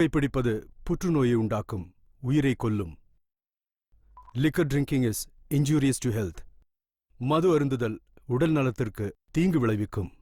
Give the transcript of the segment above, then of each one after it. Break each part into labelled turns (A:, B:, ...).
A: புகைப்பிடிப்பது புற்றுநோயை உண்டாக்கும், உயிரை கொல்லும். Liquor drinking is injurious to health. மது அருந்துதல் உடல் நலத்திற்கு தீங்கு விளைவிக்கும்.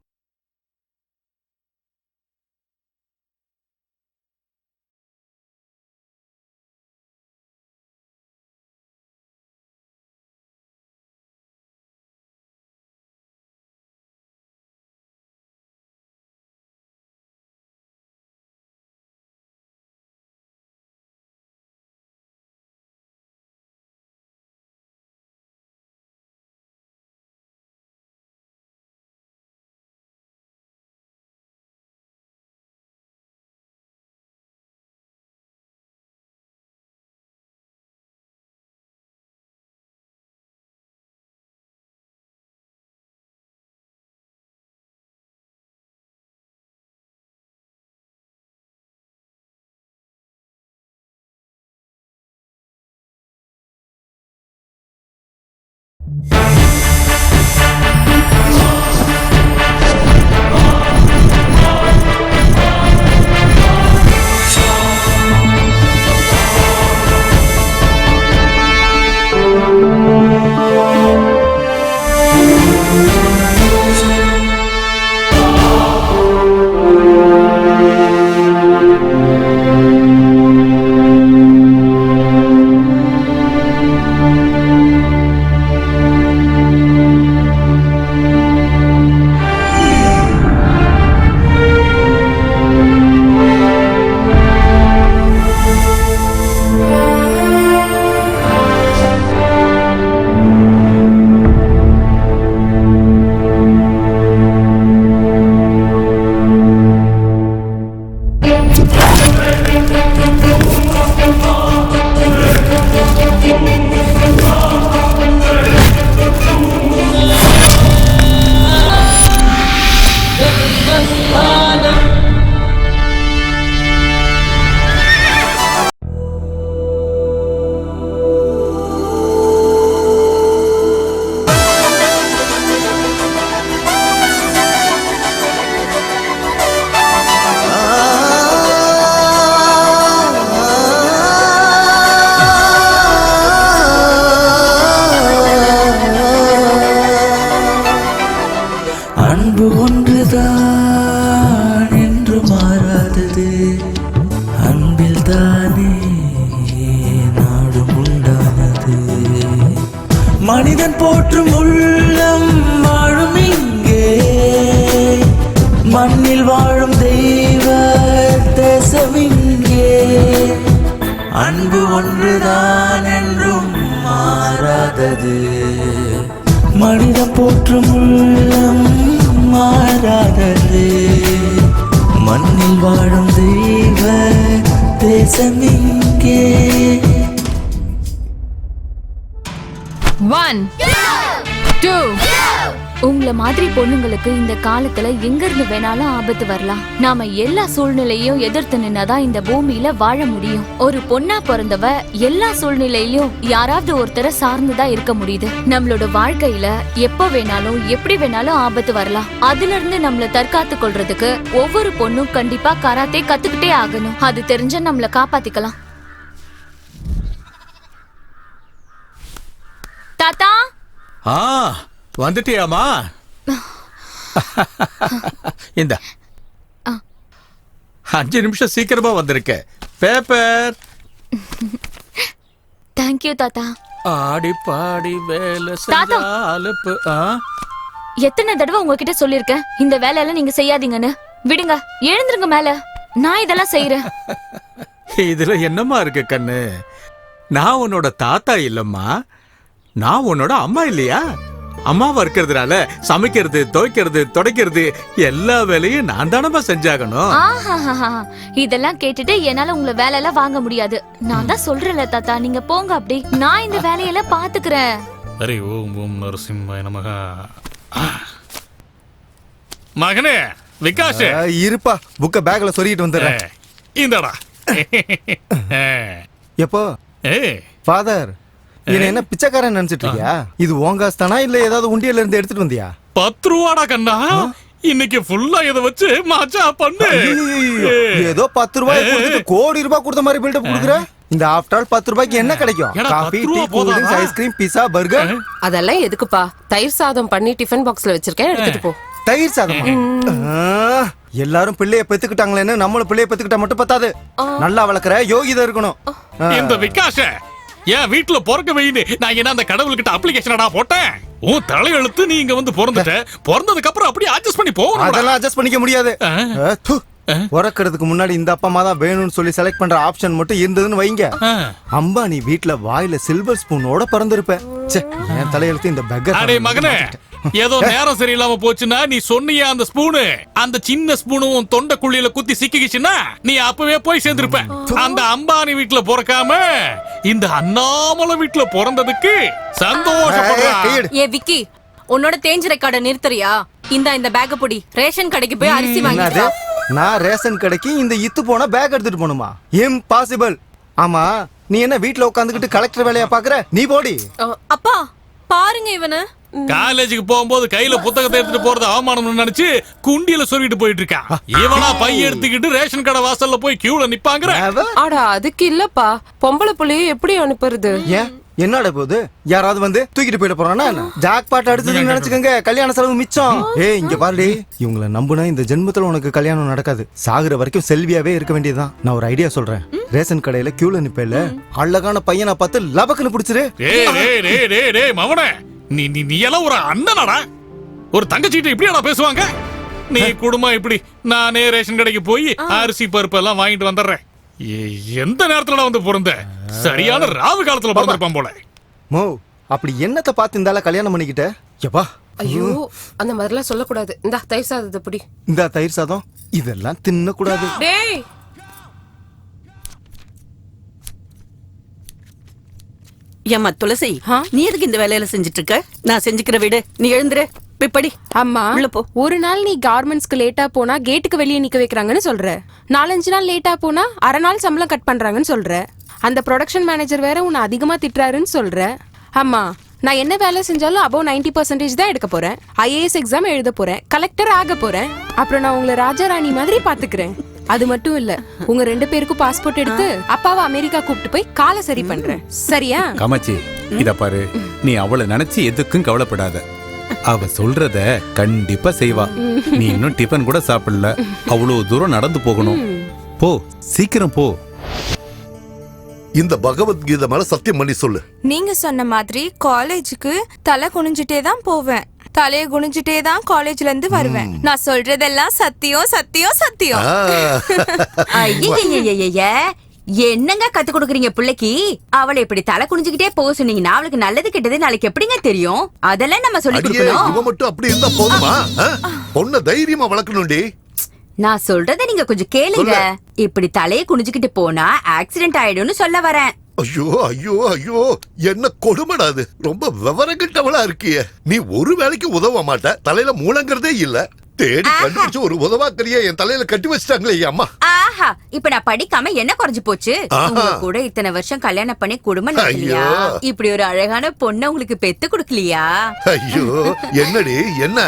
B: அன்பு ஒன்றுதான் என்று மாறாதது, அன்பில் தானே நாடும் உண்டானது. மனிதன் போற்றும் உள்ளம் வாழும் இங்கே, மண்ணில் வாழும் தெய்வ தேசம் இங்கே. அன்பு ஒன்றுதான் என்றும் மாறாதது, மனிதன் போற்றும் உள்ளம் மாறாதது. மண்ணில் வாழும் தெய்வ தேசம் இங்கே.
C: 1 2
D: உங்கள மாதிரி பொண்ணுங்களுக்கு இந்த காலத்துல எங்க இருந்து வேணாலும் ஆபத்து வரலாம். நாம எல்லா சூழ்நிலையும் எதிர்த்து நின்னாதான் இந்த பூமியில வாழ முடியும். ஒரு பொண்ணா பிறந்தவ எல்லா சூழ்நிலையிலும் யாராவது ஒருத்தரை சார்ந்துதான் இருக்க முடியுது. நம்மளோட வாழ்க்கையில எப்ப வேணாலும் எப்படி வேணாலும் ஆபத்து வரலாம். அதுல இருந்து நம்மள தற்காத்து கொள்றதுக்கு ஒவ்வொரு பொண்ணும் கண்டிப்பா கராத்தே கத்துக்கிட்டே ஆகணும். அது தெரிஞ்ச நம்மள காப்பாத்திக்கலாம். தாத்தா
E: வந்துட்டியாமா? இந்த 5 நிமிஷம் சீக்கிரமா வந்திருக்க. பேப்பர்.
D: தேங்க்யூ தாத்தா.
E: ஆடி பாடி வேலை செஞ்சாலுப்பு.
D: எத்தனை தடவை உங்ககிட்ட சொல்லிருக்கேன் இந்த வேலையெல்லாம் நீங்க செய்யாதீங்கன்னு. விடுங்க, எழுந்துருங்க மேல. நான் இதெல்லாம் செய்யறேன்.
E: இதுல என்னமா இருக்கு கண்ணு? நான் உன்னோட தாத்தா இல்லம்மா, நான் உன்னோட அம்மா இல்லையா? அம்மாவா இருக்கிறதுனால சமைக்கிறது, துவைக்கிறது, துடைக்கிறது எல்லா வேலையும் நான் தானமா செஞ்சாகணும்.
D: இதெல்லாம் கேட்டுட்டு என்னால உங்களை வேலையெல்லாம் வாங்க முடியாது. நான் தான் சொல்றேன்ல தாத்தா, நீங்க போங்க அப்படி. நான் இந்த வேலையெல்லாம் பாத்துக்கிறேன்.
F: ஹரி ஓம் ஓம் நரசிம்மாய நமஹ. மகனே விகாஷ்,
G: இருப்பா, புக்க பேக்ல சொருகிட்டு வந்துடுறேன்.
F: இந்தடா.
G: எப்போ ஃபாதர் என்ன என்ன பிச்சைக்காரன் நினைச்சிட்டு இருக்கியா? இது உன் காசு தானா இல்ல ஏதாவது உண்டியல்ல இருந்து எடுத்துட்டு வந்தியா?
F: 10 ரூபாடா கண்ணா. இன்னைக்கு ஃபுல்லா இத வச்சு மச்சா பண்ணு.
G: ஏதோ 10 ரூபாய் கொடுத்துட்டு கோடி ரூபாய் கொடுத்த மாதிரி பில்டப் கொடுக்குற. இந்த ஆஃப்டர் ஆல் 10 ரூபாய்க்கு என்ன கிடைக்கும்?
F: ஏடா,
G: காபி,
F: 10
G: டீ,
F: ரூபா
G: கூல் ட்ரிங்க்ஸ்,
F: போதாதா?
G: ஐஸ்கிரீம், பீஸா, பர்கர்.
C: அதெல்லாம் எதுக்குப்பா? தயிர் சாதம் பண்ணி டிஃபன் பாக்ஸ்ல வச்சிருக்கேன், எடுத்துட்டு போ.
G: தயிர் சாதமா? எல்லாரும் பிள்ளைய பெத்துக்கிட்டாங்களேன்னு நம்மளும் பிள்ளைய பெத்துக்கிட்டா மட்டும் பத்தாது. நல்லா வளர்க்குற யோகிதா இருக்கணும்.
F: இந்த விகாஷ என் வீட்டுல பிறக்க வைன்னு நான் என்ன அந்த கடவுள்கிட்ட அப்ளிகேஷனடா போட்டேன். உன் தலையெழுத்து நீ இங்க வந்து பிறந்துட்ட. பிறந்ததுக்கு அப்புறம் அப்படியே அட்ஜஸ்ட் பண்ணி போகணும்.
G: அதெல்லாம் அட்ஜஸ்ட் பண்ணிக்க முடியாது. பிறக்கிறதுக்கு முன்னாடி இந்த அப்பா அம்மா தான் வேணும்னு சொல்லி செலக்ட் பண்ற ஆப்ஷன் மட்டும் இருந்ததுன்னு வைங்க, அம்பானி வீட்ல வாயில சில்வர் ஸ்பூனோட பிறந்திருப்ப. என் தலையெழுத்து இந்த பெக்கர்.
F: அடே மகனே, ஏதோ நேரம் சரியில்லாம போச்சுன்னா நீ சொன்னியா அந்த ஸ்பூனு, அந்த சின்ன ஸ்பூனும் தொண்டை குழியில குத்தி சிக்கிக்கிச்சுன்னா நீ அப்பவே போய் சேர்ந்திருப்ப. அந்த அம்பானி வீட்டுல பிறக்காம இந்த அண்ணாமலை வீட்டுல பிறந்ததுக்கு சந்தோஷப்படுறா.
H: ஏ விக்கி, உன்னோட தேஞ்ச ரெக்கார்ட நிறுத்துறியா? இந்த பேக்க பொடி, ரேஷன் கடைக்கு போய் அரிசி வாங்கிட்டு வா.
G: நான் ரேஷன் கடைக்கு இந்த இத்து போன பேக் எடுத்துட்டு போணுமா? இம்பாசிபிள். ஆமா, நீ என்ன வீட்ல உட்காந்துக்கிட்டு கலெக்டர் வேலையா பாக்குற? நீ போடி.
H: அப்பா பாருங்க இவன.
F: காலேஜுக்கு போகும்போது கையில புத்தகத்தை எடுத்துட்டு போறது அவமானம்னு நினைச்சு குண்டியில சொல்லிட்டு போயிட்டு இருக்கான். இவனா பை எடுத்துக்கிட்டு ரேஷன் கடை வாசல்ல போய் கியூல நிப்பாங்கற.
C: அட அதுக்கு இல்லப்பா, பொம்பளை புள்ளைய எப்படி அனுப்புறது?
G: ஏன் என்னடா போகுது? யாராவது வந்து தூக்கிட்டு போயிட போறானா? ஜாக் பாட் அடிச்சதுன்னு நினைச்சுக்கங்க, கல்யாண செலவு மிச்சம். ஏய் இங்க பாருடி, இவங்கள நம்புனா இந்த ஜென்மத்துல உனக்கு கல்யாணம் நடக்காது. சாகுற வரைக்கும் செல்வியாவே இருக்க வேண்டியதுதான். நான் ஒரு ஐடியா சொல்றேன். ரேஷன் கடையில கியூல நிப்பேல, அழகான பையனை பார்த்து லபக்குன்னு பிடிச்சிரு.
F: டேய் மவனே, நீ எல்லாம் ஒரு அண்ணனாடா? ஒரு தங்கச்சிட்ட இப்படியாடா பேசுவாங்க? நீ குடும்பம் இப்படி, நானே ரேஷன் கடைக்கு போய் அரிசி பருப்பு எல்லாம் வாங்கிட்டு வந்துடுறேன். எந்த நேரத்துல வந்து பிறந்த? சரியான ராவு காலத்துல பிறந்திருப்பான் போல.
G: மோ, அப்படி என்னத்தை பார்த்து இருந்தால கல்யாணம் பண்ணிக்கிட்ட? எப்பா
C: ஐயோ, அந்த மாதிரிலாம் சொல்லக்கூடாது. இந்த தயிர் சாதத்தை பிடி.
G: இந்த தயிர் சாதம் இதெல்லாம் தின்ன கூடாது.
C: டேய்
I: ஏம்மா துளசி, நீ எதுக்கு இந்த வேலையில செஞ்சுட்டு இருக்க? நான் செஞ்சுக்கிற வீடு, நீ எழுந்துரு பிப்படி.
C: அம்மா, ஒரு நாள் நீ கார்மெண்ட்ஸ்க்கு லேட்டா போனா கேட்டுக்கு வெளியே நிக்க வைக்கிறாங்கன்னு சொல்ற. 4-5 நாள் லேட்டா போனா அரை நாள் சம்பளம் கட் பண்றாங்கன்னு சொல்ற. அந்த ப்ரொடக்ஷன் மேனேஜர் வேற உன்னை அதிகமா திட்டுறாருன்னு சொல்ற. அம்மா, நான் என்ன வேலை செஞ்சாலும் above 90% தான் எடுக்க போறேன். IAS எக்ஸாம் எழுத போறேன், கலெக்டர் ஆக போறேன். அப்புறம் நான் உங்களை ராஜாராணி மாதிரி பாத்துக்கிறேன். அது மட்டும் இல்ல, உங்க 2 பேருக்கும் பாஸ்போர்ட் எடுத்து அப்பாவை அமெரிக்கா கூப்பிட்டு போய் காலை சரி பண்றேன். சரியா?
E: காமாட்சி, இத பாரு, நீ அவளை நினைச்சு எதுக்கும் கவலைப்படாத. அவ சொல்றத கண்டிப்பா செய்வா. நீ இன்னும் டிஃபன் கூட சாப்பிடல, அவ்வளவு தூரம் நடந்து போகணும். போ, சீக்கிரம் போ.
J: இந்த பகவத்கீதை மேல சத்தியம் பண்ணி சொல்லு.
H: நீங்க சொன்ன மாதிரி காலேஜுக்கு தலை குனிஞ்சிட்டே தான் போவேன், தலையை குனிஞ்சிட்டே தான் காலேஜ்ல இருந்து வருவேன். நான் சொல்றதெல்லாம் சத்தியம் சத்தியம் சத்தியம்.
D: என்னங்க கத்து கொடுக்குறீங்க பிள்ளைக்கு? அவளை இப்படி தலை குனிஞ்சுக்கிட்டே போக சொன்னீங்கன்னா அவளுக்கு நல்லது கெட்டது நாளைக்கு எப்படிங்க தெரியும்? அதெல்லாம் நம்ம சொல்லி கொடுக்கணும்.
J: இவ மட்டும் அப்படி இருந்தா போதுமா? பொண்ண தைரியமா வளர்க்கணும்டி.
D: நான் சொல்றத நீங்க கொஞ்சம் கேளுங்க. இப்படி தலையை குனிஞ்சுக்கிட்டு போனா ஆக்சிடென்ட் ஆயிடும்னு சொல்ல வரேன்.
J: ஐயோ ஐயோ ஐயோ, என்ன கொடுமடாது. ரொம்ப விவரம் கிட்டவளா இருக்கிய. நீ ஒரு வேலைக்கு உதவ மாட்ட, தலையில மூலங்கிறதே இல்ல. தேடி கண்டுபிடிச்சு ஒரு உதவாக்கறியா என் தலையில கட்டி வச்சிட்டாங்களே அம்மா.
D: ஆஹா, இப்ப நான் படிக்காம என்ன குறைஞ்சு போச்சு? உங்க கூட இத்தனை வருஷம் கல்யாணம் பண்ணி குடும்பம் நடத்தலையா? இப்படி ஒரு அழகான பொண்ணை உங்களுக்கு பெத்து கொடுக்கலையா?
J: ஐயோ, என்னடி என்ன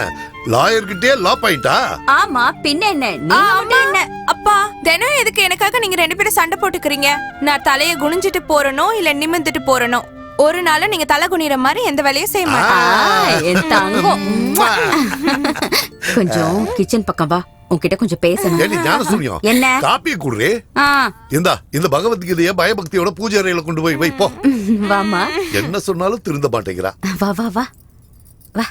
J: லாயர்கிட்டே லா பாயிண்டா?
D: ஆமா, பின்ன என்ன? நீங்க என்ன?
H: அப்பா, தினம் எதுக்கு எனக்காக நீங்க 2 பேரும் சண்டை போட்டுக்கிறீங்க? நான் தலையை குனிஞ்சிட்டு போறனோ இல்ல நிமிர்ந்துட்டு போறனோ, ஒரு நாள் நீங்க தலை குனிற மாதிரி எந்த வேலையும் செய்ய மாட்டேன்.
D: என் தங்கம், கொஞ்சம் கிச்சன் பக்கம் வா, உன்கிட்ட கொஞ்சம் பேசணும்.
J: என்ன காப்பியை குடுறே? இந்த பகவத்கீதைய பயபக்தியோட பூஜை அறையில கொண்டு போய் வை போ.
D: வாமா.
J: என்ன சொன்னாலும் திருந்த மாட்டேங்கிறா.
D: வா வா வா வா.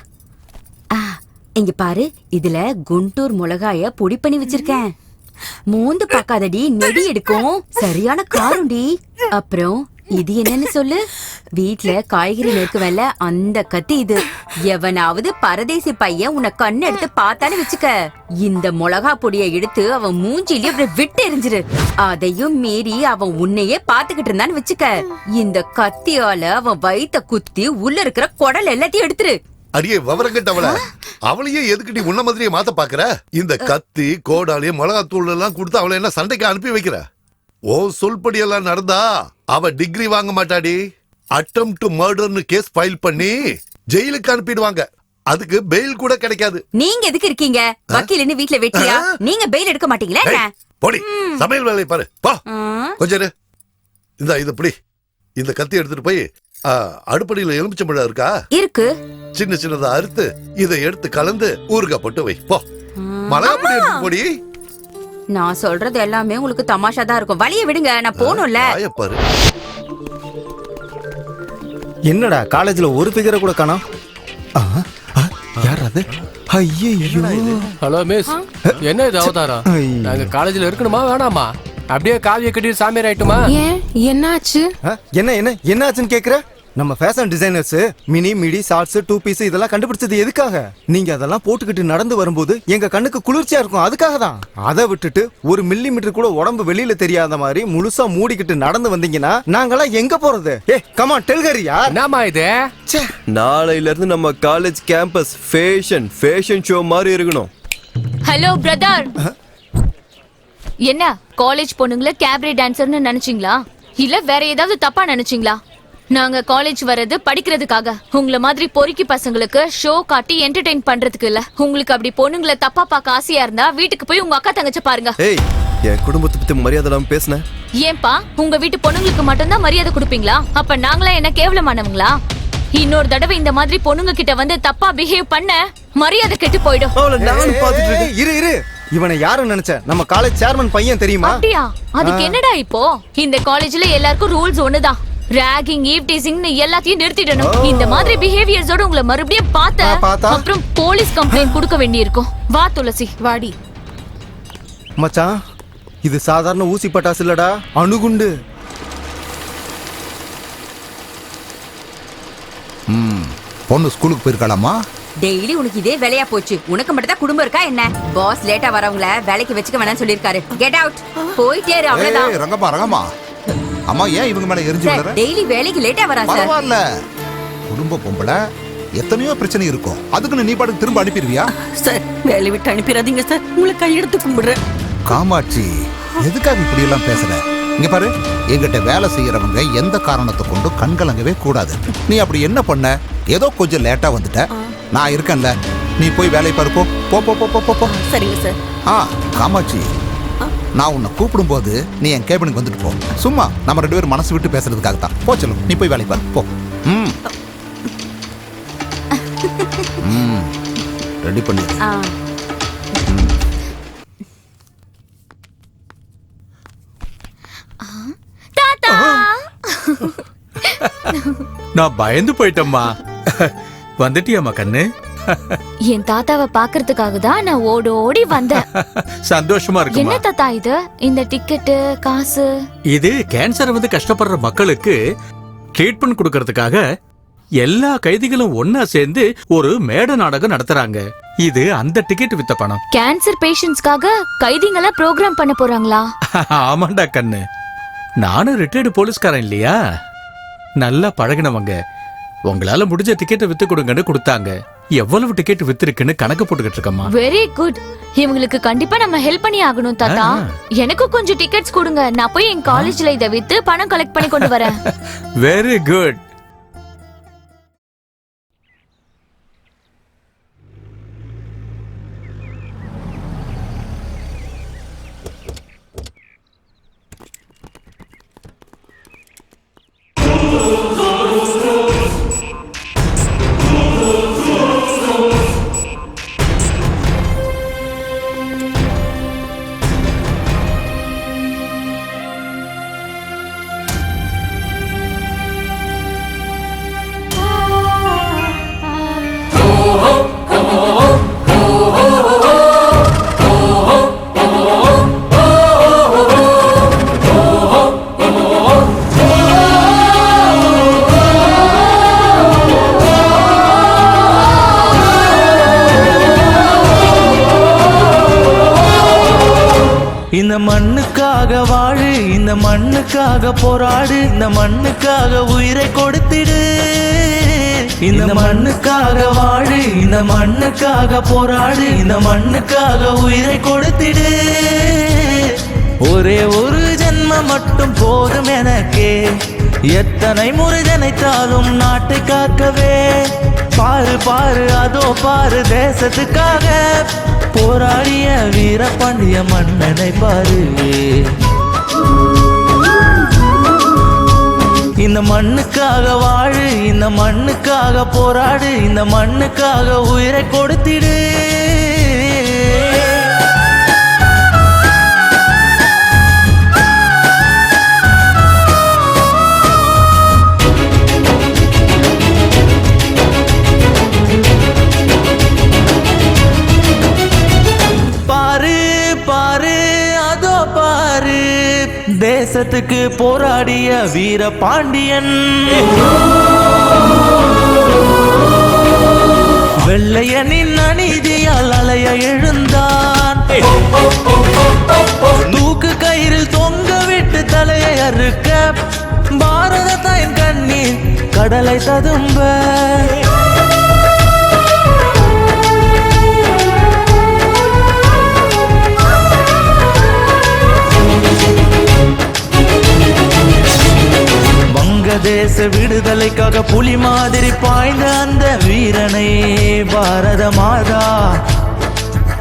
D: இங்க பாரு, இதுல குண்டூர் மிளகாய பொடி பண்ணி வச்சிருக்கேன். மூந்து பாக்காதடி, நெடி எடுக்கும். சரியான காருண்டி. அப்புறம் இது என்னன்னு சொல்லு? வீட்ல காய்கறி நெருக்குவல்ல, அந்த கத்தி இது. எவனாவது பரதேசி பையன் உன்னை கண்ணு எடுத்து பார்த்தான்னு வச்சுக்க, இந்த மிளகா பொடியை எடுத்து அவன் மூஞ்சிலேயே அப்படி விட்டு எரிஞ்சிரு. அதையும் மீறி அவன் உன்னையே பாத்துக்கிட்டு இருந்தான்னு வச்சுக்க, இந்த கத்தியால அவன் வயித்த குத்தி உள்ள இருக்கிற குடல் எல்லாத்தையும் எடுத்துரு.
J: அடியே விவரங்கட்டவள, அவளையே எதுக்கு நீ உன்ன மாதிரியே மாத்த பாக்குற? இந்த கத்தி கோடாலி மிளகாத்தூள் எல்லாம் கொடுத்து அவளை என்ன சண்டைக்கு அனுப்பி வைக்கிற? ஓ சொல்படி எல்லாம் நடந்தா அவ டிகிரி வாங்க மாட்டாடி. அட்டெம்ப்ட் டு மர்டர்னு கேஸ் ஃபைல் பண்ணி ஜெயிலுக்கு அனுப்பிடுவாங்க. அதுக்கு பெயில் கூட கிடைக்காது.
K: நீங்க எதுக்கு இருக்கீங்க? வக்கீல்னு வீட்ல வெட்டியா? நீங்க பெயில் எடுக்க மாட்டீங்களா என்ன?
J: போடி, சமையல் வேலையை பாரு. போ கொஞ்சம் இரு. இது பிடி. இந்த கத்தி எடுத்துட்டு போய் அடுப்படியில எலுமிச்சம்பழம் இருக்கா?
K: இருக்கு.
J: சின்ன சின்னதா அறுத்து இதை எடுத்து கலந்து ஊறுகாய் போட்டு வை. போ மிளகாப்பொடி எடுத்து போடி.
K: நான் சொல்றது எல்லாமே உங்களுக்கு தமாஷா தான் இருக்கும். வழிய விடுங்க, நான் போணும்ல.
J: பாரு.
G: என்னடா காலேஜ்ல ஒரு ஃபிகரை கூட காணோம். யார் அது? ஐயோ.
L: ஹலோ மிஸ், என்ன இது அவதாரம்? நாங்க காலேஜ்ல இருக்கணுமா வேணாமா? அப்படியே காவிய கட்டிட்டு சாமியார் ஆயிட்டுமா?
C: ஏன் என்னாச்சு?
G: என்னாச்சுன்னு கேக்குற? நம்ம fashion designers mini midi shorts 2 piece இதெல்லாம் கண்டுபிடிச்சது எதுக்காக? நீங்க அதெல்லாம் போட்டுக்கிட்டு நடந்து வரும்போது எங்க கண்ணுக்கு குளிர்ச்சியா இருக்கும், அதுக்காக தான். அதை விட்டுட்டு ஒரு மில்லிமீட்டர் கூட உடம்பு வெளியில தெரியாத மாதிரி முழுசா மூடிக்கிட்டு நடந்து வந்தீங்கன்னா நாங்கெல்லாம் எங்க போறது? கம் ஆன் டெல் ஹர் யார்.
L: என்னமா இது?
M: நாளையில இருந்து நம்ம காலேஜ் கேம்பஸ் ஃபேஷன் ஷோ மாதிரி இருக்கணும்.
D: ஹலோ பிரதர், என்ன காலேஜ் பொண்ணுங்கள கேப்ரே டான்சர்னு நினைச்சீங்களா? இல்ல வேற ஏதாவது தப்பா நினைச்சீங்களா? நாங்க காலேஜ் வர்றது படிக்கிறதுக்காக, உங்களை மாதிரி பொறுக்கி பசங்களுக்கு ஷோ காட்டி என்டர்டெயின் பண்றதுக்கு இல்ல. உங்களுக்கு அப்படி பொண்ணுங்களை தப்பா பார்க்க ஆசையா இருந்தா வீட்டுக்கு போய் உங்க அக்கா தங்கச்ச பாருங்க.
M: ஏய், என் குடும்பத்தை பத்தி மரியாதை இல்லாம பேசுன.
D: ஏன்பா உங்க வீட்டு பொண்ணுங்களுக்கு மட்டும்தான் மரியாதை கொடுப்பீங்களா? அப்ப நாங்களா என்ன கேவலமானவங்களா? இன்னொரு தடவை இந்த மாதிரி பொண்ணுங்க கிட்ட வந்து தப்பா பிஹேவ் பண்ண மரியாதை கெட்டு போயிடும்.
G: இரு இவனை யாரும் நினைச்ச? நம்ம காலேஜ் சேர்மன் பையன் தெரியுமா?
D: அப்படியா? அதுக்கு என்னடா இப்போ? இந்த காலேஜ்ல எல்லாருக்கும் ரூல்ஸ் ஒண்ணுதான். ராகிங், ஈவ் டீசிங்னு எல்லாத்தையும் நிறுத்திடணும். இந்த மாதிரி பிஹேவியர்ஸோட உங்களை மறுபடியும் பார்த்தா அப்புறம் போலீஸ் கம்ப்ளைண்ட் கொடுக்க வேண்டியிருக்கும். வா துளசி, வாடி.
G: மச்சான், இது சாதாரண ஊசி பட்டாசு இல்லடா, அணுகுண்டு.
N: பொண்ணு ஸ்கூலுக்கு போயிருக்காளாமா?
K: டெய்லி உனக்கு இதே வேலையா போச்சு. உனக்கு மட்டும் தான் குடும்பம் இருக்கா என்ன? பாஸ் லேட்டா வரவங்கள வேலைக்கு வச்சுக்க வேணாம்னு சொல்லிருக்காரு. Get out. போயிட்டே இரு, அவ்வளவுதான்.
N: ரங்கம்மா அம்மா, ஏன் இவங்க மேல எரிஞ்சு விடுற?
K: டெய்லி வேலைக்கு லேட்டா வரா சார்.
N: பரவாயில்ல, குடும்ப பொம்பளை எத்தனையோ பிரச்சனை இருக்கும். அதுக்குன்னு நீ பாட்டுக்கு திரும்ப அனுப்பிடுவியா?
I: சார் வேலை விட்டு அனுப்பிடாதீங்க சார், உங்களை கையெடுத்து கும்பிடுறேன்.
N: காமாட்சி, எதுக்காக இப்படி எல்லாம் பேசுற? இங்க பாரு, எங்கிட்ட வேலை செய்யறவங்க எந்த காரணத்தை கொண்டு கண்கலங்கவே கூடாது. நீ அப்படி என்ன பண்ண? ஏதோ கொஞ்சம் லேட்டா வந்துட்ட, நான் இருக்கேன்ல, நீ போய் வேலை பாரு. போ.
I: சரிங்க சார்.
N: காமாட்சி, நான் உன்னை கூப்பிடும் போது நீ என் கேபினுக்கு வந்துட்டு போ. சும்மா நம்ம 2 பேரும் மனசு விட்டு பேசுறதுக்காக தான். போ சொல்லும், நீ போய் வேலை பாரு. போ. ரெடி பண்ணி.
E: நான் பயந்து போயிட்டேம்மா. வந்துட்டியாமா கண்ணு?
D: என் தாத்தாவை பாக்குறதுக்காக தான் நான் ஓடி வந்தேன்.
E: சந்தோஷமா இருக்கு.
D: என்ன தாத்தா இது? இந்த டிக்கெட்டு, காசு?
E: இது கேன்சர் வந்து கஷ்டப்படுற மக்களுக்கு ட்ரீட்மெண்ட் கொடுக்கறதுக்காக எல்லா கைதிகளும் ஒன்னா சேர்ந்து ஒரு மேடை நாடகம் நடத்துறாங்க. இது அந்த டிக்கெட் வித்த பணம்.
D: கேன்சர் பேஷண்ட்ஸ்க்காக கைதிங்கள ப்ரோக்ராம் பண்ண போறாங்களா?
E: ஆமாண்டா கண்ணு, நானும் ரிட்டையர்டு போலீஸ்காரன் இல்லையா, நல்லா பழகினவங்க. உங்களால முடிஞ்ச டிக்கெட்டை வித்து கொடுங்கன்னு கொடுத்தாங்க. எவ்வளவு டிக்கெட் வித்திருக்குன்னு கணக்கு போட்டுக்கிட்டு இருக்கமா.
D: Very good. இவங்களுக்கு கண்டிப்பா நம்ம ஹெல்ப் பண்ணி ஆகணும் தாத்தா. எனக்கு கொஞ்சம் டிக்கெட்ஸ் கொடுங்க, நான் போய் என் காலேஜ்ல இதை வித்து பணம் கலெக்ட் பண்ணி கொண்டு வரேன்.
E: Very good.
B: இந்த மண்ணுக்காக வாழு, இந்த மண்ணுக்காக போராடு, இந்த மண்ணுக்காக உயிரை கொடுத்திடு. இந்த மண்ணுக்காக வாழு, இந்த மண்ணுக்காக போராடு, இந்த மண்ணுக்காக உயிரை கொடுத்திடு. ஒரே ஒரு ஜென்மம் மட்டும் போதும் எனக்கே, எத்தனை முறை நினைத்தாலும் நாட்டை காக்கவே பாரு பாரு அதோ பாரு தேசத்துக்காக போராடிய வீரபாண்டிய மன்னனை பாரு. இந்த மண்ணுக்காக வாழு, இந்த மண்ணுக்காக போராடு, இந்த மண்ணுக்காக உயிரை கொடுத்திடு. பாரு பாரு அதோ பாரு தேசத்துக்கு போராடிய வீரபாண்டியன். வெள்ளையனின் அநீதியால் அலைய எழுந்தான். தூக்கு கயிறில் தொங்க விட்டு தலையை அறுக்க பாரத தாயின் கண்ணீர் கடலை ததும்ப. வங்கதேச விடுதலைக்காக புலி மாதிரி பாய்ந்த அந்த வீரனை பாரத மாதா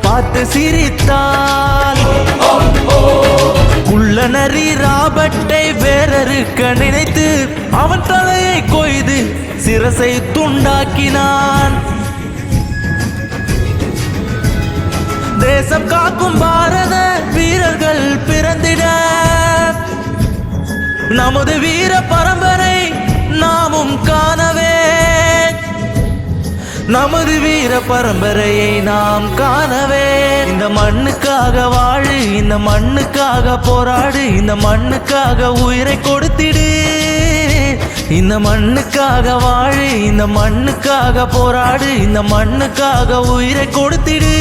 B: பார்த்து சிரித்தாள். குள்ளநரி ராபர்ட்டை வேறறுக்க நினைத்து அவன் தலையை கொய்து சிரசை துண்டாக்கினான். தேசம் காக்கும் பாரத வீரர்கள் பிறந்திட நமது வீர பரம்பரை நாமும் காணவே, நமது வீர பரம்பரையை நாம் காணவே. இந்த மண்ணுக்காக வாழு, இந்த மண்ணுக்காக போராடு, இந்த மண்ணுக்காக உயிரை கொடுத்திடு. இந்த மண்ணுக்காக வாழு, இந்த மண்ணுக்காக போராடு, இந்த மண்ணுக்காக உயிரை கொடுத்திடு.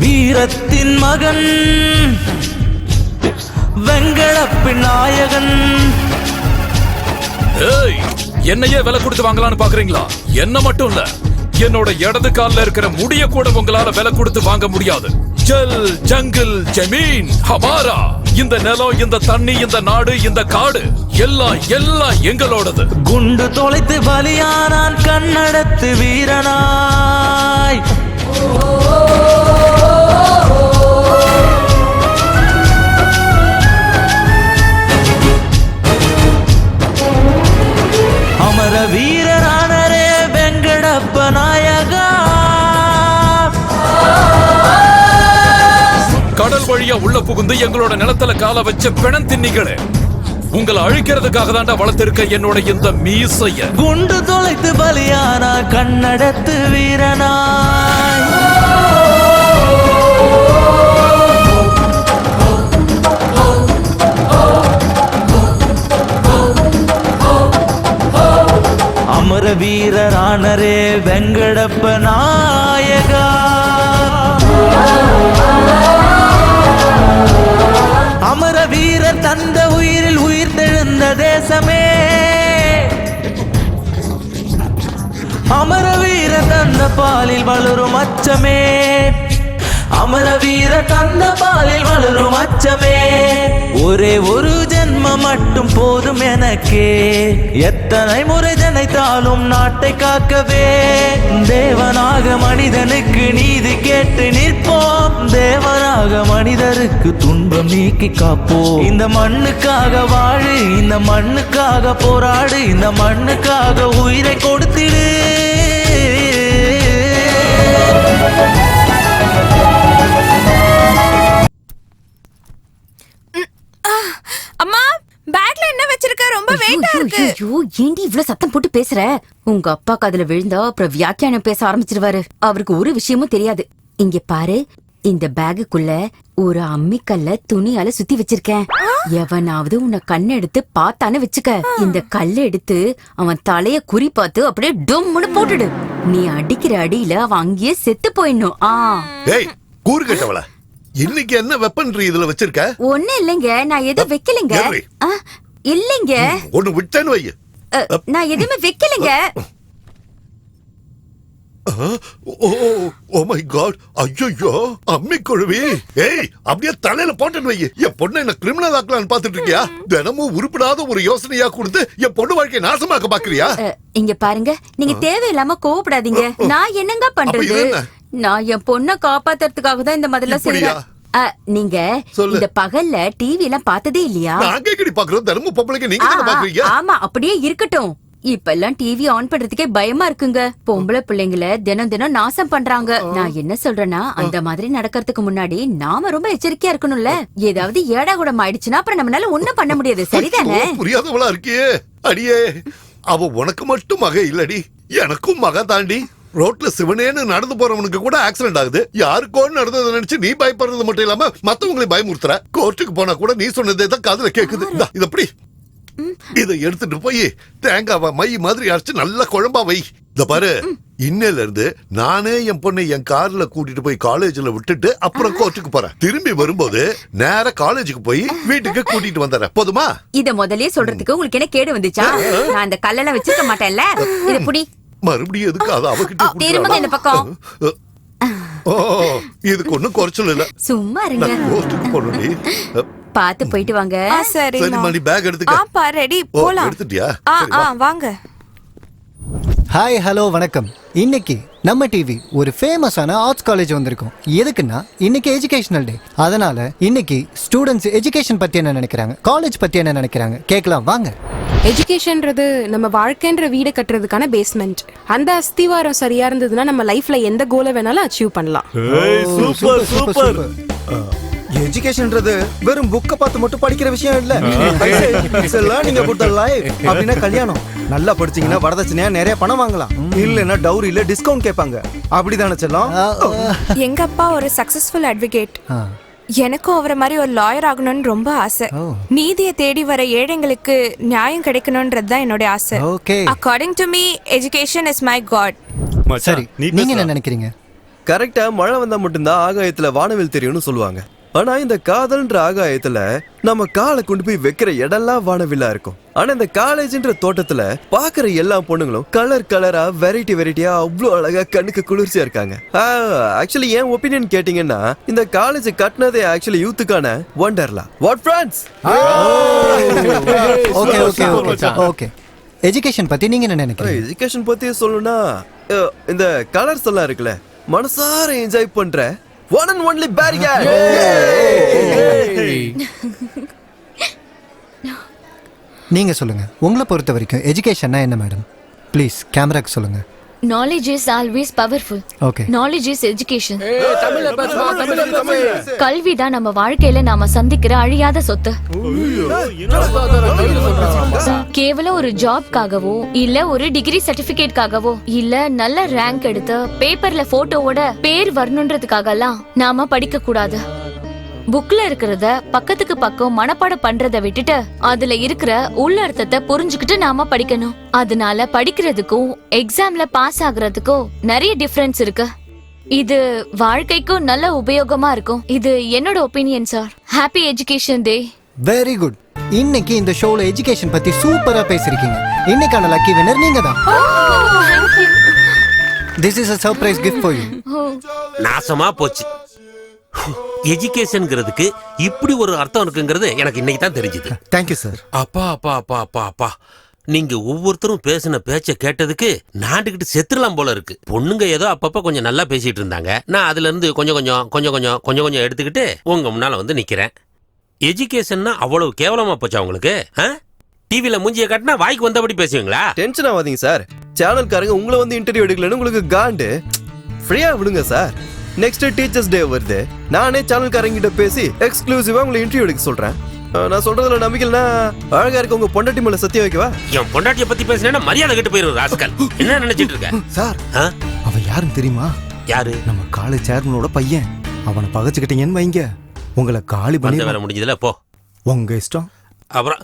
B: வீரத்தின் மகன் வெங்கடப்ப நாயகன்.
O: என்னையே விலை கொடுத்து வாங்கலாம்னு பாக்குறீங்களா? என்ன மட்டும் இல்ல, என்னோட இடது கால்ல இருக்கிற முடிய கூட உங்களால விலை கொடுத்து வாங்க முடியாது. ஜல் ஜங்கிள் ஜமீன் ஹமாரா. இந்த நிலம், இந்த தண்ணி, இந்த நாடு, இந்த காடு எல்லாம் எல்லாம் எங்களோடது.
B: குண்டு தொலைத்து பலியானான் கண்ணடத்து வீரனாய். அமர வீரரானரே வெங்கடப்ப நாயகா.
O: கடல் வழியா உள்ள புகுந்து எங்களோட நிலத்துல கால வச்ச பிணம் தின்னிகளே, உங்களை அழிக்கிறதுக்காக தாண்டா வளர்த்திருக்க என்னோட இந்த மீசைய.
B: குண்டு தொலைத்து பலியானா கண்ணடத்து வீரனாய். அமர வீரரானரே வெங்கடப்ப நாயகா. அமர வீரர் தந்த உயிரில் உயிர் தெழுந்த தேசமே. அமர வீரர் தந்த பாலில் வளரும் அச்சமே. அமர வீர தந்த பாலில் வளரும் அச்சமே. ஒரே ஒரு ஜென்மம் மட்டும் போதும் எனக்கே. எத்தனை முறை நினைத்தாலும் நாட்டை காக்கவே. தேவனாக மனிதனுக்கு நீதி கேட்டு நிற்போம். தேவனாக மனிதருக்கு துன்பம் நீக்கி காப்போம். இந்த மண்ணுக்காக வாழு, இந்த மண்ணுக்காக போராடு, இந்த மண்ணுக்காக உயிரை கொடுத்திடு.
H: அம்மா, பேக்ல என்ன வச்சிருக்க? ரொம்ப வெயிட்டா இருக்கு.
K: ஐயோ, ஏண்டி இவ்ளோ சத்தம் போட்டு பேசுற? உங்க அப்பா காதுல விழுந்தா அப்புறம் வியாக்கியானம் பேச ஆரம்பிச்சிருவாரு. அவருக்கு ஒரு விஷயமும் தெரியாது. இங்க பாரு, இந்த பேகுக்குள்ள ஒரு அம்மிக்கல்ல துணியால சுத்தி வச்சிருக்கேன். எவனாவது உன்னை கண்ணு எடுத்து பார்த்தானு வச்சுக்க, இந்த கல்ல எடுத்து அவன் தலைய குறி பார்த்து அப்படியே டொம்முன்னு போட்டுடு. நீ அடிக்கிற அடியில அவன் அங்கேயே செத்து போயிடணும்.
J: டேய் கூறு கட்டவள, இன்னைக்கு என்ன வெப்பன் இதுல வச்சிருக்க?
K: ஒண்ணு இல்லைங்க, நான் எதுவும் வைக்கலைங்க. இல்லைங்க.
J: ஒண்ணு விட்டேன்னு வை.
K: நான் எதுவுமே வைக்கலைங்க.
J: ஓ மை காட், ஐயோ அம்மி குழுவி. ஏய், அப்படியே தலையில போட்டுன்னு வை. என் பொண்ணை என்ன கிரிமினல் ஆக்கலான்னு பாத்துட்டு இருக்கியா? தினமும் உருப்படாத ஒரு யோசனையா கொடுத்து என் பொண்ணு வாழ்க்கையை நாசமாக்க பாக்குறியா?
K: இங்க பாருங்க, நீங்க தேவையில்லாம கோவப்படாதீங்க. நான் என்னங்க பண்றது? நான் என் பொண்ணை காப்பாத்துறதுக்காக தான் இந்த மாதிரிலாம் செய்யறேன். நீங்க இந்த பகல்ல டிவி எல்லாம் பார்த்ததே இல்லையா?
J: நாங்க எங்கடி பாக்குறோம்? தினமும் பொம்பளைங்க நீங்க தான பாக்குறீங்க.
K: ஆமா, அப்படியே இருக்கட்டும். இப்ப எல்லாம் டிவி ஆன் பண்றதுக்கே பயமா இருக்குங்க. பொம்பளை பிள்ளைங்களை தினம் தினம் நாசம் பண்றாங்க. நான் என்ன சொல்றேன்னா, அந்த மாதிரி நடக்கிறதுக்கு முன்னாடி நாம ரொம்ப எச்சரிக்கையா இருக்கணும்ல. ஏதாவது ஏடாகுடம் ஆயிடுச்சுன்னா அப்புறம் நம்மளால ஒண்ணும் பண்ண முடியாது. சரிதானே?
J: புரியாதவளா இருக்கியே. அடியே, அவ உனக்கு மட்டும் மக இல்லடி, எனக்கும் மக தாண்டி. ரோட்ல சிவனேன்னு நடந்து போறவனுக்கு கூட ஆக்சிடென்ட் ஆகுது. யாருக்கோன்னு நடந்ததை நினைச்சு நீ பயப்படுறது மட்டும் இல்லாம மத்தவங்களை பயமுறுத்துற. கோர்ட்டுக்கு போனா கூட நீ சொன்னதே தான் காதுல கேக்குது. இது எப்படி? இதை எடுத்துட்டு போய் தேங்காவை மை மாதிரி அரைச்சு நல்ல குழம்பா வை. இத பாரு, இன்னையில இருந்து நானே என் பொண்ணை என் கார்ல கூட்டிட்டு போய் காலேஜ்ல விட்டுட்டு அப்புறம் கோர்ட்டுக்கு போறேன். திரும்பி வரும்போது நேரா காலேஜுக்கு போய் வீட்டுக்கு கூட்டிட்டு வந்துடுறேன். போதுமா?
K: இத முதல்லயே சொல்றதுக்கு உங்களுக்கு என்ன கேடு வந்துச்சா? நான் அந்த கல்லெல்லாம் வச்சிருக்க மாட்டேன்ல. இத புடி.
J: மறுபடியும் எதுக்கு அது அவகிட்ட
K: திரும்பங்க இந்த பக்கம்.
J: ஓ, இதுக்கு ஒண்ணும் குறைச்சல் இல்ல.
K: சும்மா இருங்க.
J: கோர்ட்டுக்கு போறடி.
K: பாத்து போயிட்டு வாங்க.
H: சரி
J: மணி பேக் எடுத்துக்க.
H: ஆப்பா ரெடி போலாம்.
J: எடுத்துட்டியா?
H: வாங்க.
P: ஹாய், ஹலோ, வணக்கம். இன்னைக்கு நம்ம டிவி ஒரு ஃபேமஸான ஆர்ட்ஸ் காலேஜ் வந்திருக்கோம். எதுக்குன்னா இன்னைக்கு எஜுகேஷனல் டே. அதனால இன்னைக்கு ஸ்டூடெண்ட்ஸ் எஜுகேஷன் பத்தி என்ன நினைக்கிறாங்க, காலேஜ் பத்தி என்ன நினைக்கிறாங்க கேட்கலாம் வாங்க.
C: எஜுகேஷன்றது நம்ம வாழ்க்கைன்ற வீடு கட்டுறதுக்கான பேஸ்மெண்ட். அந்த அஸ்திவாரம் சரியா இருந்ததுன்னா நம்ம லைஃப்ல எந்த கோலை வேணாலும் அச்சீவ் பண்ணலாம்.
G: Super super. எஜுகேஷன்ன்றது வெறும் புக்க பார்த்து மட்டும் படிக்கிற விஷயம் இல்ல. நீங்க கொடுத்த லைஃப் அப்படின்னா கல்யாணம். நல்லா படிச்சீங்கன்னா வரதட்சணையா நிறைய பணம் வாங்கலாம். இல்லன்னா டவுரியில டிஸ்கவுண்ட் கேட்பாங்க. அப்படிதானே செல்லம்?
H: எங்க அப்பா ஒரு சக்சஸ்ஃபுல் அட்வொகேட். எனக்கும் அவரை மாதிரி ஒரு லாயர் ஆகணும்னு ரொம்ப ஆசை. நீதியை தேடி வர ஏழைங்களுக்கு நியாயம் கிடைக்கணும்ன்றது தான் என்னோட ஆசை. According to me education is my god.
P: சரி, நீங்க என்ன நினைக்கிறீங்க?
M: கரெக்டா, மழை வந்தா மட்டும்தான் ஆகாயத்துல வானவில் தெரியும்னு சொல்லுவாங்க. ஆனா இந்த காதல்ன்ற ஆகாயத்துல நம்ம காலை கொண்டு போய் வைக்கிற இடம்லாம் வானவில்லா இருக்கும். ஆனா இந்த காலேஜ்ன்ற தோட்டத்துல பாக்குற எல்லா பொண்ணுங்களும் கலர் கலரா வெரைட்டி வெரைட்டியா அவ்வளவு அழகா கண்ணுக்கு குளிர்ச்சியா இருக்காங்க. ஆக்சுவலி என் ஒப்பீனியன் கேட்டீங்கன்னா இந்த காலேஜ் கட்டினதே ஆக்சுவலி யூத்துக்கான Wonderla. What friends?
P: Okay okay okay okay. Education பத்தி நீங்க என்ன நினைக்கிறீங்க?
M: எஜுகேஷன் பத்தி சொல்லணும்னா இந்த கலர்ஸ் எல்லாம் இருக்குல்ல, மனசார என்ஜாய் பண்ற one and only barricade.
P: நீங்க சொல்லுங்க, உங்களை பொறுத்த வரைக்கும் எஜுகேஷன்னா என்ன மேடம்? ப்ளீஸ் கேமராக்கு சொல்லுங்க.
D: Knowledge is always powerful.
P: Okay.
D: Knowledge is education. கல்வி தான் நம்ம வாழ்க்கையில நாம சந்திக்கிற அழியாத சொத்து. கேவலம் ஒரு ஜாப்காகவோ இல்ல ஒரு டிகிரி சர்டிபிகேட்காகவோ இல்ல நல்ல ரேங்க் எடுத்து பேப்பர்ல போட்டோவோட பேர் வரணுன்றதுக்காக எல்லாம் நாம படிக்க கூடாது. புக்ல இருக்கிறத பக்கத்துக்கு பக்கம் மனப்பாடம் பண்றதை விட்டுட்டு அதுல இருக்கிற உள்ளர்த்தத்தை புரிஞ்சுக்கிட்டு நாம படிக்கணும். அதனால படிக்கிறதுக்கும் எக்ஸாம்ல பாஸ் ஆகுறதுக்கும் நிறைய டிஃபரன்ஸ் இருக்கு. இது வாழ்க்கைக்கும் நல்ல உபயோகமா இருக்கும். இது என்னோட opinion sir. Happy education day.
P: Very good. இன்னைக்கு இந்த ஷோல எஜுகேஷன் பத்தி சூப்பரா பேசிருக்கீங்க. இன்னைக்கான லக்கி வின்னர் நீங்க தான். This is a surprise gift for you.
Q: நாசமா போச்சு. எஜுகேஷன்ங்கிறதுக்கு இப்படி ஒரு அர்த்தம் இருக்குங்கிறது எனக்கு இன்னைக்கு தான் தெரிஞ்சது.
G: Thank you sir.
Q: அப்பா அப்பா அப்பா அப்பா அப்பா, நீங்க ஒவ்வொருத்தரும் பேசின பேச்ச கேட்டதுக்கு நாண்டுகிட்டு செத்துடலாம் போல இருக்கு. பொண்ணுங்க ஏதோ அப்பப்ப கொஞ்சம் நல்லா பேசிட்டு இருந்தாங்க. நான் அதுல இருந்து கொஞ்சம் எடுத்துக்கிட்டு உங்க முன்னால வந்து நிக்கிறேன். எஜுகேஷன்னா அவ்வளவு கேவலமா போச்சா உங்களுக்கு? டிவில மூஞ்சிய காட்டினா வாய்க்கு வந்தபடி பேசுவீங்களா?
M: டென்ஷன் ஆகாதீங்க சார். சேனல்காரங்க உங்களை வந்து இன்டர்வியூ எடுக்கலன்னு உங்களுக்கு காண்டு. ஃப்ரீயா விடுங்க சார். நெக்ஸ்ட் டீச்சர்ஸ் டே வருது. நானே சேனல்காரங்க கிட்ட பேசி எக்ஸ்க்ளூசிவா உங்களை இன்டர்வியூ எடுக்க சொல்றேன். நான் சொல்றதுல நம்பிக்கைனா அழகா இருக்க உங்க பொண்டாட்டி மேல சத்தியம் வைக்கவா?
Q: என் பொண்டாட்டிய பத்தி பேசினா மரியாதை கெட்டு போயிரும் ராஸ்கல். என்ன நினைச்சிட்டு இருக்க
G: சார்? அவன் யாருன்னு தெரியுமா?
Q: யாரு?
G: நம்ம காலேஜ் சேர்மனோட பையன். அவனை பகச்சுக்கிட்டீங்கன்னு வைங்க, உங்களை காலி பண்ணி
Q: வேற முடிஞ்சதுல போ.
G: உங்க இஷ்டம்.
Q: அப்புறம்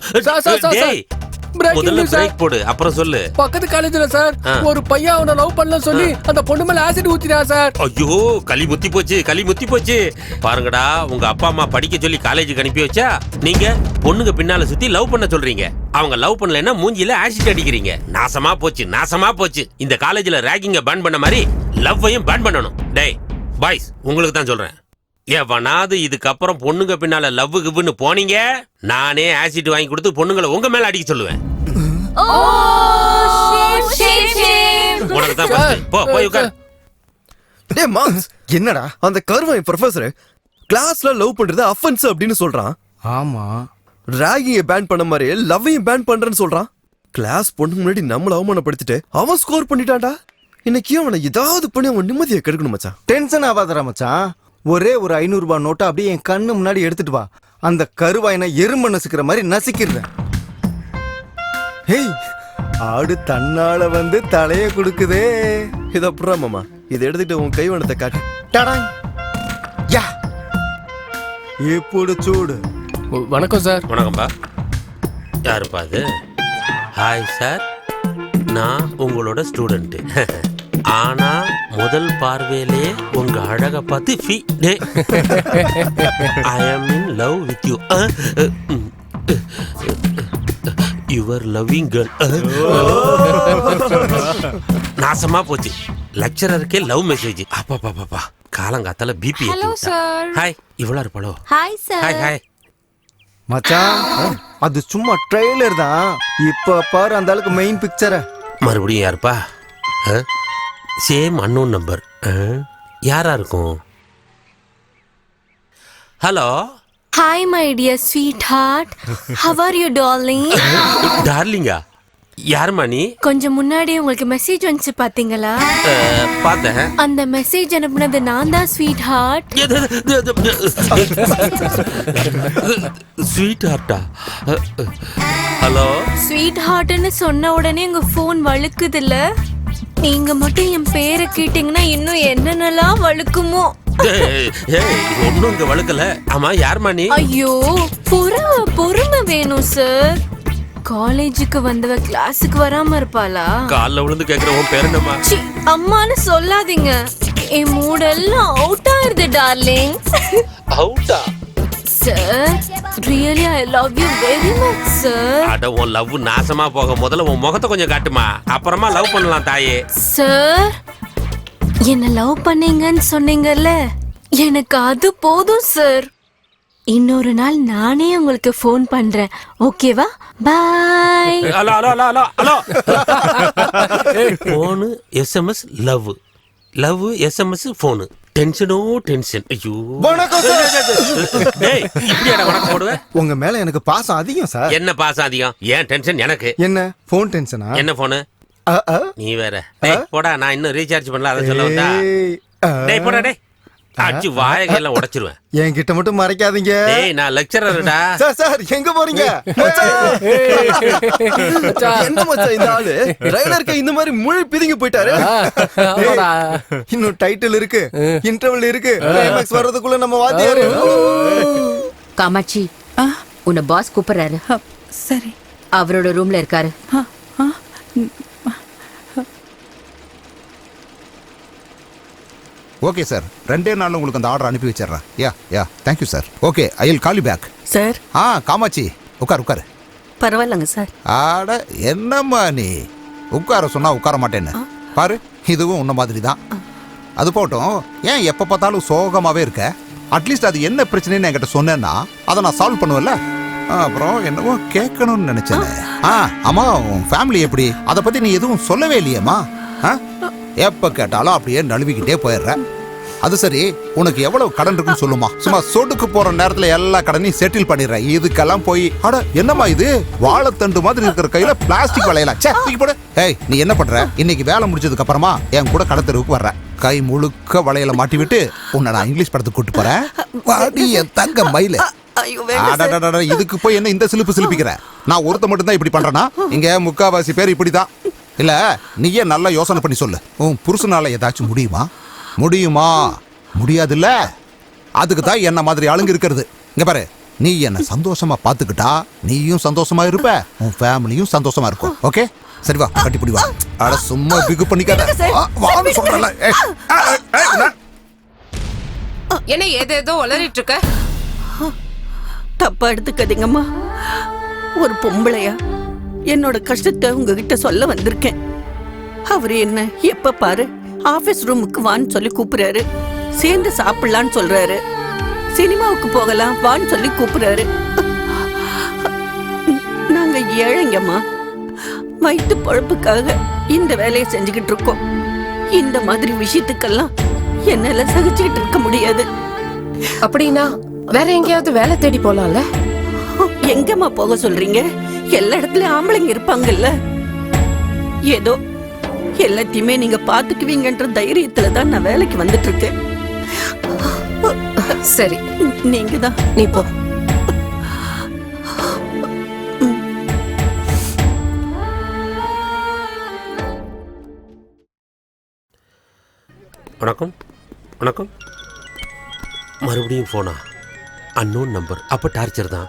Q: முதல்ல பிரேக் போடு அப்புறம் சொல்லு.
L: பக்கத்து காலேஜ்ல சார் ஒரு பையன் அவனை லவ் பண்ணல சொல்லி அந்த பொண்ணு மேல ஆசிட் ஊத்தினா சார்.
Q: ஐயோ களி முத்தி போச்சு பாருங்கடா. உங்க அப்பா அம்மா படிக்க சொல்லி காலேஜுக்கு அனுப்பி வச்சா நீங்க பொண்ணுங்க பின்னால சுத்தி லவ் பண்ண சொல்றீங்க. அவங்க லவ் பண்ணலன்னா மூஞ்சில ஆசிட் அடிக்கிறீங்க. நாசமா போச்சு. இந்த காலேஜ்ல ரேகிங்க பேன் பண்ண மாதிரி லவ்வையும் பேன் பண்ணணும். டேய் பாய்ஸ் உங்களுக்கு தான் சொல்றேன். எவனாவது இதுக்கப்புறம் பொண்ணுங்க பின்னால லவ் கிவ்னு போனீங்க நானே ஆசிட் வாங்கி கொடுத்து பொண்ணுங்களை உங்க மேல அடிக்க சொல்லுவேன். உனக்கு தான் ஃபர்ஸ்ட். போய் உட்கார்.
M: டேய் மார்க்ஸ், என்னடா அந்த கர்வன் ப்ரொஃபசர் கிளாஸ்ல லவ் பண்றது அஃபென்ஸ் அப்படின்னு சொல்றான்.
G: ஆமா,
M: ராகிங்க பேன் பண்ண மாதிரி லவ்வையும் பேன் பண்றேன்னு சொல்றான். கிளாஸ் பொண்ணு முன்னாடி நம்மள அவமானப்படுத்திட்டு அவன் ஸ்கோர் பண்ணிட்டான்டா. இன்னைக்கு அவனை ஏதாவது பண்ணி அவன் நிம்மதியை கெடுக்கணும் மச்சான்.
G: டென்ஷன் ஆகாதடா மச்சான். ஒரே ஒரு 500 ரூபாய் நோட்டை அப்படியே என் கண்ணு முன்னாடி எடுத்துட்டு வா. அந்த கருவாயினை எறும்பு நசுக்கிற மாதிரி நசுக்கிறேன். ஹேய், ஆடு தன்னால வந்து தலைய கொடுக்குதே.
M: இத அப்புறம் மாமா இதை எடுத்துட்டு உன் கைவனத்தை காட்டு.
G: டடாங். யா, இப்போடு சூடு.
L: வணக்கம் சார்.
Q: வணக்கம்பா. யாருப்பா அது? ஹாய் சார், நான் உங்களோட ஸ்டூடெண்ட். ஆனா முதல் பார்வையிலே உங்க அழக பார்த்து I am in love with you. Your loving girl. நாசமா போச்சு. லெக்சரருக்கே லவ் மெசேஜ். அப்பா காலங்காத்தால பிபி. ஹாய், இவ்வளவு இருப்பாளோ?
K: Hi sir.
Q: ஹாய்.
G: மச்சான், அது சும்மா ட்ரெய்லர் தான். இப்ப பாரு அந்த ஆளுக்கு மெயின் பிக்சரை.
Q: மறுபடியும் யாருப்பா? Same unknown number. யாரா இருக்கும்? Hello.
H: Hi my dear sweetheart, how are you darling?
Q: டார்லிங்கா? யாருமா நீ?
H: கொஞ்சம் முன்னாடி உங்களுக்கு மெசேஜ் வந்துச்சு பாத்தீங்களா?
Q: பார்த்தேன்.
H: அந்த மெசேஜ் அனுப்புனது நான் தான் ஸ்வீட் ஹார்ட்.
Q: ஸ்வீட் ஹார்ட்டா? ஹலோ.
H: ஸ்வீட் ஹார்ட்னு சொன்ன உடனே உங்க போன் வழுக்குதுல்ல? நீங்க மட்டும் என் பேரை கேட்டீங்கன்னா இன்னும் என்னென்னலாம் வழுக்குமோ.
Q: ஒன்னும் இங்க வழுக்கல. ஆமா, யாருமா நீ?
H: ஐயோ, பொறுமை வேணும் சார். காலேஜுக்கு வந்தவ கிளாஸுக்கு வராம இருப்பாளா?
Q: கால்ல விழுந்து கேக்குற உன் பேர் என்னம்மா?
H: அம்மான்னு சொல்லாதீங்க. என் மூடெல்லாம் அவுட் ஆயிருது டார்லிங்.
Q: அவுட்டா?
H: Sir, really I love you very much sir.
Q: அட, உன் லவ் நாசமா போக முதல்ல உன் முகத்தை கொஞ்சம் காட்டுமா, அப்புறமா லவ் பண்ணலாம் தாயே.
H: சார், என்ன லவ் பண்ணீங்கன்னு சொன்னீங்கல்ல, எனக்கு அது போதும் சார். இன்னொரு நாள் நானே உங்களுக்கு ஃபோன் பண்றேன், ஓகேவா? Bye.
Q: Hello hello hello hello. Phone SMS love, love SMS phone. டென்ஷனோ டென்ஷன். ஐயோ, டேய் இப்படியாடா வணக்கம் போடுவே?
G: உங்க மேல எனக்கு பாசம் அதிகம் சார்.
Q: என்ன பாசம் அதிகம்? ஏன் டென்ஷன் எனக்கு?
G: என்ன போன் டென்ஷனா?
Q: என்ன போனு? நீ வேற. டேய் போடா, நான் இன்னும் ரீசார்ஜ் பண்ணல, அத சொல்ல வந்தா. டேய் போடா, டேய் அடிச்சு வாயெல்லாம் உடைச்சிருவேன்.
G: என்கிட்ட மட்டும் மறைக்காதீங்க.
Q: டேய், நான் லெக்சரர்டா.
G: சார் எங்க போறீங்க?
M: என்ன மச்சான் இந்த ஆளு ட்ரைலருக்கு இந்த மாதிரி முழு பிதுங்கி போயிட்டாரு.
G: இன்னும் டைட்டில் இருக்கு, இன்டர்வல் இருக்கு, கிளைமாக்ஸ் வர்றதுக்குள்ள நம்ம வாத்தியாரு.
K: காமாட்சி, உன்னை பாஸ் கூப்பிடுறாரு.
R: சரி.
K: அவரோட ரூம்ல இருக்காரு.
N: ஓகே சார், 2 நாள்ல உங்களுக்கு அந்த ஆர்டர் அனுப்பி வச்சிடுறேன். Yeah thank you sir. Okay, I will call you back.
I: Sir.
N: Kamakshi உட்காரு.
I: பரவாயில்லங்க சார்.
N: ஆட, என்னம்மா நீ உட்கார சொன்னா உட்கார மாட்டேன்னு பாரு. இதுவும் உன்ன மாதிரி தான். அது போட்டும், ஏன் எப்ப பார்த்தாலும் சோகமாவே இருக்க? அட்லீஸ்ட் அது என்ன பிரச்சனைன்னு என்கிட்ட சொன்னேன்னா அதை நான் சால்வ் பண்ணுவேன்ல. அப்புறம் என்னவோ கேட்கணும்னு நினைச்சேன். ஆமா, உன் ஃபேமிலி எப்படி? அதை பத்தி நீ எதுவும் சொல்லவே இல்லையேம்மா. எப்ப கேட்டாலும் அப்படியே நழுவிக்கிட்டே போயிடுற. அது சரி, உனக்கு எவ்வளவு கடன் இருக்குன்னு சொல்லுமா. சும்மா சொடுக்கு போற நேரத்துல எல்லா கடனையும் செட்டில் பண்ணிடுற. இதுக்கெல்லாம் போய் அட என்னம்மா இது, வாழைத்தண்டு மாதிரி இருக்கிற கையில பிளாஸ்டிக் வளையலாம். தூக்கி போடு. ஏய், நீ என்ன பண்ற? இன்னைக்கு வேலை முடிச்சதுக்கு அப்புறமா என் கூட கடத்தருக்கு வர்ற. கை முழுக்க வளையல மாட்டி விட்டு உன்னை நான் இங்கிலீஷ் படத்துக்கு கூட்டு போறேன். வாடி என் தங்க மயில. இதுக்கு போய் என்ன இந்த சிலிப்பு சிலிப்பிக்கிற? நான் ஒருத்த மட்டும் தான் இப்படி பண்றேனா? இங்க முக்காவாசி பேர் இப்படிதான். இல்ல, நீயே நல்லா யோசனை பண்ணி சொல்லு. உன் புருஷனால ஏதாச்சும் முடியுமா? முடியாதுல்ல. அதுக்கு தான் என்ன மாதிரி ஆளுங்க இருக்கிறது. இங்க பாரு, நீ என்ன சந்தோஷமா பாத்துக்கிட்டா நீயும் சந்தோஷமா இருப்ப, உன் ஃபேமிலியும் சந்தோஷமா இருக்கும். ஓகே, சரி வா, கட்டிப்பிடி வா. அட சும்மா பிகு பண்ணிக்காத. வான்னு சொல்றல.
C: என்ன ஏதேதோ உளறிட்டு இருக்க?
I: தப்பா எடுத்துக்காதீங்கம்மா. ஒரு பொம்பளையா என்னோட கஷ்டத்தை உங்ககிட்ட சொல்ல வந்திருக்கேன். அவரு என்ன எப்ப பாரு ஆபீஸ் ரூமுக்கு வான்னு சொல்லி கூப்பிடுறாரு, சேர்ந்து சாப்பிடலான்னு சொல்றாரு, சினிமாவுக்கு போகலாம் வான்னு சொல்லி கூப்பிடுறாரு. நாங்க ஏழைங்கம்மா, வயிற்று பொழப்புக்காக இந்த வேலையை செஞ்சுக்கிட்டு இருக்கோம். இந்த மாதிரி விஷயத்துக்கெல்லாம் என்னால சகிச்சுக்கிட்டு இருக்க முடியாது.
C: அப்படின்னா வேற எங்கேயாவது வேலை தேடி போலாம்ல?
I: எங்கம்மா போக சொல்றீங்க? எல்லா இடத்துலயும் ஆம்பளைங்க இருப்பாங்கல்ல. ஏதோ எல்லாத்தையுமே நீங்க பாத்துக்குவீங்கன்ற தைரியத்துல தான் நான் வேலைக்கு வந்துட்டு இருக்கேன்.
C: சரி,
I: நீங்க தான்.
C: நீ போ.
Q: வணக்கம். வணக்கம். மறுபடியும் போனா? Unknown number. அப்ப டார்ச்சர் தான்.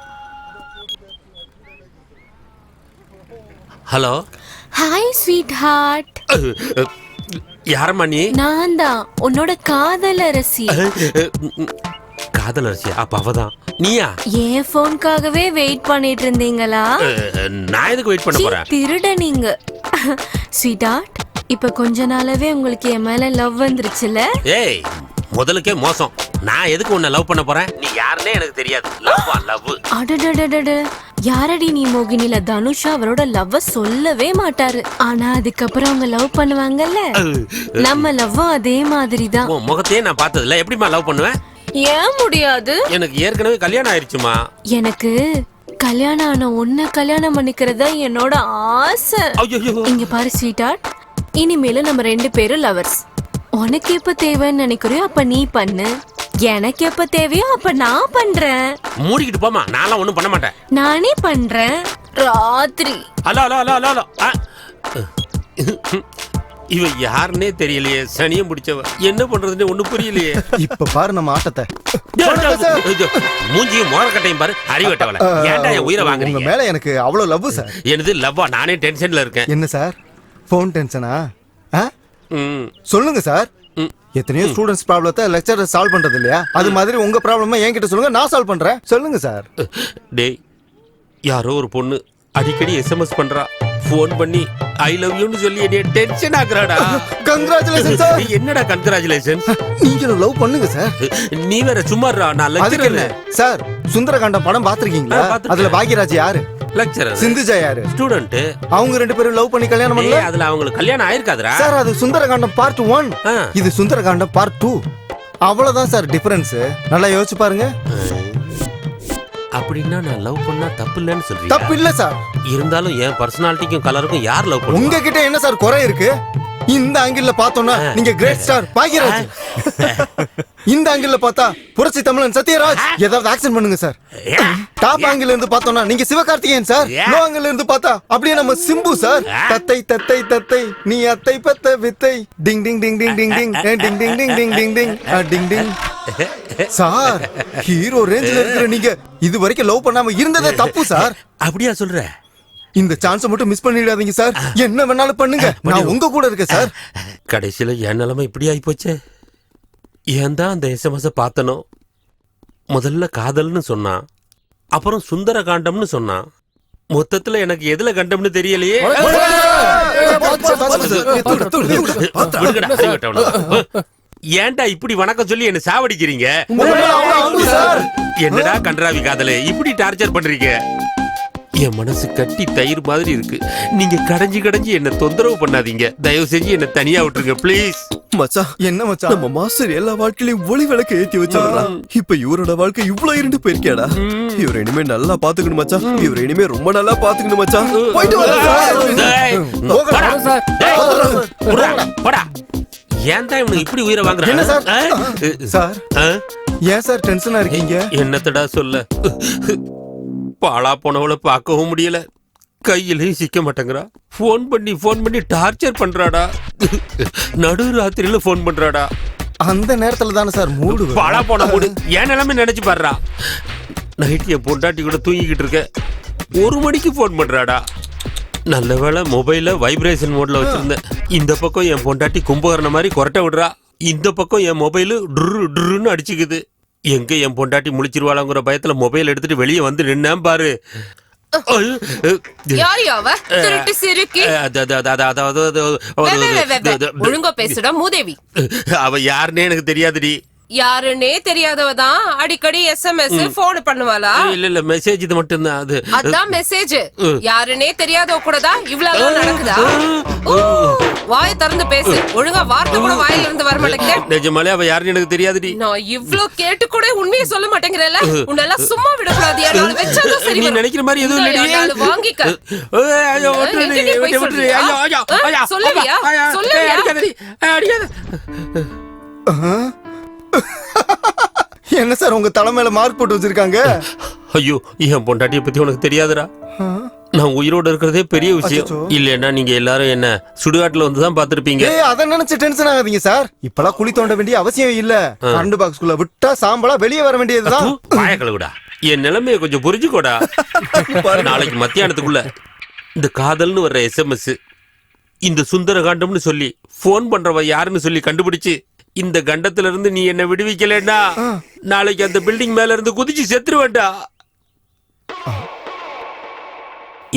Q: ஹலோ.
D: Hi sweetheart.
Q: யாரம்மா நீ?
D: நான் தான் உன்னோட காதலரசி.
Q: காதலரசி? அப்ப அவதான். நீயா?
D: என் போன்காகவே வெயிட் பண்ணிட்டு இருந்தீங்களா?
Q: நான் எதுக்கு வெயிட் பண்ண போறேன்?
D: திருட நீங்க. ஸ்வீட் ஹார்ட், இப்ப கொஞ்ச நாளாவே உங்களுக்கு என் மேல லவ் வந்துருச்சுல?
Q: ஏய், முதலுக்கே மோசம். நான் எதுக்கு உன்னை லவ் பண்ண போறேன்? நீ யாருன்னே எனக்கு தெரியாது. லவ்.
D: அடடடடட, யாரடி நீ? மோகினில தனுஷா அவரோட லவ்வ சொல்லவே மாட்டாரு. ஆனா அதுக்கப்புறம் அவங்க லவ் பண்ணுவாங்கல்ல, நம்ம லவ் அதே மாதிரி தான்.
Q: உன் முகத்தையே நான் பார்த்ததில்ல, எப்படிமா லவ் பண்ணுவேன்?
D: ஏன் முடியாது?
Q: எனக்கு ஏற்கனவே கல்யாணம் ஆயிடுச்சுமா.
D: எனக்கு கல்யாணம் ஆன உன்னை கல்யாணம் பண்ணிக்கிறதா என்னோட ஆசை. இங்க பாரு ஸ்வீட் ஹார்ட், இனிமேல நம்ம 2 பேரும் லவர்ஸ். உனக்கு எப்ப தேவைன்னு நினைக்கிறியோ அப்ப நீ பண்ணு, எனக்கு எப்ப தேவையோ அப்ப நான் பண்றேன்.
Q: மூடிக்கிட்டு போமா, நான்லாம் ஒண்ணும் பண்ண மாட்டேன்.
D: நானே பண்றேன் ராத்திரி.
Q: Hello hello hello hello hello. இவ யாருன்னே தெரியலையே, சனியம் பிடிச்சவ. என்ன பண்றதுன்னு ஒண்ணு புரியலையே.
G: இப்ப பாரு நம்ம ஆட்டத்தை.
Q: மூஞ்சியும் மோரக்கட்டையும் பாரு, அறிவட்டவள. ஏன்டா என் உயிரை வாங்குறீங்க?
G: உங்க மேல எனக்கு அவ்வளவு லவ் சார்.
Q: எனது லவ்வா? நானே டென்ஷன்ல இருக்கேன்.
G: என்ன சார் போன் டென்ஷனா? சொல்லுங்க சார். எத்தனையோ ஸ்டூடெண்ட்ஸ் ப்ராப்ளத்தை லெக்சரர் சால்வ் பண்றது இல்லையா? அது மாதிரி உங்க ப்ராப்ளமா என்கிட்ட சொல்லுங்க, நான் சால்வ் பண்றேன். சொல்லுங்க சார்.
Q: டேய், யாரோ ஒரு பொண்ணு அடிக்கடி எஸ்எம்எஸ் பண்றா, ஃபோன் பண்ணி ஐ லவ் யூன்னு சொல்லி என்னைய டென்ஷன் ஆக்குறாடா.
G: Congratulation sir.
Q: என்னடா கங்க்ராச்சுலேஷன்ஸ்?
G: நீங்க லவ் பண்ணுங்க சார்.
Q: நீ வேற சும்மாறா, நான் லெக்சரர்.
G: சார், சுந்தரகாண்டம் படம் பாத்திருக்கீங்களா? அதுல பாக்யராஜ் யாரு?
Q: லெக்சரர்.
G: சிந்துஜா யாரு?
Q: ஸ்டூடண்ட்.
G: அவங்க 2 பேரும் லவ் பண்ணி கல்யாணம் பண்ணல.
Q: அதுல அவங்களுக்கு கல்யாணம் ஆயிருக்காதுடா
G: சார். அது சுந்தரகாண்டம் பார்ட் 1, இது சுந்தரகாண்டம் பார்ட் 2. அவ்வளவுதான் சார் டிஃபரன்ஸ். நல்லா யோசிச்சு பாருங்க.
Q: அப்படின்னா நான் லவ் பண்ணா தப்பு இல்லைன்னு சொல்றீங்க?
G: தப்பு இல்ல சார்.
Q: இருந்தாலும் என் பர்சனாலிட்டிக்கும் கலருக்கும் யார் லவ் பண்ணுவா?
G: உங்ககிட்ட என்ன சார் குறை இருக்கு? இந்த ஆங்கிள் பார்த்தோம்னா நீங்க கிரேட் ஸ்டார் பாக்யராஜ். இந்த ஆங்கிள் பார்த்தா புரட்சி தமிழன் சத்யராஜ். ஏதாவது ஆக்சன் பண்ணுங்க சார். டாப் ஆங்கிள் இருந்து பார்த்தோம்னா நீங்க சிவகார்த்திகேயன் சார். லோ ஆங்கிள் இருந்து பார்த்தா அப்படியே நம்ம சிம்பு சார். தத்தை தத்தை தத்தை நீ அத்தை பத்த வித்தை டிங் டிங் டிங் டிங் டிங் டிங் டிங் டிங் டிங் டிங் டிங் டிங் டிங் டிங். சார், ஹீரோ ரேஞ்சில இருக்கிற நீங்க இது வரைக்கும் லவ் பண்ணாம இருந்ததே தப்பு சார்.
Q: அப்படியா சொல்ற?
G: இந்த சான்ஸ் மட்டும் மிஸ் பண்ணிடாதீங்க சார். என்ன வேணாலும் பண்ணுங்க, நான் உங்க கூட இருக்கேன் சார்.
Q: கடைசியில என் நிலைமை இப்படி ஆகி போச்சே. ஏன் தான் அந்த எஸ்எம்எஸ் பார்த்தனோ? முதல்ல காதல்னு சொன்னான், அப்புறம் சுந்தர காண்டம்னு சொன்னான். மொத்தத்துல எனக்கு எதுல கண்டம்னு தெரியலையே. ஏன்டா இப்படி வணக்கம் சொல்லி என்ன சாவடிக்கிறீங்க? என்னடா கன்றாவி காதலே, இப்படி டார்ச்சர் பண்றீங்க? என் மனசு கட்டி தயிர் மாதிரி இருக்கு. நீங்க கடைஞ்சி கடைஞ்சி என்ன தொந்தரவு பண்ணாதீங்க. தயவு செஞ்சு என்ன தனியா விட்டுருங்க ப்ளீஸ்.
M: மச்சான், என்ன மச்சான், நம்ம மாஸ்டர் எல்லா வாழ்க்கையிலும் ஒளி விளக்க ஏத்தி வச்சாரா. இப்ப இவரோட வாழ்க்கை இவ்வளவு இருந்து போயிருக்கேடா. இவரை இனிமே நல்லா பாத்துக்கணும் மச்சான். இவரை இனிமே ரொம்ப நல்லா பாத்துக்கணும் மச்சான். போயிட்டு
Q: வாடா. ஏன் தான் இவனுக்கு இப்படி உயிரை வாங்குறாங்க?
G: சார், ஏன் சார் டென்ஷனா இருக்கீங்க?
Q: என்னத்தடா சொல்ல, பாழா போனவளை பார்க்கவும் முடியல, கையிலையும் சிக்க மாட்டேங்கிறா. போன் பண்ணி டார்ச்சர் பண்றாடா. நடு ராத்திரியில போன் பண்றாடா.
G: அந்த நேரத்துல தானே சார் மூடு.
Q: பாழா போன மூடு. என் நிலைமை நினைச்சு பாடுறா. நைட் என் பொண்டாட்டி கூட தூங்கிக்கிட்டு இருக்கேன், 1 மணிக்கு ஃபோன் பண்றாடா. நல்ல வேளை மொபைல வைப்ரேஷன் மோட்ல வச்சிருந்தேன். இந்த பக்கம் என் பொண்டாட்டி கும்பகரண மாதிரி கொரட்டை விடுறா, இந்த பக்கம் என் மொபைலு டுன்னு அடிச்சுக்குது. எங்க என் பொண்டாட்டி முழிச்சிருவாளங்கிற பயத்துல மொபைல் எடுத்துட்டு வெளியே வந்து நின்னேன் பாரு.
R: ஒழுங்கா பேசுடா மூதேவி.
Q: அவ யாருன்னே எனக்கு தெரியாதுடி.
R: யாருன்னே தெரியாதவதான் அடிக்கடி SMS போன் பண்ணுவாளா?
Q: இல்ல மெசேஜ் இது மட்டும் தான்.
R: அதான் மெசேஜ். யாருன்னே தெரியாதவ கூட தான் இவ்வளவு நடக்குதா? வாயை திறந்து பேசு. ஒழுங்கா வார்த்தை கூட வாயில இருந்து வர மாட்டேங்குது.
Q: நிஜமாலே அவ யாருன்னு எனக்கு தெரியாதுடி.
R: நான் இவ்ளோ கேட்டு கூட உண்மையை சொல்ல மாட்டேங்கிறேல. உன்னெல்லாம் சும்மா விடக்கூடாது. யாரால வெச்சதோ சரி.
Q: நீ நினைக்கிற மாதிரி எதுவும் இல்லடி.
R: வாங்கிக்க. சொல்லுவியா?
G: என்ன சார் உங்க தலை மேல மார்க் போட்டு வச்சிருக்காங்க?
Q: ஐயோ, என் பொண்டாட்டிய பத்தி உனக்கு தெரியாதுடா. நான் உயிரோட இருக்கிறதே பெரிய விஷயம். இல்லன்னா நீங்க எல்லாரும் என்ன சுடுகாட்டுல வந்து தான் பாத்துருப்பீங்க.
G: அத நினைச்சு டென்ஷன் ஆகாதீங்க சார். இப்பெல்லாம் குழி தோண்ட வேண்டிய அவசியம் இல்ல. கரண்ட் பாக்ஸ்குள்ள விட்டா சாம்பலா வெளியே வர வேண்டியதுதான்.
Q: பாய கழுவுடா. என் நிலைமையை கொஞ்சம் புரிஞ்சுக்கோடா. நாளைக்கு மத்தியானத்துக்குள்ள இந்த காதல்னு வர்ற SMS, இந்த சுந்தர காண்டம்னு சொல்லி போன் பண்றவ யாருன்னு சொல்லி கண்டுபிடிச்சு இந்த கண்டத்துல இருந்து நீ என்ன விடுவிக்கலன்னா நாளைக்கு அந்த பில்டிங் மேல இருந்து குதிச்சு செத்துருவேண்டா.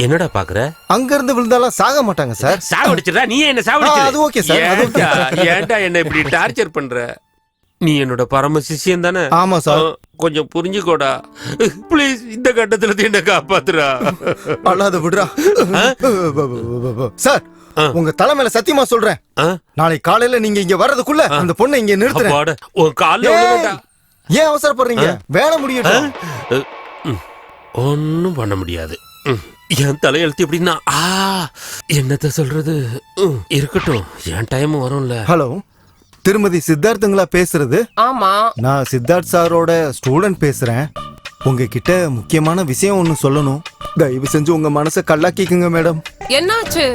Q: என்னடா பாக்குற?
G: அங்க இருந்து விழுந்தாலும் சாக மாட்டாங்க சார்.
Q: சாவடிச்சிடா. நீ என்ன சாவடிச்சிட?
G: அது ஓகே சார்.
Q: ஏன்டா என்ன இப்படி டார்ச்சர் பண்ற? நீ என்னோட பரம சிஷ்யன் தானே?
G: ஆமா சார்.
Q: கொஞ்சம் புரிஞ்சுக்கோடா ப்ளீஸ். இந்த கட்டத்துல என்ன காப்பாத்துறா.
G: அல்லாத விடுறா சார். உங்க தலை மேல சத்தியமா சொல்றேன், நாளை காலையில நீங்க இங்க வர்றதுக்குள்ள அந்த பொண்ணை இங்க நிறுத்துறேன். ஏன் அவசரப்படுறீங்க? வேலை முடியட்டும்.
Q: ஒன்னும் பண்ண முடியாது. என் தலையெழுத்து எப்படின்னா என்னத்த சொல்றது. இருக்கட்டும், என் டைம் வரும்ல.
G: ஹலோ, திருமதி சித்தார்த்துங்களா பேசுறது?
R: ஆமா,
G: நான் சித்தார்த் சாரோட ஸ்டூடெண்ட் பேசுறேன். உங்ககிட்ட முக்கியமான விஷயம் ஒன்னு சொல்லணும். தயவு செஞ்சு உங்க மனசை கல்லாக்கிக்குங்க மேடம்.
R: என்னாச்சு?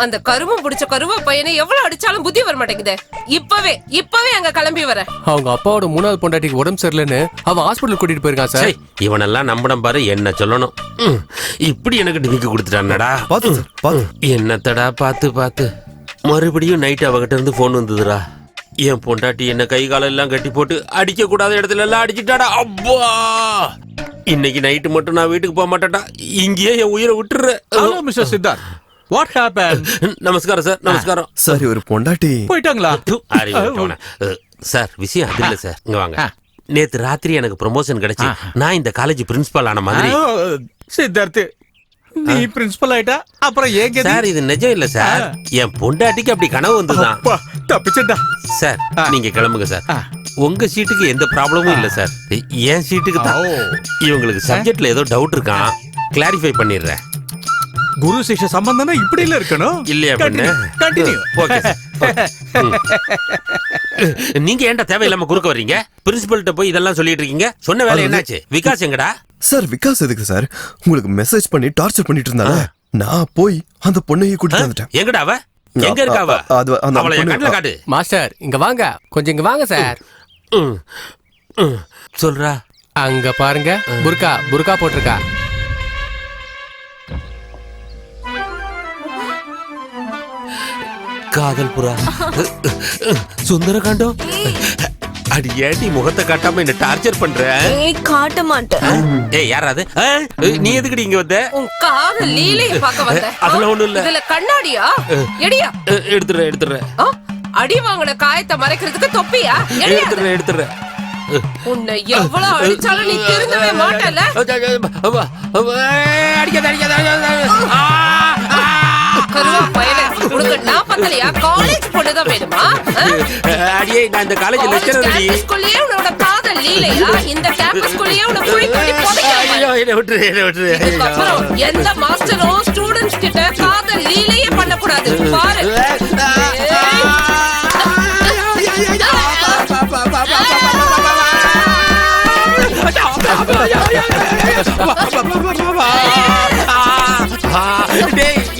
R: அந்த கருமம் பிடிச்ச கருவா பையனை எவ்வளவு அடிச்சாலும் புத்தி வர மாட்டேங்குது. இப்பவே அங்க கிளம்பி வர.
L: அவங்க அப்பாவோட 3வது பொண்டாட்டிக்கு உடம்பு சரியில்லைன்னு அவன் ஹாஸ்பிடல் கூட்டிட்டு போயிருக்கான் சார்.
Q: இவனெல்லாம் நம்பணும் பாரு. என்ன சொல்லணும்? இப்படி எனக்கு டிமிக்கி கொடுத்துட்டானடா. என்னத்தடா பார்த்து மறுபடியும் நைட் அவகிட்ட இருந்து போன் வந்ததுடா. என் பொண்டாட்டி என்ன கை காலம் எல்லாம் கட்டி போட்டு அடிக்க கூடாத இடத்துல எல்லாம் அடிச்சுட்டாடா. அப்பா, இன்னைக்கு நைட்டு மட்டும் நான் வீட்டுக்கு போக மாட்டேன்டா. இங்கேயே என் உயிரை விட்டுறேன்.
E: Mister Siddharth, what happen?
Q: நமஸ்காரம் சார். நமஸ்காரம்
M: சார். ஒரு பொண்டாட்டி
E: போயிட்டாங்களா?
Q: சார், விஷயம் அது இல்ல சார். இங்க வாங்க. நேத்து ராத்திரி எனக்கு ப்ரமோஷன் கிடைச்சு நான் இந்த காலேஜ் பிரின்சிபல் ஆன மாதிரி.
E: சித்தார்த், நீ பிரின்சிபல் ஆயிட்டா அப்புறம் ஏங்க
Q: சார்? இது நிஜம் இல்ல சார். என் பொண்டாட்டிக்கு அப்படி கனவு வந்துதான்.
E: தப்பிச்சடா
Q: சார். நீங்க கிளம்புங்க சார். உங்க சீட்டுக்கு எந்த ப்ராப்ளமும் இல்ல சார். என் சீட்டுக்கு தான். இவங்களுக்கு சப்ஜெக்ட்ல ஏதோ டவுட் இருக்கான், கிளாரிஃபை பண்ணிடுறேன்.
E: குரு சிஷ்ய சம்பந்தம்னா இப்படி இல்ல இருக்கணும்
Q: இல்லையா?
E: கண்டினியூ.
Q: ஓகே. நீங்க ஏன்டா தேவையில்லாம குறுக்க வர்றீங்க? பிரின்சிபல்ட்ட போய் இதெல்லாம் சொல்லிட்டு இருக்கீங்க. சொன்ன வேலை என்னாச்சு? விகாஸ் எங்கடா?
M: சார், விகாஸ் எதுக்கு சார்? உங்களுக்கு மெசேஜ் பண்ணி டார்ச்சர் பண்ணிட்டு இருந்தாங்க. நான் போய் அந்த பொண்ணையை கூட்டிட்டு வந்துட்டேன்.
Q: எங்கடா அவ? எங்க இருக்கா அவ? அவளை என் கண்ணுல காட்டு.
L: மாஸ்டர், இங்க வாங்க. கொஞ்சம் இங்க வாங்க சார்.
Q: சொல்றா.
L: அங்க பாருங்க, புர்கா போட்டிருக்கா.
Q: காதல் புறா, சுந்தரகாண்டம். அடி ஏடி முகத்தை காட்டாம என்ன டார்ச்சர் பண்ற?
H: காட்ட மாட்டேன்.
Q: ஏய், யாராது? நீ எதுக்குடி இங்க வந்த?
R: உன் காதல் லீலையை பார்க்க வந்த.
Q: அதெல்லாம் ஒண்ணும் இல்ல.
R: இதுல கண்ணாடியா? எடியா?
Q: எடுத்துறேன்.
R: அடி வாங்கின காயத்தை மறைக்கிறதுக்கு தொப்பியா?
Q: எடுத்துறேன்.
R: உன்னை எவ்வளவு அடிச்சாலும் நீ திருந்தவே மாட்டல. கருவா பயலே, உனக்கு நான் பத்தலையா? காலேஜ் பொண்ணுதான் வேணுமா?
Q: அடியே, நான் இந்த காலேஜ் லெக்சரர்.
R: கேம்பஸ்குள்ளேயே உன்னோட காதல் லீலையா? இந்த கேம்பஸ்குள்ளேயே உன்னை குழி தோண்டி புதைக்காம.
Q: என்ன விட்டுரு.
R: அப்புறம் எந்த மாஸ்டரும் ஸ்டூடண்ட்ஸ் கிட்ட காதல் லீலையே பண்ணக்கூடாது. பாரு.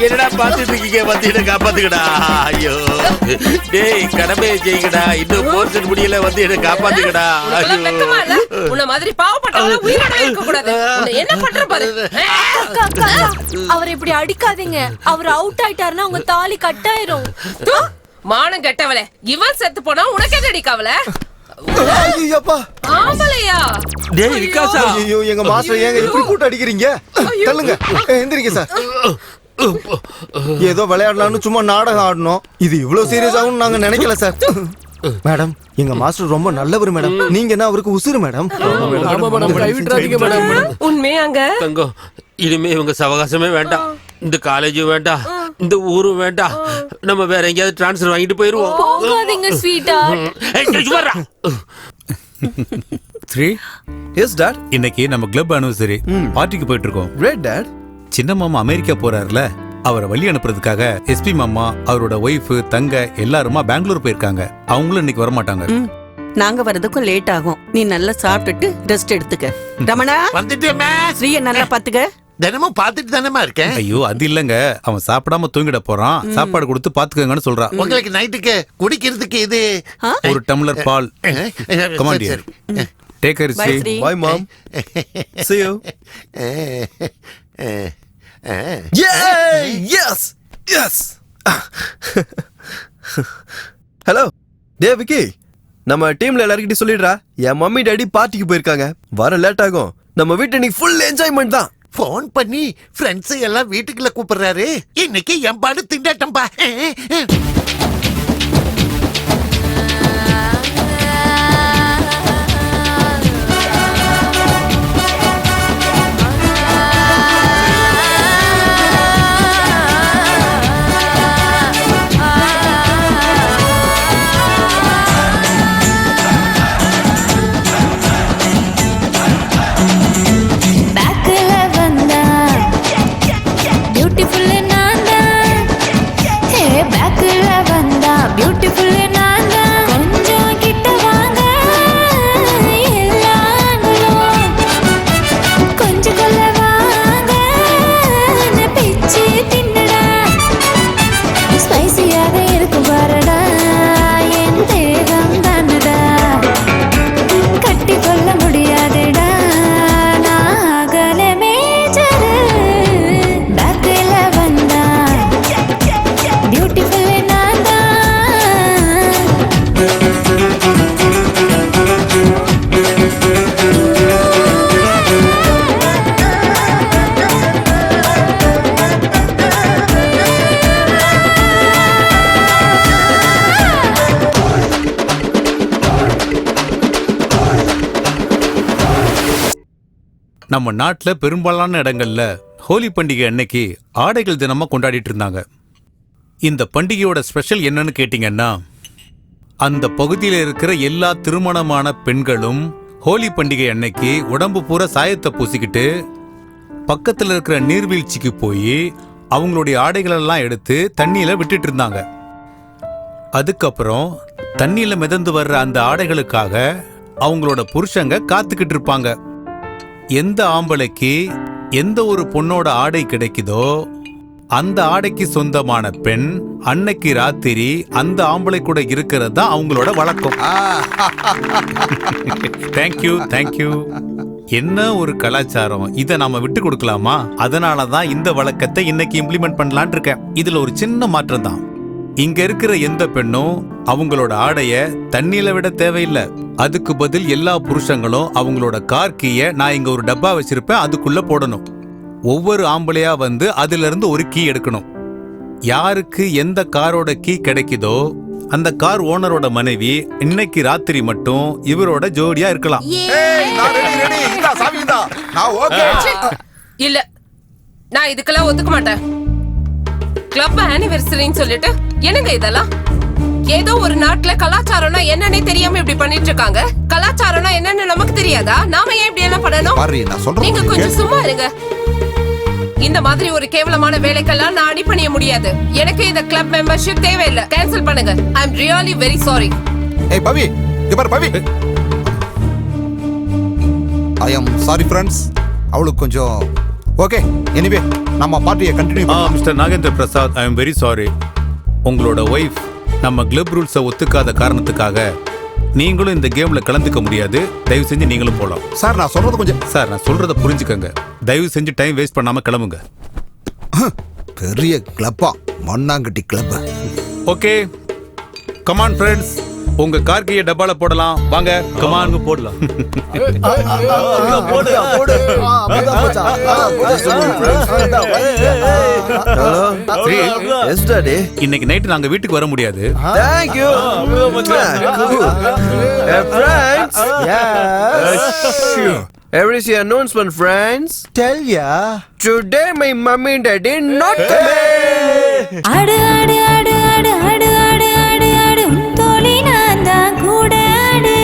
Q: என்னடா பாத்துட்டு இருக்கீங்க, வந்து என்ன காப்பாத்துக்கடா. ஐயோ டேய், கடமையை செய்யுங்கடா. இன்னும் போர்ஷன் முடியல, வந்து என்ன காப்பாத்துக்கடா.
R: உன்ன மாதிரி பாவப்பட்டவங்க உயிரோட இருக்க கூடாது. என்ன பண்ற பாரு.
S: அவர் இப்படி அடிக்காதீங்க. அவர் அவுட் ஆயிட்டாருன்னா உங்க தாலி கட்டாயிரும்.
R: மானம் கெட்டவளே, இவன் செத்து போனா உனக்கு எது அடிக்காவல? ஆம்பளையா?
Q: டேய் விகாசா,
G: ஐயோ எங்க மாஸ்டர் ஏங்க இப்படி போட்டு அடிக்கிறீங்க? தள்ளுங்க, எந்திரிங்க சார். ஏதோ விளையாடலாம்னு சும்மா நாடகம் ஆடணும். இது இவ்வளவு சீரியஸ் ஆகும் நாங்க நினைக்கல சார். மேடம், எங்க மாஸ்டர் ரொம்ப நல்லவர் மேடம். நீங்க என்ன அவருக்கு உசுரு மேடம்.
R: உண்மையாங்க
Q: தங்கம், இனிமே இவங்க சவகாசமே வேண்டாம், இந்த காலேஜும் வேண்டாம், இந்த ஊரும் வேண்டாம். நம்ம வேற எங்கேயாவது டிரான்ஸ்ஃபர் வாங்கிட்டு போயிருவோம்.
S: போகாதீங்க ஸ்வீட்டா.
M: எஸ் டாட்,
E: இன்னைக்கு நம்ம கிளப் அனிவர்சரி பார்ட்டிக்கு போயிட்டு இருக்கோம்.
M: Great dad.
E: சின்ன மாமா அமெரிக்கா போறாருல, அவரை வழி அனுப்புறதுக்காக எஸ்பி மாமா, அவரோட ஒய்ஃப், தங்க எல்லாருமா பெங்களூர் போயிருக்காங்க. அவங்களும் இன்னைக்கு வரமாட்டாங்க.
I: நாங்க வரதுக்கும் லேட் ஆகும். நீ நல்லா சாப்பிட்டுட்டு ரெஸ்ட் எடுத்துக்க. ரமணா
J: வந்துட்டேமே.
I: ஸ்ரீய நல்லா பாத்துக்க.
J: தினமும் பாத்துட்டு தானேமா இருக்கேன்.
E: ஐயோ அது இல்லங்க, அவன் சாப்பிடாம தூங்கிட போறான். சாப்பாடு கொடுத்து பாத்துக்கங்கன்னு சொல்றான்.
J: உங்களுக்கு நைட்டுக்கு குடிக்கிறதுக்கு இது
E: ஒரு டம்ளர் பால். Come on dear. Take care,
M: Bye,
E: Sri.
M: Bye, Mom. See you. Yay! Yes! Yes! Hello டே விக்கி, நம்ம டீம்ல எல்லார்கிட்டயும் சொல்லிடுறா, என் மம்மி டாடி பார்ட்டிக்கு போயிருக்காங்க, வர லேட் ஆகும். நம்ம வீட்டு இன்னைக்கு ஃபுல் என்ஜாய்மெண்ட் தான்.
J: போன் பண்ணி ஃப்ரெண்ட்ஸ் எல்லாம் வீட்டுக்குள்ள கூப்பிடுறாரு. இன்னைக்கு என் பாடு திண்டாட்டம்பா.
E: நம்ம நாட்டுல பெரும்பாலான இடங்கள்ல ஹோலி பண்டிகை அன்னைக்கு ஆடைகள் தினமா கொண்டாடிட்டு இருந்தாங்க. இந்த பண்டிகையோட ஸ்பெஷல் என்னன்னு கேட்டீங்கன்னா, அந்த பகுதியில் இருக்கிற எல்லா திருமணமான பெண்களும் ஹோலி பண்டிகை அன்னைக்கு உடம்பு பூரா சாயத்தை பூசிக்கிட்டு பக்கத்துல இருக்கிற நீர்வீழ்ச்சிக்கு போய் அவங்களுடைய ஆடைகளெல்லாம் எடுத்து தண்ணியில விட்டுட்டு இருந்தாங்க. அதுக்கப்புறம் தண்ணியில மிதந்து வர்ற அந்த ஆடைகளுக்காக அவங்களோட புருஷங்க காத்துக்கிட்டு இருப்பாங்க. எந்த ஆம்பளைக்கு எந்த ஒரு பொண்ணோட ஆடை கிடைக்குதோ அந்த ஆடைக்கு சொந்தமான பெண் அன்னைக்கு ராத்திரி அந்த ஆம்பளை கூட இருக்கிறது தான் அவங்களோட வழக்கம். Thank you thank you. என்ன ஒரு கலாச்சாரம், இதை நாம விட்டு கொடுக்கலாமா? அதனாலதான் இந்த வழக்கத்தை இன்னைக்கு இம்ப்ளிமெண்ட் பண்ணலான் இருக்கேன். இதுல ஒரு சின்ன மாற்றம் தான். இங்க இருக்கிற எந்த பெண்ணும் அவங்களோட ஆடைய தண்ணியில விட தேவையில்லை. அதுக்கு பதில் எல்லா புருஷங்களும் அவங்களோட கார் கீயை நான் இங்க ஒரு டப்பா வச்சிருப்பேன், அதுக்குள்ள போடணும். ஒவ்வொரு ஆம்பளையா வந்து அதுல இருந்து ஒரு கீ எடுக்கணும். யாருக்கு எந்த காரோட கீ கிடைக்குதோ அந்த கார் ஓனரோட மனைவி இன்னைக்கு ராத்திரி மட்டும் இவரோட ஜோடியா இருக்கலாம்.
R: இல்ல, நான் இதுக்கெல்லாம் ஒத்துக்க மாட்டேன். கிளப் ஆனிவர்சரின்னு சொல்லிட்டு என்னங்க இதெல்லாம்? ஏதோ ஒரு நாட்டுல கலாச்சாரம்னா என்னன்னே தெரியாம இப்படி பண்ணிட்டு இருக்காங்க. கலாச்சாரம்னா என்னன்னு நமக்கு தெரியாதா? நாம ஏன் இப்படி எல்லாம் பண்ணணும்? நீங்க கொஞ்சம் சும்மா இருங்க. இந்த மாதிரி ஒரு கேவலமான வேலைக்கெல்லாம் நான் அனுப்பணிய முடியாது. எனக்கு இந்த கிளப் மெம்பர்ஷிப் தேவையில்லை. கேன்சல் பண்ணுங்க. ஐ அம் ரியலி வெரி சாரி.
N: ஏய் பவி, இங்க பாரு பவி. ஐ அம் சாரி ஃப்ரெண்ட்ஸ். அவளுக்கு கொஞ்சம் ஓகே எனிவே நம்ம பார்ட்டியை கண்டினியூ பண்ணலாம்.
E: Mister Nagendra Prasad, I am very sorry. உங்களோட ஒய்ஃப் நம்ம கிளப் ரூல்ஸை ஒத்துக்காத காரணத்துக்காக நீங்களும் இந்த கேம்ல கலந்துக்க முடியாது. தயவு செஞ்சு நீங்களும் போலாம்.
N: சார் நான் சொல்றது கொஞ்சம்
E: சார் நான் சொல்றத புரிஞ்சுக்கங்க. தயவு செஞ்சு டைம் வேஸ்ட் பண்ணாம கிளம்புங்க.
N: பெரிய கிளப்பா, மண்ணாங்கட்டி கிளப்.
E: ஓகே கமான் ஃப்ரெண்ட்ஸ், உங்க கார் கீயை டப்பால போடலாம். வாங்க கமான் போடலாம். இன்னைக்கு நைட் நாங்க வீட்டுக்கு வர முடியாது.
M: Thank you. Friends. Here is your announcement, friends.
G: Tell ya.
M: Today my mommy and daddy not coming.
S: ஆடு ஆடு ஆடு ஆடு ஆடு ஆடு ஆடு ஆடு தோழி நான் தான் கூட ஆடு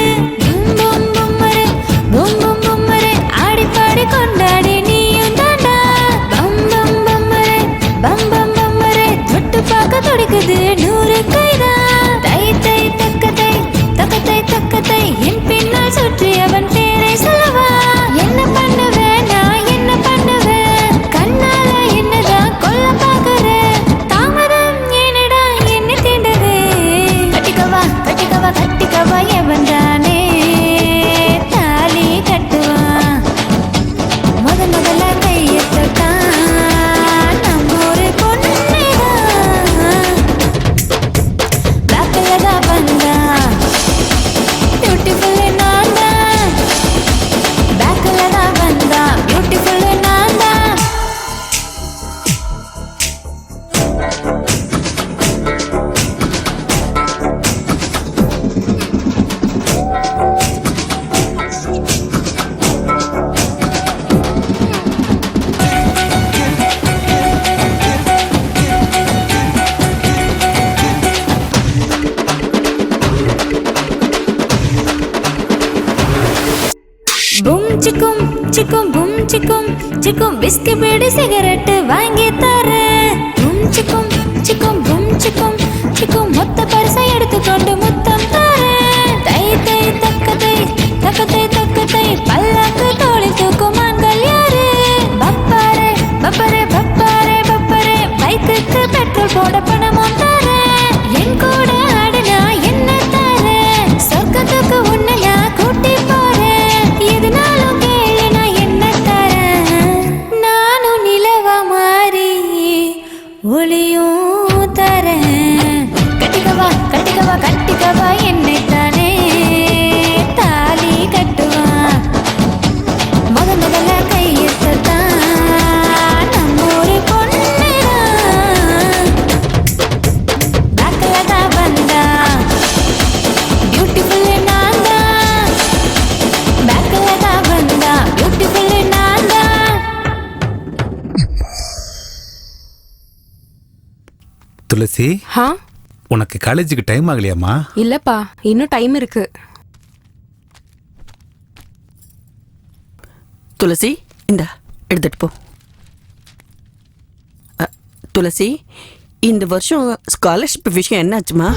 S: பூம் பூம் பொம்மரே பூம் பூம் பொம்மரே ஆடி பாடி கொண்டாடி நீயும் தாண்டா பம் பம் பொம்மரே பம் பம் பொம்மரே தொட்டு பார்க்க துடிக்குது 100 கைதான் தை தை தக்கத்தை தக்கத்தை தக்கத்தை என் பின்னால் சுற்றி அவன் பேரை சொல்லவா என்ன பண்ணுவேன் நான் என்ன பண்ணுவேன் கண்ணால என்னதான் கொல்ல பாக்குறேன் தாமதம் ஏனடா என்ன தீண்டவே கட்டிக்கவா கட்டிக்கவா கட்டிக்கவா எவன் தானே தாலி கட்டுவான் முதல்ல கையத்தான் நம்ம ஒரு பொண்ணுதான் பிளாக்ல தான் வந்தா பியூட்டிஃபுல் நான் தான் பேக்ல தான் வந்தா பியூட்டிஃபுல் நான் தான் பும் சிக்கும் சிக்கும் பும் சிக்கும் சிக்கும் பிஸ்கி பீடி சிகரெட் வாங்கி தரேன் பும் சிக்கும் சிக்கும் பும் சிக்கும் சிக்கும் மொத்த பரிசை எடுத்துக்கொண்டு முத்தம் தரேன் தை தை தக்கத்தை தக்கத்தை தக்கத்தை பல்லாக்கு தோளி தூக்கும் ஆண்கள் யாரு பப்பாரே பப்பரே பப்பாரே பப்பரே பைக்குக்கு பெட்ரோல் போட பணமும் தரேன் என் கூட ஆடுனா என்ன தரேன் சொர்க்கத்துக்கு உன்னை நான் கூட்டி போறேன் எதுனாலும் கேளு நான் என்ன தரேன் நானும் நிலவா மாறி ஒளியும் தரேன் கட்டிக்கவா கட்டிக்கவா கட்டிக்கவா என்னை தானே தாலி கட்டுவான் முதல்ல கையத்தான் நம்ம ஒரு பொண்ணுதான் பேக்ல தான் வந்தா பியூட்டிஃபுல் நான் தான் பேக்ல தான் வந்தா பியூட்டிஃபுல் நான் தான்
E: துளசி,
C: ஹா
E: உனக்கு காலேஜுக்கு டைம் ஆகலையாமா?
C: இல்லப்பா, இன்னும் டைம் இருக்கு.
I: துளசி இந்தா எடுத்துட்டு போ. துளசி, இந்த வருஷம் ஸ்காலர்ஷிப் விஷயம் என்னாச்சுமா?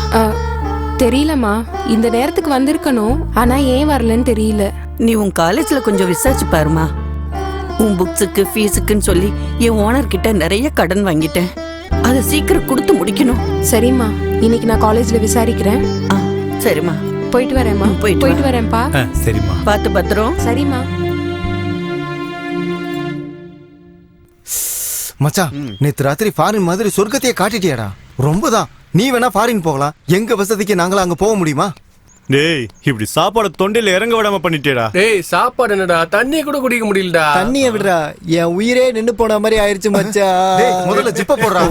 C: தெரியலம்மா, இந்த நேரத்துக்கு வந்திருக்கணும், ஆனா ஏன் வரலன்னு தெரியல.
I: நீ உன் காலேஜ்ல கொஞ்சம் விசாரிச்சு பாருமா. உன் புக்ஸுக்கு ஃபீஸுக்குன்னு சொல்லி என் ஓனர் கிட்ட நிறைய கடன் வாங்கிட்டேன். அதை சீக்கிரம் கொடுத்து முடிக்கணும்.
C: சரிம்மா, இன்னைக்கு நான் காலேஜ்ல விசாரிக்கிறேன்.
I: சரிம்மா,
C: போயிட்டு வரேம்மா. போயிட்டு வரேன்ப்பா.
E: சரிம்மா,
I: பார்த்து பத்திரம்.
C: சரிம்மா.
G: மச்சான், நேத்து ராத்திரி ஃபாரின் மாதிரி சொர்க்கத்தையே காட்டிட்டியாடா. ரொம்பதான். நீ வேணா ஃபாரின் போகலாம், எங்க வசதிக்கு நாங்களா அங்க போக முடியுமா?
T: டேய், இப்படி சாப்பாடு தொண்டையில இறங்க விடாம பண்ணிட்டேடா.
L: டேய், சாப்பாடு என்னடா, தண்ணி கூட குடிக்க முடியலடா.
P: தண்ணிய விடுறா, என் உயிரே நின்னு போன மாதிரி ஆயிருச்சு மச்சான்.
G: டேய், முதல்ல ஜிப்ப போடுறா.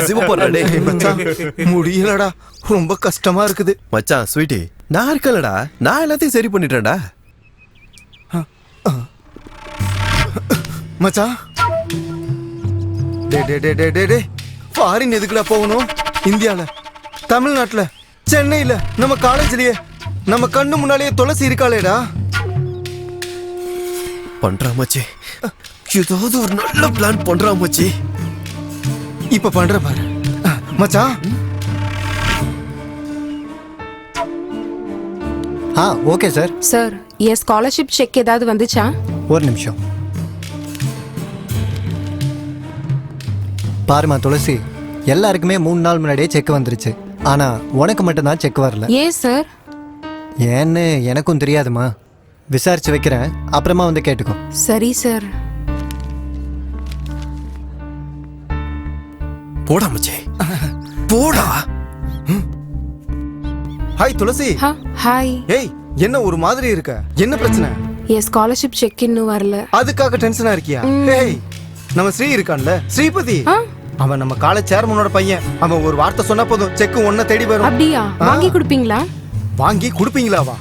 G: ஜிப்ப போடுறா. டேய் மச்சான், முடியலடா, ரொம்ப கஷ்டமா இருக்குது.
M: மச்சான் ஸ்வீட்டி, நான் இருக்கலடா, நான் எல்லாத்தையும் சரி பண்ணிட்டேன்டா.
G: மச்சான், டே டே டே டே டே டே ஃபாரின் எதுக்குடா போகணும்? இந்தியால, தமிழ்நாட்டுல, சென்னையில, நம்ம காலேஜ்லயே, நம்ம கண்ணு முன்னாலேயே துளசி இருக்காளேடா.
M: பண்றா மச்சி, ஏதாவது ஒரு நல்ல பிளான் பண்றா மச்சி.
G: இப்ப பண்ற பாரு மச்சான்.
P: Okay sir.
C: சார், என் ஸ்காலர்ஷிப் செக் ஏதாவது வந்துச்சா?
P: ஒரு நிமிஷம். பாருமா துளசி, எல்லாருக்குமே 3 நாள் முன்னாடியே செக் வந்துருச்சு. ஆனா உனக்கு மட்டும்தான் செக் வரல.
C: ஏன் சார்?
P: ஏன்னு எனக்கும் தெரியாதுமா. விசாரிச்சு வைக்கிறேன், அப்புறமா வந்து கேட்டுக்கோ.
C: சரி சார்.
M: போடா மச்சே, போடா.
G: ஹாய் துளசி.
C: ஹாய்.
G: ஏய், என்ன ஒரு மாதிரி இருக்க? என்ன பிரச்சனை?
C: என் ஸ்காலர்ஷிப் செக் இன்னும் வரல.
G: அதுக்காக டென்ஷனா இருக்கியா? ஏய், நம்ம ஸ்ரீ இருக்கான்ல, ஸ்ரீபதி, அவன் நம்ம காலேஜ் சேர்மனோட பையன். அவன் ஒரு வார்த்தை சொன்னா போதும், செக் ஒன்ன தேடி வரும்.
C: அப்படியா? வாங்கி கொடுப்பீங்களா?
G: வாங்கி கொடுப்பீங்களாவா?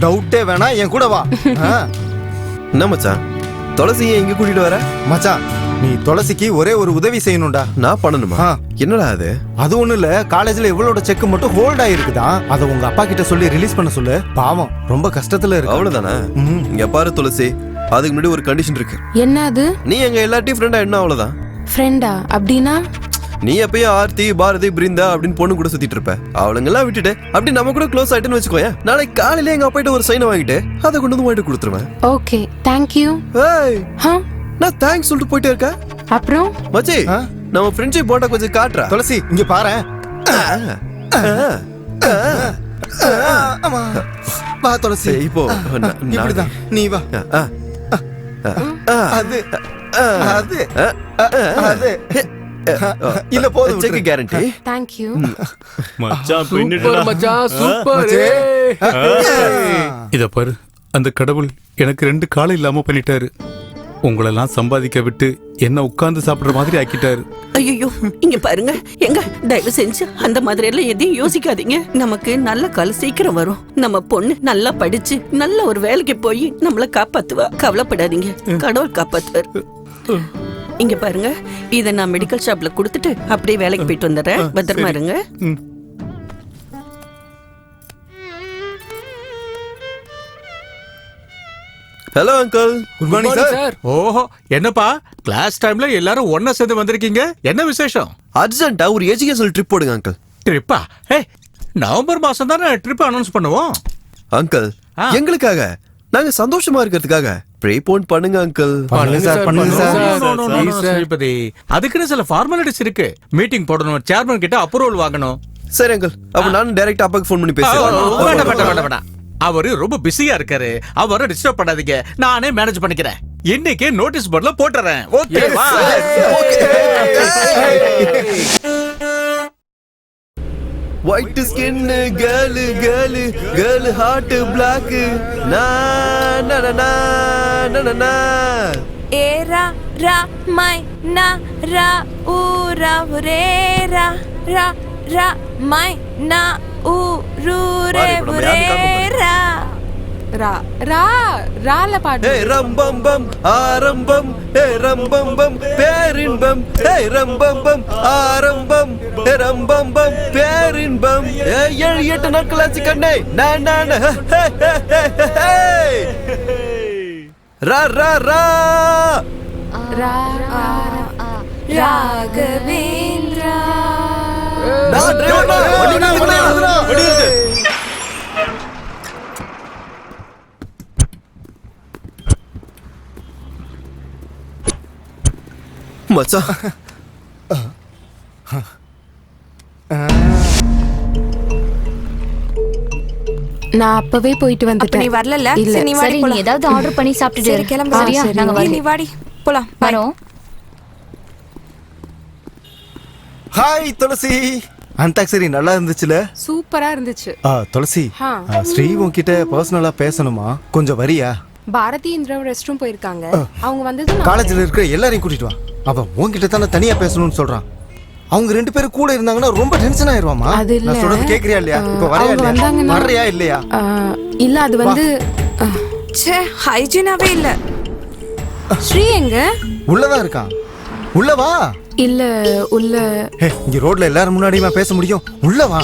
G: டவுட்டே வேணா, என் கூட வா.
M: என்ன மச்சான், துளசியை எங்க கூட்டிட்டு வர?
G: மச்சான், நீ துளசிக்கு ஒரே ஒரு உதவி செய்யணும்டா.
M: நான் பண்ணணுமா? என்னடா அது?
G: அது ஒண்ணு இல்ல, காலேஜ்ல இவளோட செக் மட்டும் ஹோல்ட் ஆயிருக்குதா. அத உங்க அப்பா கிட்ட சொல்லி ரிலீஸ் பண்ண சொல்லு. பாவம், ரொம்ப கஷ்டத்துல இருக்கு.
M: அவ்வளவுதானே? இங்க பாரு துளசி, அதுக்கு முன்னாடி ஒரு கண்டிஷன் இருக்கு.
C: என்ன அது?
M: நீ எங்க எல்லாத்தையும் ஃப்ரெண்டா என்ன? அவ்வளவுதான்.
C: ஃப்ரெண்டா? அப்படின்னா
M: நீ எப்பயும் ஆர்த்தி, பாரதி, பிருந்தா அப்படின்னு பொண்ணு கூட சுத்திட்டு இருப்ப. அவளுங்கெல்லாம் விட்டுட்டு அப்படி நம்ம கூட க்ளோஸ் ஆயிட்டுன்னு வச்சுக்கோயேன். நாளைக்கு காலையில எங்க அப்பாட்ட ஒரு சைனை வாங்கிட்டு அதை கொண்டு வந்து வாங்கிட்டு கொடுத்துருவேன்.
C: Okay, thank you.
M: ஏய், நான் தேங்க்ஸ் சொல்லிட்டு போயிட்டே இருக்கேன்.
C: அப்புறம்
M: மச்சி, நம்ம ஃப்ரெண்ட்ஷிப் போட்டா கொஞ்சம் காட்டுறா.
G: துளசி, இங்க பாரு. வா துளசி,
M: இப்போ
G: இப்படிதான் நீ வா. அது அது அது இல்ல, போதும்.
M: Check guarantee.
C: Thank you.
T: மச்சான்,
L: சூப்பர் மச்சான், சூப்பர்.
E: இத பாரு, அந்த கடவுள் எனக்கு 2 காலம் இல்லாம பண்ணிட்டாரு. உங்களெல்லாம் சம்பாதிக்க விட்டு என்ன உட்கார்ந்து சாப்பிடுற மாதிரி ஆக்கிட்டாரு.
I: ஐயோ, இங்க பாருங்க, எங்க தயவு செஞ்சு அந்த மாதிரி எல்லாம் எதையும் யோசிக்காதீங்க. நமக்கு நல்ல காலம் சீக்கிரம் வரும். நம்ம பொண்ணு நல்லா படிச்சு நல்ல ஒரு வேலைக்கு போய் நம்மள காப்பாத்துவா. கவலைப்படாதீங்க, கடவுள் காப்பாத்துவார். இங்க பாருங்க, இத நான் மெடிக்கல் ஷாப்ல கொடுத்துட்டு அப்படியே வேலைக்கு போயிட்டு வந்துடுறேன். பத்திரமா இருங்க.
M: Hello uncle.
G: Good morning sir.
E: ஓஹோ, என்னப்பா கிளாஸ் டைம்ல எல்லாரும் ஒண்ணா சேர்ந்து வந்திருக்கீங்க? என்ன விசேஷம்?
M: அர்ஜென்ட்டா ஒரு எஜுகேஷனல் ட்ரிப் போடுங்க அங்கிள்.
E: ட்ரிப்பா? நவம்பர் மாசம் தானே ட்ரிப் அனௌன்ஸ் பண்ணுவோம்.
M: அங்கிள், எங்களுக்காக, நாங்க சந்தோஷமா இருக்கிறதுக்காக ப்ரீபோன் பண்ணுங்க அங்கிள்.
E: ஸ்ரீபதி, அதுக்குன்னு சில ஃபார்மாலிட்டிஸ் இருக்கு. மீட்டிங் போடணும், சேர்மன் கிட்ட அப்ரூவல் வாங்கணும்.
M: சரி அங்கிள், அப்ப நான் டைரக்டா அப்பாக்கு ஃபோன் பண்ணி பேசுறேன்.
E: அவரு ரொம்ப பிஸியா இருக்காரு, அவரை டிஸ்டர்ப் பண்ணாதீங்க. நானே மேனேஜ் பண்ணிக்கிறேன். இன்னைக்கு நோட்டீஸ் போர்ட்ல போட்டுறேன். ஓகேவா?
M: White skin girl girl girl heart black நா நா நா நா நா.
H: ஏரா ரா மை நா ரா ஊ ரா ரே ரா ரா ரா மை நா ஊ ரு ரே ரே ரா
C: ரா ரா ரால பாடு.
M: ஏ ரம்பம்பம் ஆரம்பம், ஏ ரம்பம்பம் பேரின்பம், ஏ ரம்பம்பம் ஆரம்பம், ஏ ரம்பம்பம் பேரின்பம். ஏ 7-8 நாட்கள் ஆச்சு கண்ணே. நான் ரா ரா ரா
H: ரா ராகவேந்திரா.
M: நான் டிரைவர். மச்சான்,
C: நான் அப்பவே போயிட்டு வந்துட்டேன்.
H: நீ வரல?
C: இல்ல.
H: சரி, நீ வாடி போலாம்.
D: ஏதாவது ஆர்டர் பண்ணி சாப்பிட்டுட்டு
H: சரி, கிளம்பு.
D: சரியா? நாங்க
H: நீ வாடி போலாம்.
D: வரோம்.
G: ஹாய் துளசி. அந்தாக்சரி நல்லா இருந்துச்சுல?
C: சூப்பரா இருந்துச்சு.
G: துளசி, ஸ்ரீ உன்கிட்ட பர்சனலா பேசணுமா? கொஞ்சம் வரியா?
C: பாரதி இந்திரா ரெஸ்ட் ரூம் போயிருக்காங்க. அவங்க வந்தது
G: காலேஜ்ல இருக்கிற எல்லாரையும் கூட்டிட்டு வா. அவன் உன்கிட்ட தானே தனியா பேசணும்னு சொல்றான். அவங்க 2 பேரும் கூட இருந்தாங்கன்னா ரொம்ப டென்ஷன் ஆயிருவாமா.
C: அது இல்ல.
G: நான் சொல்றது கேக்குறியா இல்லையா? இப்ப வரையா இல்லையா? வரையா இல்லையா?
C: இல்ல, அது வந்து
H: ச்சே, ஹைஜீனாவே இல்ல.
C: ஸ்ரீ எங்க?
G: உள்ளதான் இருக்கான். உள்ள வா.
C: இல்ல, உள்ள.
G: இங்க ரோட்ல எல்லாரும் முன்னாடியுமா பேச முடியும்? உள்ள வா.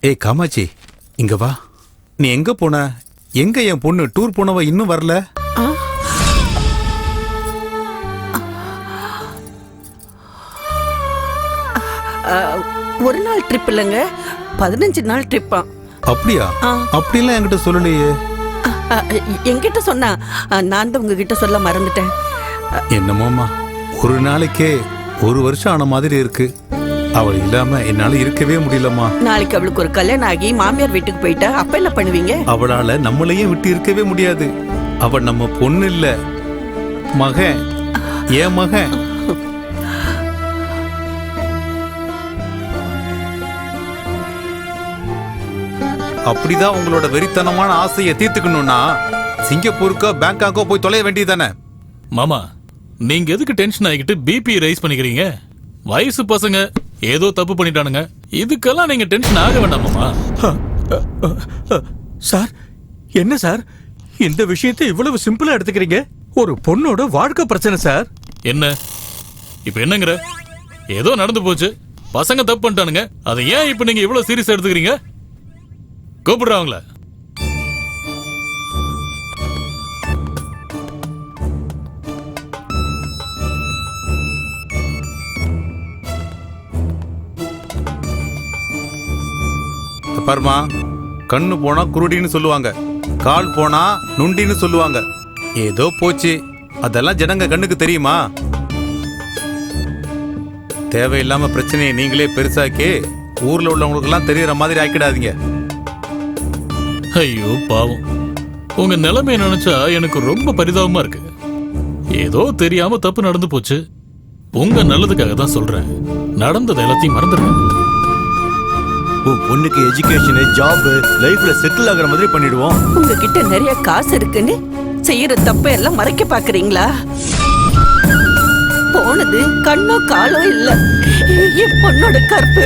E: ஏய் காமாட்சி இங்க வா. நீ எங்க போன? எங்க என் பொண்ணு டூர் போனவ இன்னும் வரல?
I: ஒரு நாள் ட்ரிப் இல்லைங்க, 15 நாள் ட்ரிப்பா.
E: அப்படியா? அப்படிலாம் என்கிட்ட சொல்லலையே.
I: என்கிட்ட சொன்னா, நான் தான் உங்ககிட்ட சொல்ல மறந்துட்டேன்.
E: என்னமோமா, ஒரு நாளைக்கே 1 வருஷம் ஆன மாதிரி இருக்கு. அவள் இல்லாம என்னால இருக்கவே முடியலம்மா.
I: நாளைக்கு அவளுக்கு ஒரு கல்யாணம் ஆகி மாமியார் வீட்டுக்கு போயிட்டா அப்ப என்ன பண்ணுவீங்க?
E: அவளால நம்மளையும் விட்டு இருக்கவே முடியாது. அவள் நம்ம பொண்ணு இல்ல, மகன். ஏன் மகன். அப்படிதான் உங்களோட வெறித்தனமான ஆசையை தீர்த்துக்கணும்னா சிங்கப்பூருக்கோ பேங்காக்கோ போய் தொலைய வேண்டியதானே.
F: மாமா, நீங்க எதுக்கு டென்ஷன் ஆகிட்டு பிபி ரைஸ் பண்ணிக்கிறீங்க? வயசு பசங்க ஏதோ தப்பு பண்ணிட்டானுங்க, இதுக்கெல்லாம் நீங்க டென்ஷன் ஆக வேண்டாம் மாமா.
E: சார், என்ன சார் இந்த விஷயத்தை இவ்வளவு சிம்பிளா எடுத்துக்கிறீங்க? ஒரு பொண்ணோட வாழ்க்கை பிரச்சனை சார்.
F: என்ன இப்ப என்னங்கிற? ஏதோ நடந்து போச்சு, பசங்க தப்பு பண்ணிட்டானுங்க, அதை ஏன் இப்ப நீங்க இவ்வளவு சீரியஸா எடுத்துக்கிறீங்க? கூப்பிடுறாங்களா?
E: பாருமா, கண்ணு போனா குருடின்னு சொல்லுவாங்க, கால் போனா நுண்டின்னு சொல்லுவாங்க. ஏதோ போச்சு, அதெல்லாம் ஜனங்க கண்ணுக்கு தெரியுமா? தேவையில்லாம பிரச்சனையை நீங்களே பெருசாக்கி ஊர்ல உள்ளவங்களுக்கு எல்லாம் தெரியற மாதிரி ஆக்கிடாதீங்க.
F: ஐயோ பாவம், உங்க நிலைமையை நினைச்சா எனக்கு ரொம்ப பரிதாபமா இருக்கு. ஏதோ தெரியாம தப்பு நடந்து போச்சு, உங்க நல்லதுக்காக தான் சொல்றேன். நடந்தது எல்லாத்தையும் மறந்துடுங்க.
T: உன் பொண்ணுக்கு எஜுகேஷன், ஜாப், லைஃப்ல செட்டில் ஆகுற மாதிரி பண்ணிடுவோம்.
I: உங்ககிட்ட நிறைய காசு இருக்குன்னு செய்யற தப்ப எல்லாம் மறைக்க பாக்குறீங்களா? போனது கண்ணோ காலோ இல்ல, என் பொண்ணோட கற்பு.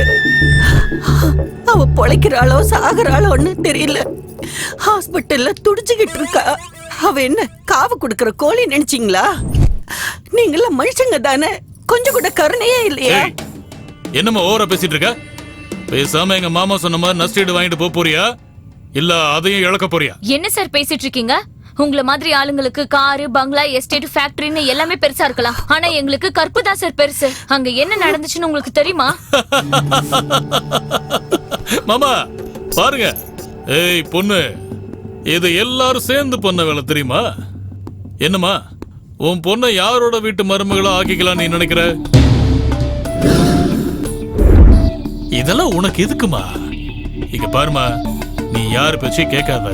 I: அவ பொழைக்கிறாளோ சாகுறாளோன்னு தெரியல. ஹாஸ்பிட்டல்ல துடிச்சுக்கிட்டு இருக்கா. அவ என்ன காவு கொடுக்கற கோழி நினைச்சீங்களா? நீங்கள மனுஷங்க தானே, கொஞ்சம் கூட கருணையே இல்லையா?
F: என்னமா ஓவரா பேசிட்டு இருக்க? பேசாம எங்க மாமா சொன்ன மாதிரி நஷ்டீடு வாங்கிட்டு போறியா, இல்ல அதையும் இழக்க போறியா?
D: என்ன சார் பேசிட்டு இருக்கீங்க? உங்களை மாதிரி ஆளுங்களுக்கு காரு, பங்களா, எஸ்டேட், ஃபேக்டரின்னு எல்லாமே பெருசா இருக்கலாம், ஆனா எங்களுக்கு கற்பு தான் சார் பெருசு. அங்க என்ன நடந்துச்சுன்னு உங்களுக்கு தெரியுமா?
F: மாமா பாருங்க, ஏய் பொண்ணு, இது எல்லாரும் சேர்ந்து பண்ண வேலை தெரியுமா? என்னமா, உன் பொண்ணை யாரோட வீட்டு மருமகளா ஆக்கிக்கலாம் நீ நினைக்கிற? இதெல்லாம் உனக்கு எதுக்குமா? இங்க பாருமா, நீ யாரு பேச்சையும் கேட்காத.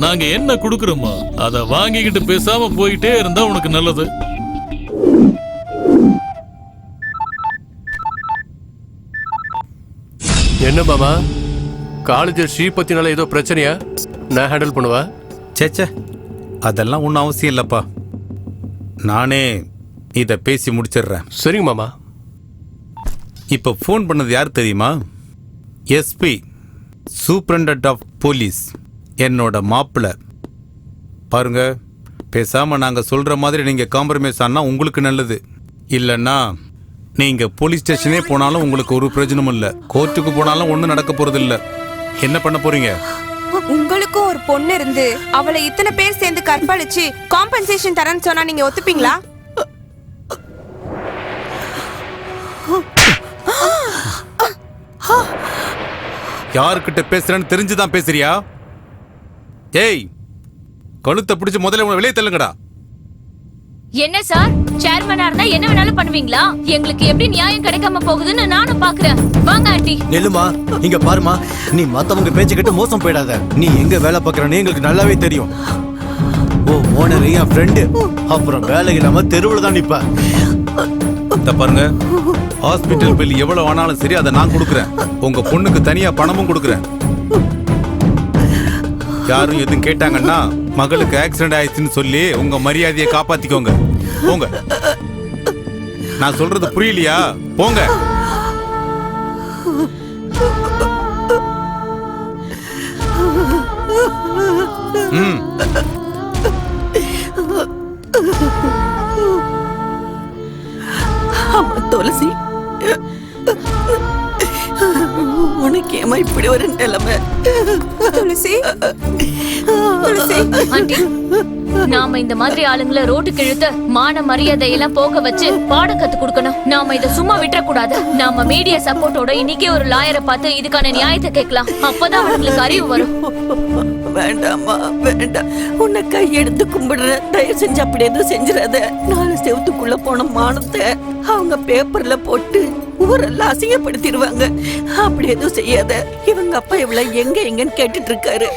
F: நாங்க என்ன குடுக்கறோமோ அத வாங்கிக்கிட்டு பேசாம போயிட்டே இருந்தா உனக்கு நல்லது.
L: என்ன மாமா, காலேஜ் ஸ்ரீபத்தினால ஏதோ பிரச்சனையா? நான் ஹேண்டில் பண்ணுவா.
E: சேச்சே, அதெல்லாம் ஒன்றும் அவசியம் இல்லப்பா, நானே இதை பேசி முடிச்சிடுறேன்.
L: சரிங்க மாமா.
E: இப்போ ஃபோன் பண்ணது யார் தெரியுமா? எஸ்பி, சூப்பரண்டன்ட் ஆஃப் போலீஸ், என்னோட மாப்பிள்ள. பாருங்க, பேசாம நாங்க சொல்ற மாதிரி நீங்க காம்ப்ரமைஸ் ஆனா உங்களுக்கு நல்லது. இல்லைன்னா நீங்க போலீஸ் ஸ்டேஷனே போனாலும் உங்களுக்கு ஒரு பிரயோஜனமும் இல்லை, கோர்ட்டுக்கு போனாலும் ஒன்றும் நடக்க போறது இல்லை. என்ன பண்ண போறீங்க?
H: உங்களுக்கும் ஒரு பொண்ணு இருந்து அவளை இத்தனை பேர் சேர்ந்து கற்பழிச்சு காம்பன்சேஷன் தரேன்னு சொன்னா நீங்க ஒத்துப்பீங்களா?
E: யாருக்கிட்ட பேசுறேன்னு தெரிஞ்சுதான் பேசுறியா? ஏய், கழுத்தை பிடிச்சு முதல்ல உங்களை வெளியே தள்ளுங்கடா.
D: என்ன சார், சேர்மனா இருந்தா என்ன வேணாலும் பண்ணுவீங்களா? எங்களுக்கு எப்படி நியாயம் கிடைக்காம போகுதுன்னு நானும் பாக்குறேன். வாங்க ஆண்டி.
T: நெல்லுமா, இங்க பாருமா, நீ மத்தவங்க பேச்சு கேட்டு மோசம் போயிடாத. நீ எங்க வேலை பார்க்கறன்னு எங்களுக்கு நல்லாவே தெரியும். ஓ ஓனர் என் ஃப்ரெண்டு, அப்புறம் வேலை இல்லாம தெருவுல தான் நிப்ப.
E: பாருங்க, ஹாஸ்பிட்டல் பில் எவ்வளவு ஆனாலும் சரி அதை நான் கொடுக்குறேன். உங்க பொண்ணுக்கு தனியா பணமும் கொடுக்குறேன். யாரும் எதுவும் கேட்டாங்கன்னா மகளுக்கு ஆக்சிடென்ட் ஆயிடுச்சுன்னு சொல்லி உங்க மரியாதையை காப்பாத்திக்கோங்க. போங்க. நான் சொல்றது புரியலையா? போங்க.
I: ஆமா துளசி, உனக்கு எனக்கு ஏமா இப்படி ஒரு நிலைமை?
H: துளசி துளசி
D: ஆண்டி, நாம இந்த மாதிரி ஆளுங்களை ரோட்டுக்கு இழுத்து மான மரியாதையெல்லாம் போக வச்சு பாடம் கத்து கொடுக்கணும். நாம இத சும்மா விட்டுற கூடாது. நாம மீடியா சப்போர்ட்டோட இன்னைக்கே ஒரு லாயரை பார்த்து இதுக்கான நியாயத்தை கேட்கலாம். அப்பதான் அவங்களுக்கு அறிவு வரும்.
I: வேண்டாமா வேண்டாம், உன்னை கையெடுத்து கும்பிடுற. தயவு செஞ்சு அப்படி எதுவும் செஞ்சிடாத. 4 செவத்துக்குள்ள போன மானத்தை அவங்க பேப்பர்ல போட்டு ஊரெல்லாம் அசிங்கப்படுத்திடுவாங்க. அப்படி எதுவும் செய்யாத. இவங்க அப்பா இவ்வளவு எங்கன்னு கேட்டுட்டு இருக்காரு.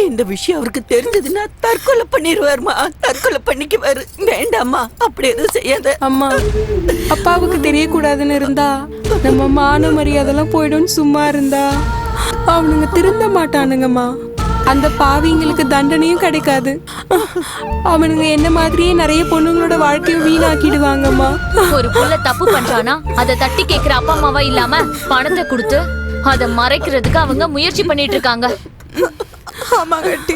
I: இந்த விஷயம் அவருக்கு தெரிஞ்சதுன்னா தற்கொலை பண்ணிடுவாருமா, தற்கொலை பண்ணிக்குவாரு. வேண்டாமா, அப்படி எதுவும் செய்யாத.
C: அம்மா, அப்பாவுக்கு தெரியக்கூடாதுன்னு இருந்தா நம்ம மான மரியாதைலாம் போயிடும்னு சும்மா இருந்தா அவனுங்க திருந்த மாட்டானுங்கம்மா. அந்த பாவிங்களுக்கு தண்டனையும் கிடைக்காது. அவனுங்க என்ன மாதிரியே நிறைய பொண்ணுங்களோட வாழ்க்கையும் வீணாக்கிடுவாங்கம்மா.
D: ஒரு புள்ள தப்பு பண்றானா அதை தட்டி கேக்குற அப்பா அம்மாவா இல்லாம பணத்தை கொடுத்து அதை மறைக்கிறதுக்கு அவங்க முயற்சி பண்ணிட்டு இருக்காங்க.
H: ஆமா கட்டி,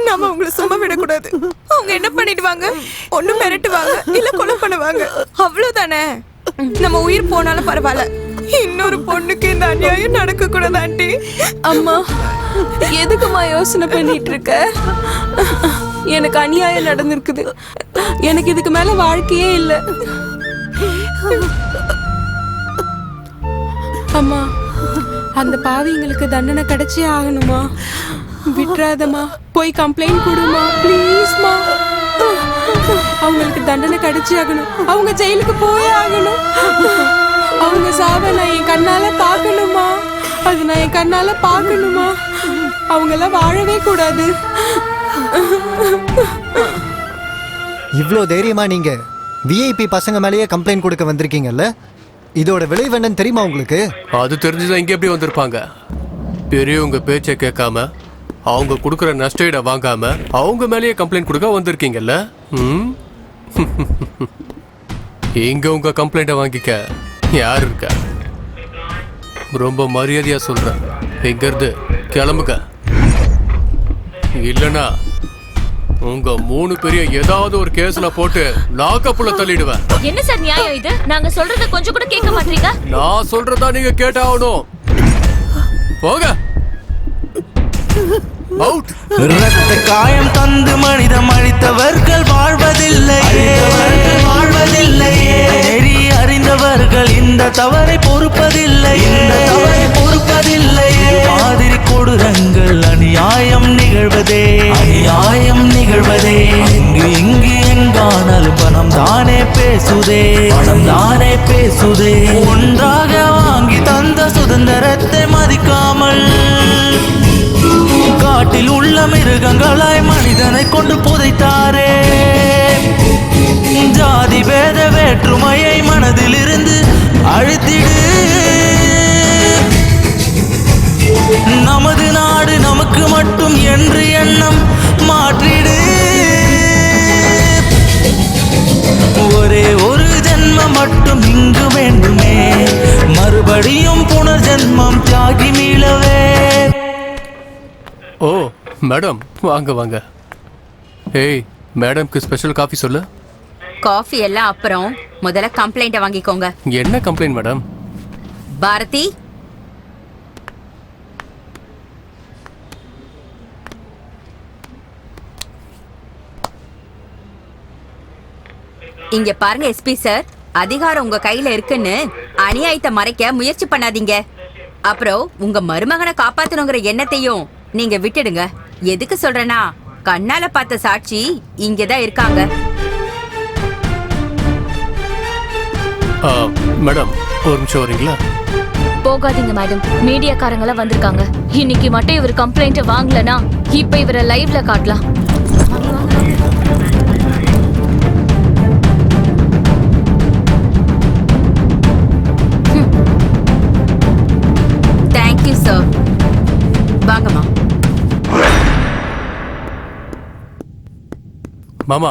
H: நம்ம உங்களை சும்மா விடக்கூடாது. அவங்க என்ன பண்ணிடுவாங்க? ஒண்ணு மிரட்டுவாங்க, இல்ல கொலை பண்ணுவாங்க. அவ்வளவுதானே. நம்ம உயிர் போனாலும் பரவாயில்ல, இன்னொரு பொண்ணுக்கு இந்த அநியாயம் நடக்க கூடாது ஆண்டி.
C: அம்மா, எதுக்குமா யோசனை பண்ணிட்டு இருக்க? எனக்கு அநியாயம் நடந்திருக்குது. எனக்கு இதுக்கு மேல வாழ்க்கையே இல்ல. அம்மா, அந்த பாவிங்களுக்கு தண்டனை கிடைச்சே ஆகணுமா? விட்டுறாதம்மா, போய் கம்ப்ளைண்ட் கொடுமா ப்ளீஸ்மா. அவங்களுக்கு தண்டனை கிடைச்சே ஆகணும். அவங்க ஜெயிலுக்கு போயே ஆகணும். அவங்க சாவ நான் என் கண்ணால பார்க்கணுமா? அது நான் என் கண்ணால பார்க்கணுமா? அவங்க எல்லாம் வாழவே கூடாது.
P: இவ்ளோ தைரியமா நீங்க விஐபி பசங்க மேலேயே கம்ப்ளைண்ட் கொடுக்க வந்திருக்கீங்கல்ல? இதோட விளைவு என்னன்னு தெரியுமா உங்களுக்கு?
L: அது தெரிஞ்சுதான் இங்க எப்படி வந்திருப்பாங்க? பெரியவங்க பேச்சை கேட்காம அவங்க கொடுக்குற நஷ்டஈட வாங்காம அவங்க மேலேயே கம்ப்ளைண்ட் கொடுக்க வந்திருக்கீங்கல்ல? இங்க உங்க கம்ப்ளைண்ட்டை வாங்கிக்க யார் இருக்கா? ரொம்ப மரியாதையா சொல்றேன், இங்க இருந்து கிளம்புங்க. இல்லனா உங்க 3 பேரிய ஏதாவது ஒரு கேஸ்ல போட்டு லாக்கப்புல தள்ளிடுவேன்.
D: என்ன சார் நியாயம் இது? நாங்க சொல்றத கொஞ்சம் கூட கேட்க மாட்டீங்க.
L: நான் சொல்றதா நீங்க கேட்டாகணும். போங்க.
B: இரத்த காயம் தந்து மனிதம் அழித்தவர்கள் வாழ்வதில்லையே, நெறி அறிந்தவர்கள் இந்த தவறை பொறுப்பதில்லையே, மாதிரி கொடூரங்கள் அநியாயம் நிகழ்வதே, இங்கு எங்கானாலும் பணம் தானே பேசுதே, ஒன்றாக வாங்கி தந்த சுதந்திரத்தை மதிக்காமல் காட்டில் உள்ள மிருகங்களாய் மனிதனை கொண்டு புதைத்தாரே. ஜாதி பேத வேற்றுமையை மனதில் இருந்து அழித்திடு. நமது நாடு நமக்கு மட்டும் என்று எண்ணம் மாற்றிடு. ஒரே ஒரு ஜென்மம் மட்டும் இங்கு வேண்டுமே, மறுபடியும் புனர்ஜென்மம் தியாகி மீளவே.
L: ஓ மேடம், வாங்க வாங்க. ஏய், மேடம்க்கு ஸ்பெஷல் காஃபி சொல்லு.
K: காஃபி எல்லாம் அப்புறம் முதல்ல கம்ப்ளைண்ட்டை வாங்கிக்கோங்க.
L: என்ன கம்ப்ளைண்ட் மேடம்?
K: பாரதி, இங்க பாருங்க எஸ்பி சார், அதிகாரம் உங்க கையில இருக்குன்னு அநியாயத்தை மறைக்க முயற்சி பண்ணாதீங்க. அப்புறம் உங்க மருமகனை காப்பாத்தணுங்கிற எண்ணத்தையும் நீங்க விட்டுடுங்க. எதுக்கு சொல்றேன்னா, கண்ணால பார்த்த சாட்சி இங்கதான் இருக்காங்க.
L: மேடம், ஒரு நிமிஷம் வரீங்களா?
D: போகாதீங்க மேடம், மீடியாக்காரங்களாம் வந்திருக்காங்க. இன்னைக்கு மட்டும் இவர் கம்ப்ளைண்ட் வாங்கலனா இப்ப இவரை லைவ்ல காட்டலாம்.
K: Thank you sir. வாங்கம்மா.
L: மாமா,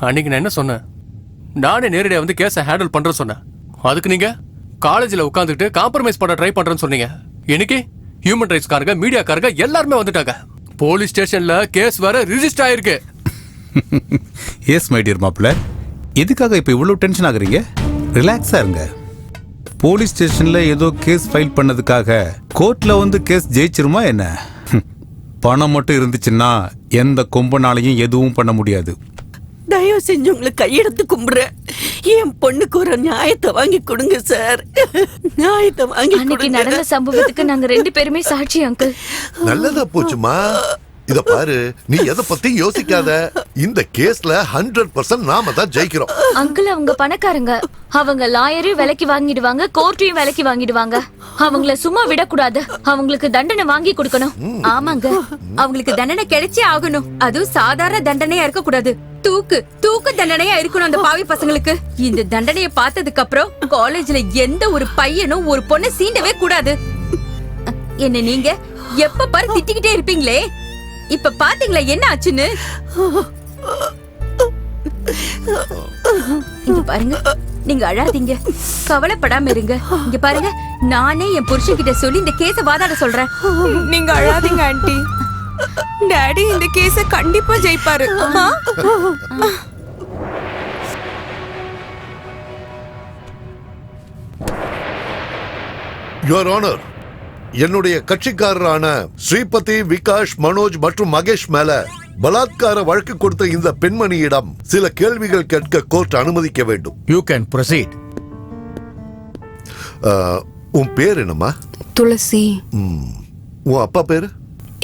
L: அன்னைக்கு நான் என்ன சொன்னேன்? நானே நேரடியாக வந்து கேஸை ஹேண்டில் பண்றேன்னு சொன்னேன். அதுக்கு நீங்க காலேஜில் உட்காந்துட்டு காம்ப்ரமைஸ் பண்ண ட்ரை பண்றேன்னு சொன்னீங்க. இன்னைக்கு ஹியூமன் ரைட்ஸ் காரங்க, மீடியாக்காரங்க எல்லாருமே வந்துட்டாங்க. போலீஸ் ஸ்டேஷன்ல கேஸ் வேற ரிஜிஸ்டர் ஆயிருக்கு.
U: எஸ் மை டியர் மாப்பிள்ள, எதுக்காக இப்போ இவ்வளோ டென்ஷன் ஆகுறீங்க? ரிலாக்ஸா இருங்க.
E: போலீஸ் ஸ்டேஷன்ல ஏதோ கேஸ் ஃபைல் பண்ணதுக்காக கோர்ட்ல வந்து கேஸ் ஜெயிச்சிருமா என்ன? பணம் மட்டும் இருந்துச்சுன்னா எந்த கொம்பனாலையும் எதுவும் பண்ண முடியாது.
I: தயவு செஞ்சு உங்களை கையெடுத்து கும்பிடுறேன். என் பொண்ணுக்கு ஒரு நியாயத்தை வாங்கி கொடுங்க சார். நியாயத்தை வாங்கி
D: அன்னைக்கு
I: கொடுங்க.
D: நடந்த சம்பவத்துக்கு நாங்க 2 பேருமே சாட்சி அங்கிள்.
J: நல்லதா போச்சுமா. இத பாரு, நீ எதை பத்தி யோசிக்காத. இந்த கேஸ்ல 100% நாம தான் ஜெயிக்கிறோம்.
D: அங்கிள் அவங்க பணக்காரங்க. அவங்க லாயரையும் விலைக்கு வாங்கிடுவாங்க, கோர்ட்டையும் விலைக்கு வாங்கிடுவாங்க. அவங்கள சும்மா விடக்கூடாது. அவங்களுக்கு தண்டனை வாங்கி கொடுக்கணும்.
K: ஆமாங்க, அவங்களுக்கு தண்டனை கிடைச்சே ஆகணும். அதுவும் சாதாரண தண்டனையா இருக்க கூடாது. தூக்கு தண்டனையா இருக்கணும் அந்த பாவி பசங்களுக்கு. இந்த தண்டனைய பார்த்ததுக்கு அப்புறம் காலேஜ்ல எந்த ஒரு பையனும் ஒரு பொண்ணை சீண்டவே கூடாது. என்ன நீங்க எப்ப பாரு திட்டிக்கிட்டே இருப்பீங்களே, இப்ப பாத்தீங்களா என்ன ஆச்சுன்னு? இங்க பாருங்க, நீங்க அழாதீங்க, கவலைப்படாம இருங்க. இங்க பாருங்க, நானே என் புருஷன் கிட்ட சொல்லி இந்த கேஸ வாதாட சொல்றேன்.
H: நீங்க அழாதீங்க ஆண்டி. டாடி இந்த கேஸ கண்டிப்பா ஜெயிப்பாரு.
J: யுவர் ஆனர், என்னுடைய கட்சிக்காரரான ஸ்ரீபதி, விகாஷ், மனோஜ் மற்றும் மகேஷ் மேல பலாத்கார வழக்கு கொடுத்த இந்த பெண்மணியிடம் சில கேள்விகள் கேட்க கோர்ட் அனுமதிக்க வேண்டும்.
E: You can proceed.
J: உன் பேர் என்னம்மா?
C: துளசி.
J: உன் அப்பா பேரு?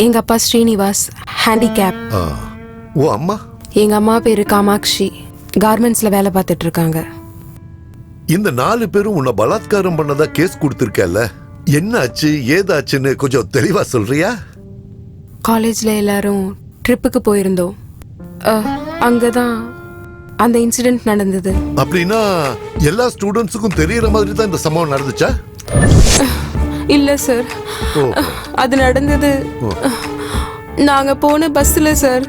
C: எங்க அப்பா ஸ்ரீனிவாஸ், ஹேண்டிகேப்.
J: உன் அம்மா?
C: எங்க அம்மா பேரு காமாட்சி, கார்மெண்ட்ஸ்ல வேலை பார்த்துட்டு இருக்காங்க.
J: இந்த 4 பேரும் உன்னை பலாத்காரம் பண்ணதா கேஸ் கொடுத்திருக்கல, என்ன ஆச்சு ஏதாச்சுன்னு கொஞ்சம் தெளிவா சொல்றியா?
C: காலேஜ்ல எல்லாரும் ட்ரிப்புக்கு போயிருந்தோம். அங்கதான் அந்த இன்சிடென்ட் நடந்தது.
J: அப்படின்னா எல்லா ஸ்டூடெண்ட்ஸுக்கும் தெரியற மாதிரி தான் இந்த சம்பவம் நடந்துச்சா?
C: இல்ல சார், அது நடந்தது நாங்க போன பஸ்ல சார்.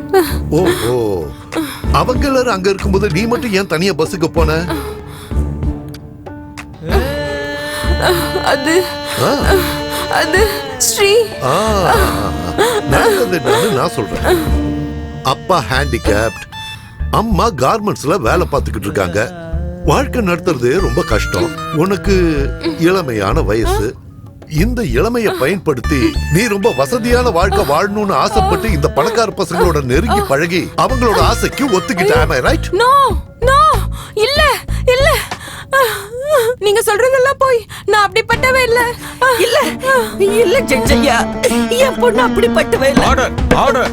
J: ஓ, அவங்க எல்லாரும் அங்க இருக்கும்போது நீ மட்டும் ஏன் தனியா பஸ்ஸுக்கு போன?
C: அது ஸ்ரீ.
J: நான் சொல்றேன், அப்பா ஹேண்டிகேப்ட், அம்மா கார்மெண்ட்ஸ்ல வேலை பார்த்துக்கிட்டு இருக்காங்க. வாழ்க்கை நடத்துறது ரொம்ப கஷ்டம். உனக்கு இளமையான வயசு. இந்த இளமையை பயன்படுத்தி நீ ரொம்ப வசதியான வாழ்க்கை வாழணும்னு ஆசைப்பட்டு இந்த பணக்கார பசங்களோட நெருங்கி பழகி அவங்களோட ஆசைக்கு ஒத்துக்கிட்ட. ரைட்?
C: நோ நோ, இல்ல இல்ல, நீங்க சொல்றதெல்லாம் போய். நான் அப்படிப்பட்டவே இல்ல.
I: இல்ல இல்ல ஜட்ஜையா, என் பொண்ணு அப்படிப்பட்டவே இல்ல.
E: Order order.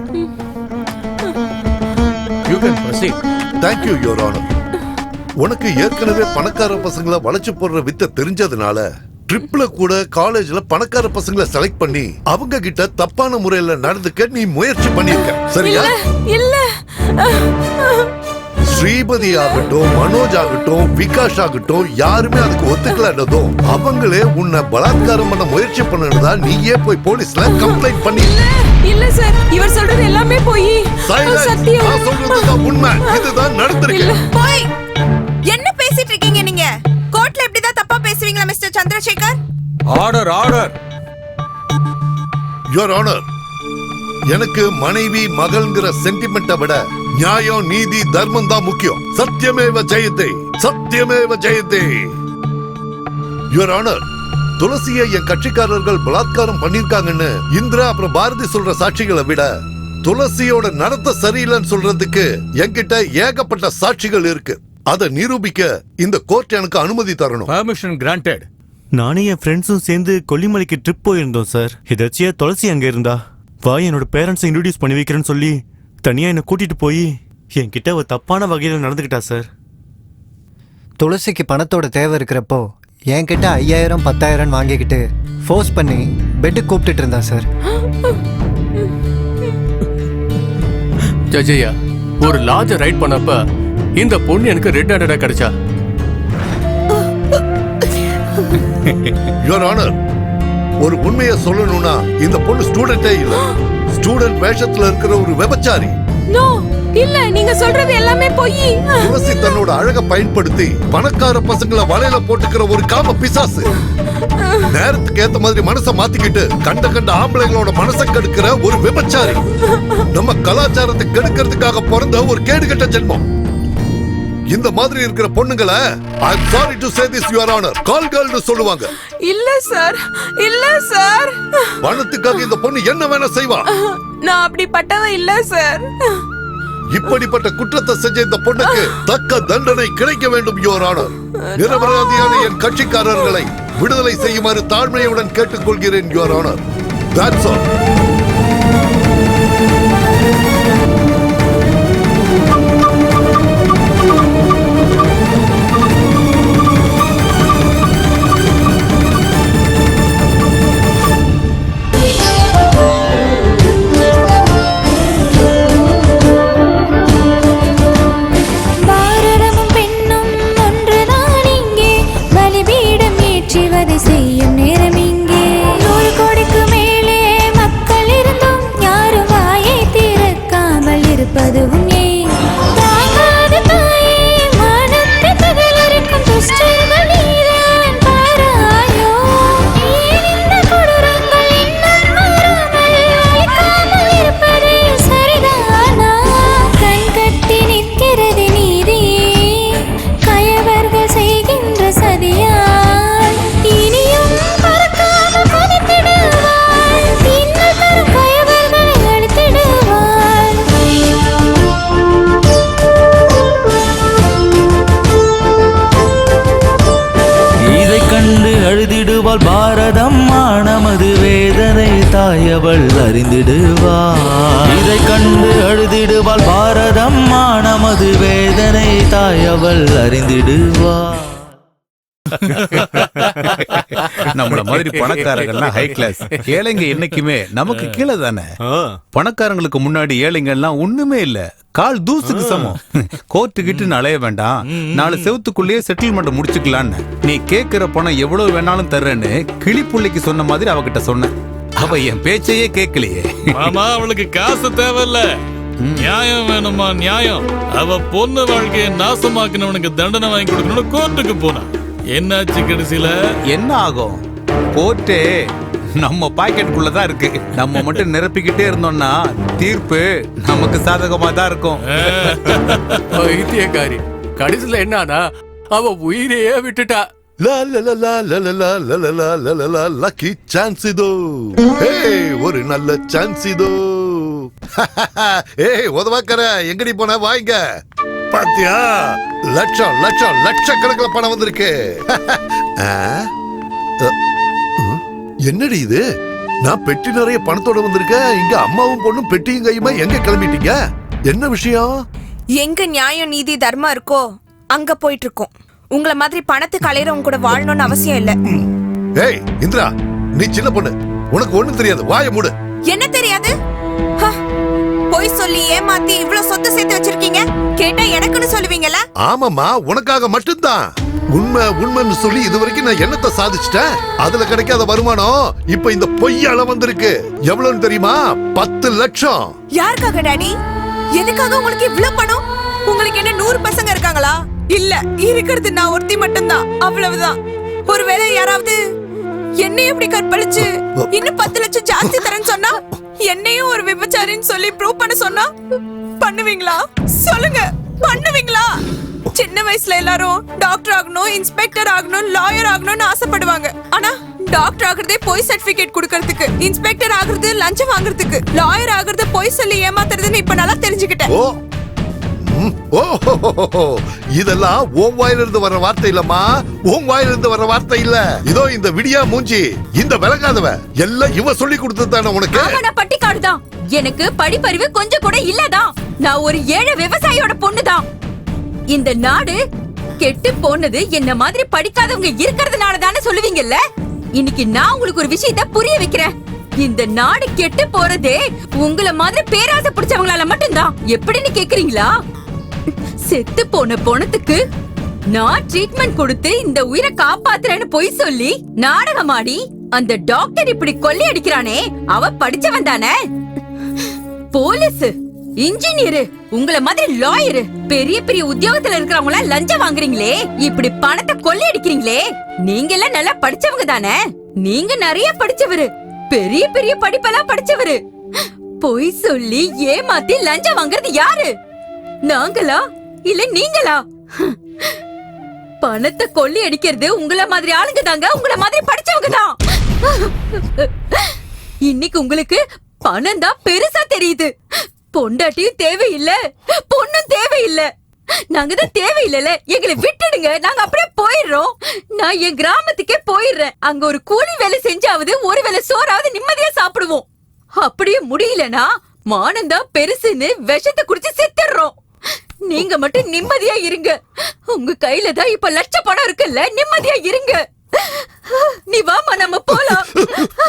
E: You can proceed.
J: Thank you your honour. உனக்கு ஏற்கனவே பணக்கார பசங்களை வளைச்சு போடுற வித்தை தெரிஞ்சதுனால ட்ரிப்ல கூட காலேஜ்ல பணக்கார பசங்களை செலக்ட் பண்ணி அவங்க கிட்ட தப்பான முறையில நடந்துக்க நீ முயற்சி பண்ணிருக்க, சரியா?
C: இல்ல.
J: ஸ்ரீபதி ஆகட்டும், மனோஜ் ஆகட்டும், விகாஷ் ஆகட்டும், யாருமே அதுக்கு ஒத்துக்கலன்றதும் அவங்களே உன்னை பலாத்காரம் பண்ண முயற்சி பண்ணதா நீயே போய் போலீஸ்ல கம்ப்ளைண்ட் பண்ணி.
C: இல்ல சார், இவர் சொல்றது எல்லாமே போய்.
J: சத்தியம், நான் சொல்றதுதான் உண்மை. இதுதான் நடந்திருக்கு.
H: போய் என்ன பேசிட்டு இருக்கீங்க நீங்க? கோர்ட்ல இப்படிதான் தப்பா பேசுவீங்களா mister Chandrasekhar?
E: Order order.
J: Your honour, எனக்கு மனைவி மகள்ங்கிற சென்டிமெண்ட்டை விட நியாயம், நீதி, தர்மம் தான் முக்கியம். சத்தியமேவ ஜெயதே, சத்தியமேவ ஜெயதே. யுவர் ஆனர், துளசியை என் கட்சிக்காரர்கள் பலாத்காரம் பண்ணிருக்காங்கன்னு இந்திரா அப்புறம் பாரதி சொல்ற சாட்சிகளை விட துளசியோட நடத்த சரியில்லைன்னு சொல்றதுக்கு என்கிட்ட ஏகப்பட்ட சாட்சிகள் இருக்கு. அதை நிரூபிக்க இந்த கோர்ட் எனக்கு அனுமதி தரணும்.
E: Permission granted.
T: நானும் என் ஃப்ரெண்ட்ஸும் சேர்ந்து கொல்லிமலைக்கு ட்ரிப் போயிருந்தோம் சார். எதாச்சியா துளசி அங்க இருந்தா வா என்னோட பேரண்ட்ஸை இன்ட்ரோடியூஸ் பண்ணி வைக்கிறேன்னு சொல்லி தனியா என்னை கூட்டிட்டு போய் என்கிட்ட ஒரு தப்பான வகையில நடந்துக்கிட்டா சார்.
P: துளசிக்கு பணத்தோட தேவை இருக்கிறப்போ என்கிட்ட 5000 10,000 வாங்கிக்கிட்டு ஃபோர்ஸ் பண்ணி பெட்டு கூப்பிட்டுட்டு இருந்தா சார்.
L: ஜஜையா, ஒரு லாட்ஜ் ரைட் பண்ணப்ப இந்த பொண்ணு எனக்கு ரெட் ஹேண்டடா கிடைச்சா.
J: யுவர் ஆனர், ஒரு உண்மையை சொல்லணும்னா இந்த பொண்ணு ஸ்டூடெண்டே இல்ல. ஸ்டூடெண்ட் வேஷத்துல இருக்கிற ஒரு விபச்சாரி.
C: நோ, இல்ல, நீங்க சொல்றது எல்லாமே போய்.
J: துளசி தன்னோட அழக பயன்படுத்தி பணக்கார பசங்களை வலையில போட்டுக்கிற ஒரு காம பிசாசு. நேரத்துக்கு ஏத்த மாதிரி மனசை மாத்திக்கிட்டு கண்ட ஆம்பளைங்களோட மனசை கெடுக்கிற ஒரு விபச்சாரி. நம்ம கலாச்சாரத்தை கெடுக்கிறதுக்காக பிறந்த ஒரு கேடுகட்ட ஜென்மம். இந்த மாதிரி இருக்கிற பொண்ணுங்களை I'm sorry to say this your honor கால் கேர்ள்னு சொல்லுவாங்க.
H: இல்ல சார், இல்ல சார்.
J: பணத்துக்காக இந்த பொண்ணு என்ன வேணா செய்வா.
H: நான் அப்படிப்பட்டவ இல்ல சார்.
J: இப்படிப்பட்ட குற்றத்தை செஞ்ச இந்த பொண்ணுக்கு தக்க தண்டனை கிடைக்க வேண்டும் யுவர் ஆனர். நிரபராதியான என் கட்சிக்காரர்களை விடுதலை செய்யுமாறு தாழ்மையுடன் கேட்டுக்கொள்கிறேன் யுவர் ஆனர். That's all.
S: செய்யும் நேரம் இங்கே 100 கோடிக்கு மேலே மக்கள் இருந்தும் யாரும் வாயை திறக்காமல் இருப்பதும் ஏன்? தாங்காத தாயே மனத்தை தகலறுக்கும் துஷ்டர்கள் நீதான் பாராயோ. ஏன் இந்த கொடூரங்கள் இன்னும் மாறாமல் அழிக்காமல் இருப்பது சரிதானா? கண் கட்டி நிற்கிறது நீதி கயவர்கள் செய்கின்ற சதியா.
B: அழுதிடுவாள் பாரதம் நமது வேதனை தாயவள் அறிந்திடுவாள். இதை கண்டு அழுதிடுவாள் பாரதம் நமது வேதனை தாயவள் அறிந்திடுவாள்.
U: நம்மள மாதிரி பணக்காரங்கள்லாம் ஹை கிளாஸ், ஏழைங்க என்னைக்குமே நமக்கு கீழே தானே. பணக்காரங்களுக்கு முன்னாடி ஏழைங்க எல்லாம் ஒண்ணுமே இல்ல, கால் தூசுக்கு சமம். கோர்ட்டுக்கிட்டு அலைய வேண்டாம், 4 செவத்துக்குள்ளேயே செட்டில்மெண்ட் முடிச்சுக்கலான்னு. நீ கேக்குற பணம் எவ்வளவு வேணாலும் தர்றேன்னு கிளிப்புள்ளைக்கு சொன்ன மாதிரி அவகிட்ட சொன்னேன். அவ என் பேச்சையே கேட்கலையே.
F: மாமா அவளுக்கு காசு தேவையில்ல, நியாயம் வேணுமா நியாயம். அவ பொண்ணு வாழ்க்கையை நாசமாக்கினவனுக்கு தண்டனை வாங்கி கொடுக்கணும்னு கோர்ட்டுக்கு போனா என்னாச்சு கடைசியில?
U: என்ன ஆகும்? கோர்ட்டே நம்ம பாக்கெட்டுக்குள்ளதான் இருக்கு. நம்ம மட்டும் நிரப்பிக்கிட்டே இருந்தோம்னா தீர்ப்பு நமக்கு சாதகமா தான் இருக்கும்.
L: வைத்தியக்காரி கடைசியில என்னன்னா அவ உயிரையே விட்டுட்டா.
J: லக்கி சான்ஸ் இதோ, ஒரு நல்ல சான்ஸ் இதோ. ஏய் உதவாக்கற எங்கடி போன? வாங்க. பாத்தியா, லட்சம் லட்சம் லட்சக்கணக்கில் பணம் வந்திருக்கு. என்னடி இது? நான் பெட்டி நிறைய பணத்தோட வந்திருக்கேன். இங்க அம்மாவும் பொண்ணும் பெட்டியும் கையுமா எங்க கிளம்பிட்டீங்க? என்ன விஷயம்?
H: எங்க நியாயம் நீதி தர்மம் இருக்கோ அங்க போயிட்டு இருக்கோம். உங்களை மாதிரி பணத்துக்கு அலையறவங்க கூட வாழணும்னு அவசியம் இல்ல.
J: ஏய் இந்திரா, நீ சின்ன பொண்ணு, உனக்கு ஒண்ணும் தெரியாது, வாயை மூடு.
H: என்ன தெரியாது? போய் சொல்லி ஏமாத்தி இவ்வளவு சொத்து சேர்த்து வச்சிருக்கீங்க, கேட்டா எனக்குன்னு சொல்லுவீங்கல்ல?
J: ஆமாமா, உனக்காக மட்டும்தான். உண்மை உண்மைன்னு சொல்லி இதுவரைக்கும் நான் என்னத்தை சாதிச்சிட்டேன்? அதுல கிடைக்காத வருமானம் இப்ப இந்த பொய்யால வந்திருக்கு. எவ்வளவுன்னு தெரியுமா? 10 லட்சம்.
H: யாருக்காக டாடி? எதுக்காக உங்களுக்கு இவ்வளவு பணம்? உங்களுக்கு என்ன 100 பசங்க இருக்காங்களா? இல்ல, இருக்கிறது நான் ஒருத்தி மட்டும்தான், அவ்வளவுதான். ஒருவேளை யாராவது என்னை எப்படி கற்பழிச்சு இன்னும் 10 லட்சம் ஜாஸ்தி தரேன்னு சொன்னா, என்னையும் ஒரு விபச்சாரின்னு சொல்லி ப்ரூவ் பண்ண சொன்னா பண்ணுவீங்களா? சொல்லுங்க, பண்ணுவீங்களா? சின்ன வயசுல எல்லாரும் டாக்டர் ஆகணும், இன்ஸ்பெக்டர் ஆகணும், லாயர் ஆகணும்னு ஆசைப்படுவாங்க. ஆனா டாக்டர் ஆகுறதே பொய் சர்டிபிகேட் கொடுக்கறதுக்கு, இன்ஸ்பெக்டர் ஆகுறது லஞ்சம் வாங்குறதுக்கு, லாயர் ஆகுறது பொய் சொல்லி ஏமாத்துறதுன்னு இப்ப நல்லா தெரிஞ்சுக்கிட்டேன்.
J: இதெல்லாம் உன் வாயிலிருந்து வர்ற வார்த்தை இல்லம்மா, உன் வாயிலிருந்து வர்ற வார்த்தை இல்ல. இதோ இந்த விடியா மூஞ்சி, இந்த விளங்காதவ எல்லாம் இவ சொல்லி கொடுத்ததானே உனக்கு?
K: நான் பட்டிக்காடுதான், எனக்கு படிப்பறிவு கொஞ்சம் கூட இல்லதான். நான் ஒரு ஏழை விவசாயியோட பொண்ணுதான். இந்த நாடு கெட்டு போனது என்ன மாதிரி படிக்காதவங்க இருக்கிறதுனால தானே சொல்லுவீங்கல்ல. இன்னைக்கு நான் உங்களுக்கு ஒரு விஷயத்தை புரிய வைக்கிறேன். இந்த நாடு கெட்டு போறதே உங்கள மாதிரி பேராசை பிடிச்சவங்களால மட்டும்தான். எப்படின்னு கேக்குறீங்களா? செத்து போன பொணத்துக்கு நான் ட்ரீட்மெண்ட் கொடுத்து இந்த உயிரை காப்பாத்துறேன்னு பொய் சொல்லி நாடகமாடி அந்த டாக்டர் இப்படி கொள்ளை அடிக்கிறானே, அவ படிச்சவன் தானே. போலீஸ், இன்ஜினியர், உங்கள மாதிரி லாயர், பெரிய பெரிய உத்தியோகத்துல இருக்கிறவங்கள லஞ்சம் வாங்குறீங்களே, இப்படி பணத்தை கொள்ளை அடிக்கிறீங்களே, நீங்க எல்லாம் நல்லா படிச்சவங்க தானே. நீங்க நிறைய படிச்சவரு, பெரிய பெரிய படிப்பெல்லாம் படிச்சவரு. பொய் சொல்லி ஏமாத்தி லஞ்சம் வாங்குறது யாரு? நாங்களா இல்ல நீங்களா?
D: பணத்தை கொள்ளி அடிக்கிறது உங்கள மாதிரி ஆளுங்க தாங்க, உங்கள மாதிரி படிச்சவங்க தான். இன்னைக்கு உங்களுக்கு பணம் தான் பெருசா தெரியுது. பொண்டாட்டியும் தேவையில்லை, பொண்ணும் தேவையில்லை, நாங்க தான் தேவையில்லைல. எங்களை விட்டுடுங்க, நாங்க அப்படியே போயிடுறோம். நான் என் கிராமத்துக்கே போயிடுறேன். அங்க ஒரு கூலி வேலை செஞ்சாவது ஒரு வேளை சோறாவது நிம்மதியா சாப்பிடுவோம். அப்படியே முடியலனா மானந்தான் பெருசுன்னு விஷத்தை குடிச்சு செத்துடுறோம். நீங்க மட்டும் நிம்மதியா இருங்க. உங்க கையில தான் இப்ப லட்ச பணம் இருக்குல்ல, நிம்மதியா இருங்க. நீ வாமா, நம்ம போலாம்.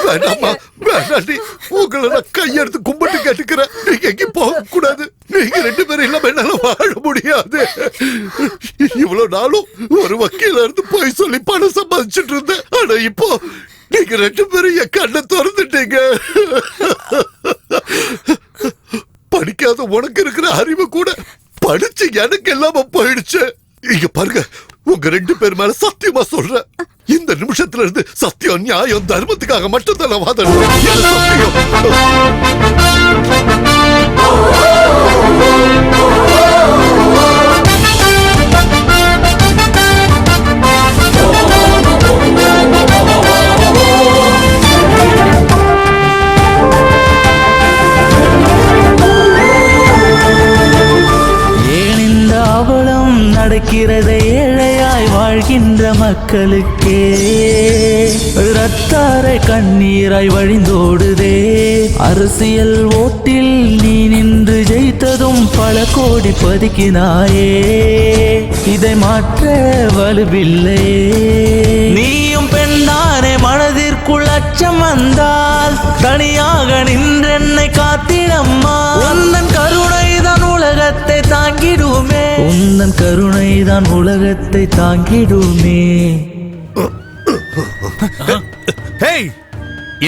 J: வேண்டாமா, வேண்டாண்டி. உங்களை நான் கையெடுத்து கும்பிட்டு கேட்டுக்கிறேன். நீங்க எங்கேயும் போக கூடாது. நீங்க 2 பேரும் இல்லாம என்னால வாழ முடியாது. இவ்வளவு நாளும் ஒரு வக்கீல இருந்து போய் சொல்லி பணம் சம்பாதிச்சுட்டு இருந்தேன். ஆனா இப்போ நீங்க 2 பேரும் என் கண்ணை திறந்துட்டீங்க. படிக்காத உனக்கு இருக்கிற அறிவு கூட படிச்சு எனக்கு இல்லாம போயிடுச்சு. இங்க பாருங்க, உங்க 2 பேர் மேல சத்தியமா சொல்றேன், இந்த நிமிஷத்துல இருந்து சத்தியம், நியாயம், தர்மத்துக்காக மட்டும்தான் நான் வாதாடுறேன்.
B: நடக்கிறதை ஏழையாய் வாழ்கின்ற மக்களுக்கே ரத்தாரை கண்ணீராய் வழிந்தோடுதே. அரசியல் ஓட்டில் நீ நின்று ஜெயித்ததும் பல கோடி பதுக்கினாயே, இதை மாற்ற வலுவில்லையே. நீயும் பெண்தானே, மனதிற்குள் அச்சம் வந்தால் தனியாக நின்றென்னை காத்திடம்மா. உந்தன் கருணைதான் உலகத்தை தாங்கிடுமே, உந்தன் கருணைதான் உலகத்தை தாங்கிடுமே.
U: ஹேய்,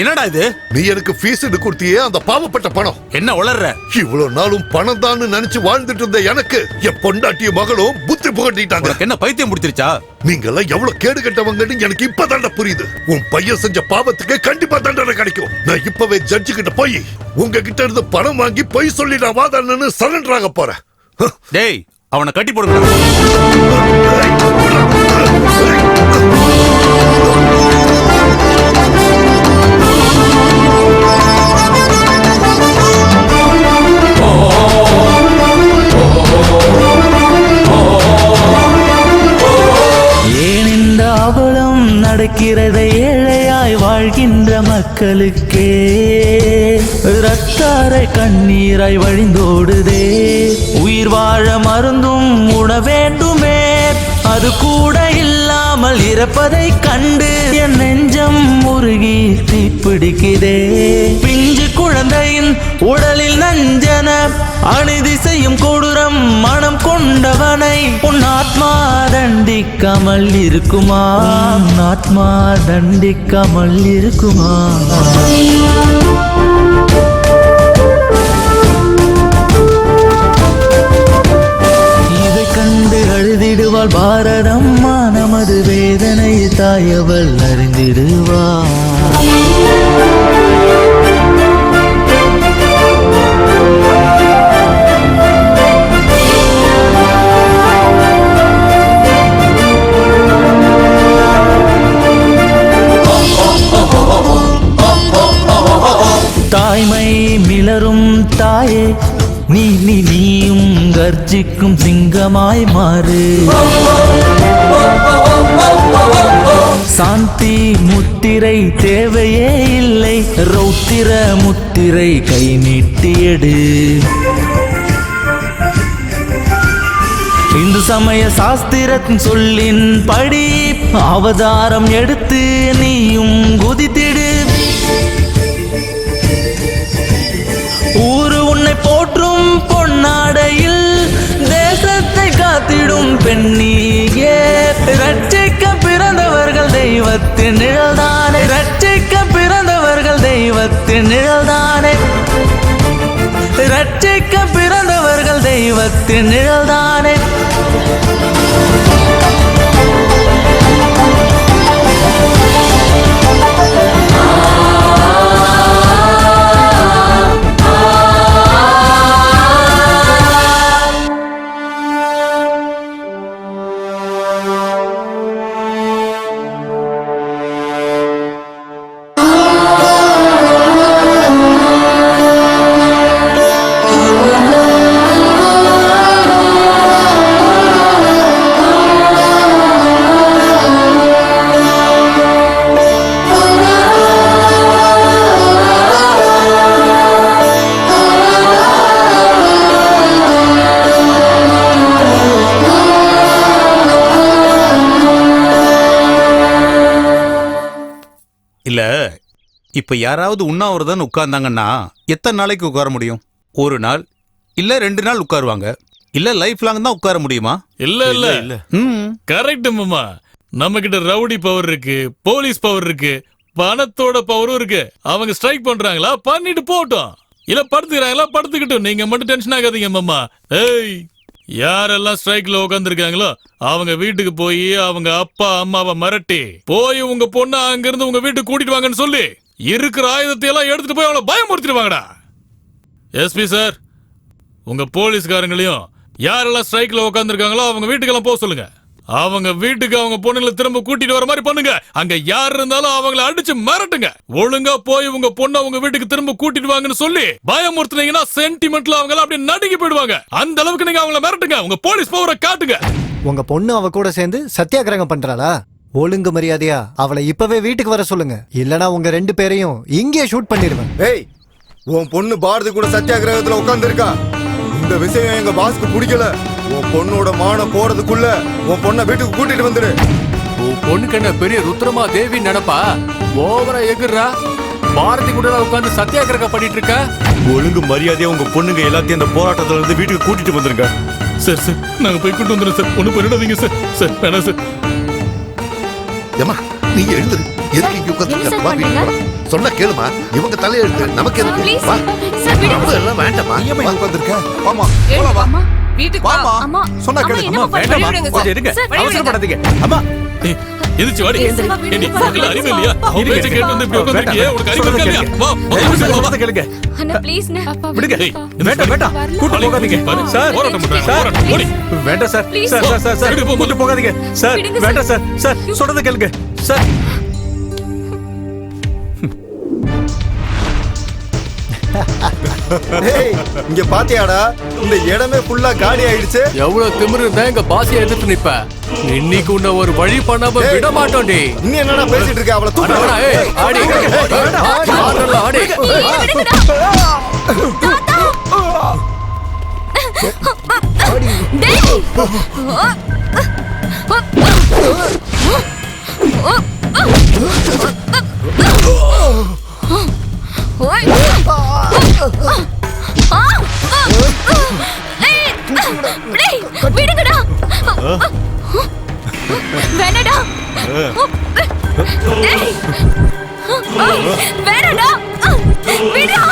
U: என்னடா இது?
J: நீ எனக்கு ஃபீஸ் கொடுத்தியே, அந்த பாவப்பட்ட பணம்.
U: என்ன உளர்ற?
J: இவ்வளவு நாளும் பணம் தான் நினைச்சு வாழ்ந்துட்டு இருந்த எனக்கு என் பொண்டாட்டிய மகளும் புத்தி புகட்டிட்டாங்க.
U: என்ன பைத்தியம் முடிச்சிருச்சா?
J: நீங்க எல்லாம் எவ்வளவு கேடு கட்டவங்கன்னு எனக்கு இப்பதான்டா புரியுது. உன் பையன் செஞ்ச பாவத்துக்கு கண்டிப்பா தண்டனை கிடைக்கும். நான் இப்பவே ஜட்ஜு கிட்ட போய் உங்ககிட்ட இருந்து பணம் வாங்கி பொய் சொல்லி நான் வாதாடணும்னு சரண்டர் ஆக போறேன்.
U: டேய், அவனை கட்டி போடுங்க.
B: ஏன் இந்த அவலம் நடக்கிறதை ஏழையாய் வாழ்கின்ற மக்களுக்கே ரத்தாரை கண்ணீராய் வழிந்தோடுதே. உயிர் வாழ மருந்தும் உண வேண்டுமே, அது கூட இல்லாமல் இறப்பதை கண்டு என் நெஞ்சம் முருகி தீப்பிடிக்குதே. பிஞ்சு குழந்தையின் உடலில் நஞ்சன அநீதி செய்யும் கொடூரம் மனம் கொண்டவனை உன் ஆத்மா தண்டிக்காமல் இருக்குமா? ஆத்மா தண்டிக்காமல் இருக்குமா? இதை கண்டு அழுதிடுவாள் பாரதம்மா, நமது வேதனை தாயவள் அறிந்திடுவாள். தாய்மை மிளரும் தாயே, நீயும் கர்ஜிக்கும் சிங்கமாய் மாறு. சாந்தி முத்திரை தேவையே இல்லை, ரௌத்திர முத்திரை கை நீட்டியடு. இந்து சமய சாஸ்திரத்தின் சொல்லின் படி அவதாரம் எடுத்து நீயும் குதித்திடு. ஊரு உன்னை போற்றும் பொன்னாடையில் தேசத்தை காத்திடும் பெண்ணியே. ரட்சிக்க பிறந்தவர்கள் தெய்வத்தின் நிழல்தானே, ரட்சிக்க பிறந்தவர்கள் தெய்வத்தின் நிழல்தானே, ரட்சிக்க பிறந்தவர்கள் தெய்வத்தின் நிழல்தானே.
U: இல்ல இப்ப யாராவது உண்ணாவிரதம் உட்கார்ந்தாங்கன்னா எத்தனை நாளைக்கு உட்கார முடியும்? ஒரு நாள் இல்ல 2 நாள் உட்காருவாங்க. இல்ல லைஃப் லாங் தான் உட்கார முடியுமா?
F: இல்ல கரெக்ட் மாமா. நம்ம கிட்ட ரவுடி பவர் இருக்கு, போலீஸ் பவர் இருக்கு, பணத்தோட பவரும் இருக்கு. அவங்க ஸ்ட்ரைக் பண்றாங்களா பண்ணிட்டு போட்டோம், இல்ல படுத்துக்கிறாங்களா படுத்துக்கிட்டோம். நீங்க மட்டும் டென்ஷன் ஆகாதீங்க மாமா. ஏய், யாரெல்லாம் ஸ்ட்ரைக்ல உட்காந்துருக்காங்களோ அவங்க வீட்டுக்கு போய் அவங்க அப்பா அம்மாவை மிரட்டி போய் உங்க பொண்ணு அங்க இருந்து உங்க வீட்டுக்கு கூட்டிட்டு வாங்கன்னு சொல்லி இருக்கிற ஆயுதத்தை எல்லாம் எடுத்துட்டு போய் அவங்கள பயமுறுத்திடுவாங்கடா. எஸ்பி சார், உங்க போலீஸ்காரங்களையும் யாரெல்லாம் ஸ்ட்ரைக்ல உட்காந்துருக்காங்களோ அவங்க வீட்டுக்கெல்லாம் போக சொல்லுங்க. அவங்க வீட்டுக்கு அவங்க பொண்ணுங்களை திரும்ப கூட்டிட்டு வர மாதிரி பண்ணுங்க. அங்க யார் இருந்தாலும் அவங்கள அடிச்சு மிரட்டுங்க. ஒழுங்கா போய் உங்க பொண்ணை உங்க வீட்டுக்கு திரும்ப கூட்டிட்டு வாங்கன்னு சொல்லி பயமுறுத்துனீங்கன்னா சென்டிமெண்ட்ல அவங்க அப்படியே நடுங்கி போயிடுவாங்க. அந்த அளவுக்கு நீங்க அவங்கள மிரட்டுங்க. உங்க போலீஸ் பவரை காட்டுங்க.
P: உங்க பொண்ணு அவ கூட சேர்ந்து சத்தியாகிரகம் பண்றாளா? ஒழுங்கு மரியாதையா அவளை இப்பவே வீட்டுக்கு வர சொல்லுங்க. இல்லனா உங்க 2 பேரையும் இங்கே ஷூட் பண்ணிடுவேன்.
G: ஏய், உன் பொண்ணு பாரதி கூட சத்தியாகிரகத்துல உட்கார்ந்து இருக்கா. இந்த விஷயம் எங்க பாஸ்க்கு பிடிக்கல. உன் பொண்ணோட மானம் போறதுக்குள்ள உன் பொண்ணை வீட்டுக்கு கூட்டிட்டு வந்துடு.
L: உன் பொண்ணுக்கு என்ன பெரிய ருத்ரமா தேவி நினைப்பா? ஓவரா எகுறா. பாரதி கூட உட்கார்ந்து சத்தியாகிரகம் பண்ணிட்டு இருக்க.
T: ஒழுங்கு மரியாதையா உங்க பொண்ணுங்க எல்லாத்தையும் அந்த போராட்டத்துல இருந்து வீட்டுக்கு கூட்டிட்டு வந்துருங்க.
F: சார் சார், நாங்க போய் கூட்டு வந்துடுறோம் சார். ஒண்ணு பண்ணிடாதீங்க சார். சார் வேணாம் சார்.
J: ஏமா நீ எழுந்துரு. எதுக்கு இங்க உட்கார்ந்து சொன்னா கேளுமா. இவங்க தலையெழுத்து நமக்கு எதுக்கு? வா எல்லாம் வேண்டாமா.
N: நீ உட்கார்ந்திருக்க. வாமா
R: அம்மா வீட்டுக்கு வா. அம்மா
N: சொன்னா கேளு.
R: அம்மா வேண்டாமா, கொஞ்சம்
E: இருங்க, அவசரப்படாதீங்க. அம்மா
F: எந்திரிச்சு வாடி. ஏண்டி உங்களுக்கு அறிவு இல்லையா? உன் பேச்சை கேட்டு வந்து இப்படி உட்கார்ந்திருக்கியே, உனக்கு அறிவு இருக்கா இல்லையா? வா
E: கேளுங்க.
D: அண்ணா ப்ளீஸ் ண்ணா.
E: விடுங்க. வேண்டாம் கூட்டு போகாதீங்க சார்.
F: போராட்டம் பண்றாங்க. ஓடி.
E: வேண்டாம் சார். சார் கூட்டு போகாதீங்க சார். வேண்டாம் சார். சார் சொல்றத கேளுங்க சார்.
G: ஏய், இங்க பாத்தியாடா, இந்த இடமே ஃபுல்லா காலி ஆயிடுச்சு.
L: எவ்வளவு திமிரு இருந்தா எங்க பாசியை எதிர்த்து நிப்ப. இன்னைக்கு உன்ன ஒரு வழி பண்ணாம விட மாட்டோம் டி.
G: நீ என்னடா பேசிட்டு இருக்க? அவளை தூக்கு.
L: ஏய் ஆடி ஆடுறல ஆடி.
D: விடுங்கடா. வேணடா. வேணடா. விடா.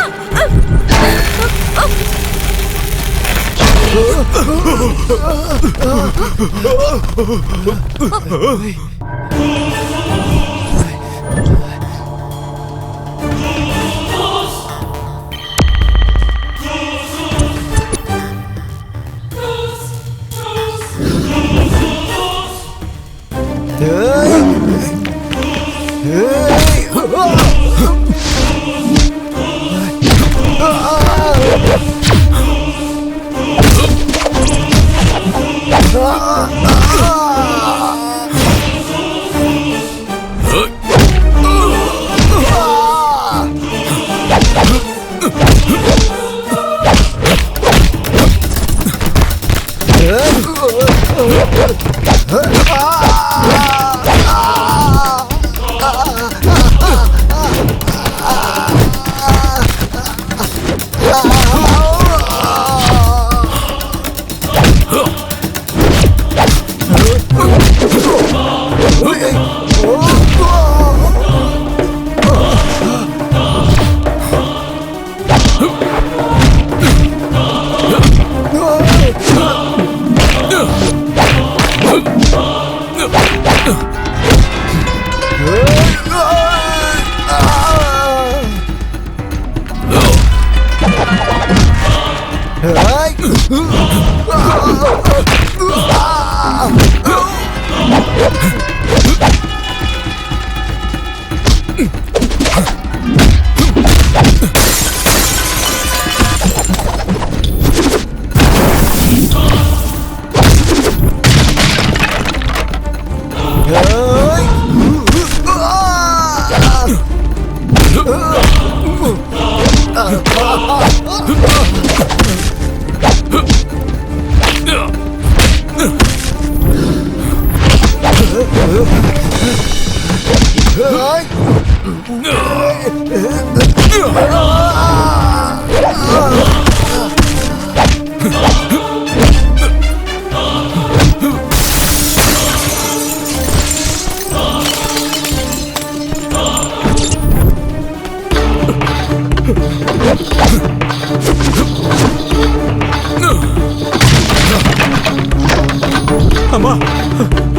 E: அம்மா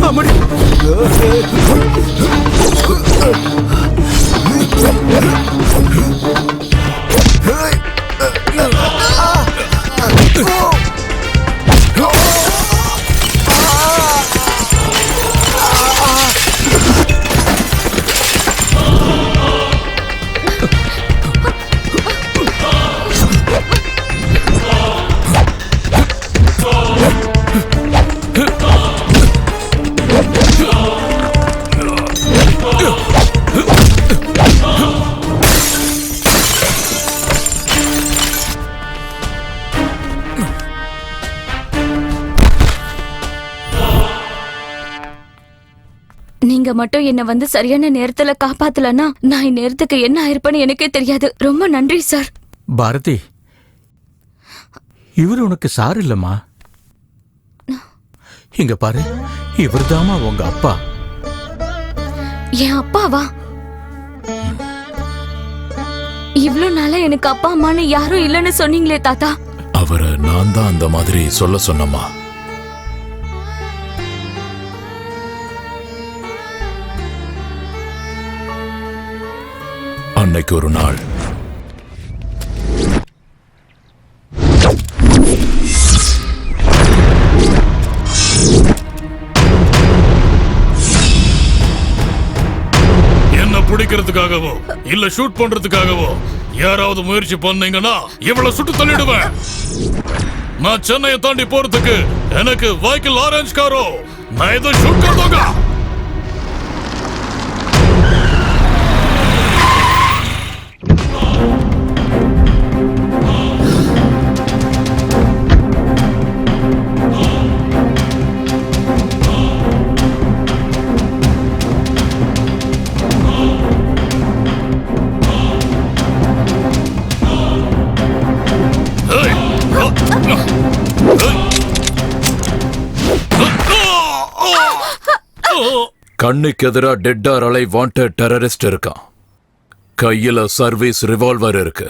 E: அம்மாடி
D: நீங்க மட்டும் என்ன வந்து சரியான நேரத்துல காப்பாத்தலன்னா நான் இந்நேரத்துக்கு என்ன ஆயிருப்பேன்னு எனக்கே தெரியாது. ரொம்ப நன்றி சார்.
E: பாரதி, இவர் உனக்கு சார் இல்லம்மா. இங்க பாரு, இவர்தாம்மா உங்க அப்பா.
D: என் அப்பாவா? இவ்ளோ நாளா எனக்கு அப்பா அம்மான்னு யாரும் இல்லைன்னு சொன்னீங்களே தாத்தா.
O: அவரை நான் தான் அந்த மாதிரி சொல்ல சொன்னமா. அன்னைக்கு ஒரு நாள்
F: என்ன பிடிக்கிறதுக்காகவோ இல்ல ஷூட் பண்றதுக்காகவோ யாராவது முயற்சி பண்ணீங்கன்னா இவ்வளவு சுட்டு தள்ளிடுவேன். நான் சென்னையை தாண்டி போறதுக்கு எனக்கு வைக்கிள் ஆரஞ்சு காரோ நான் இதை ஷூட் करदूंगा.
O: கண்ணுக்கு எதிரா dead or alive wanted terrorist இருக்கான். கையில சர்வீஸ் ரிவால்வர் இருக்கு.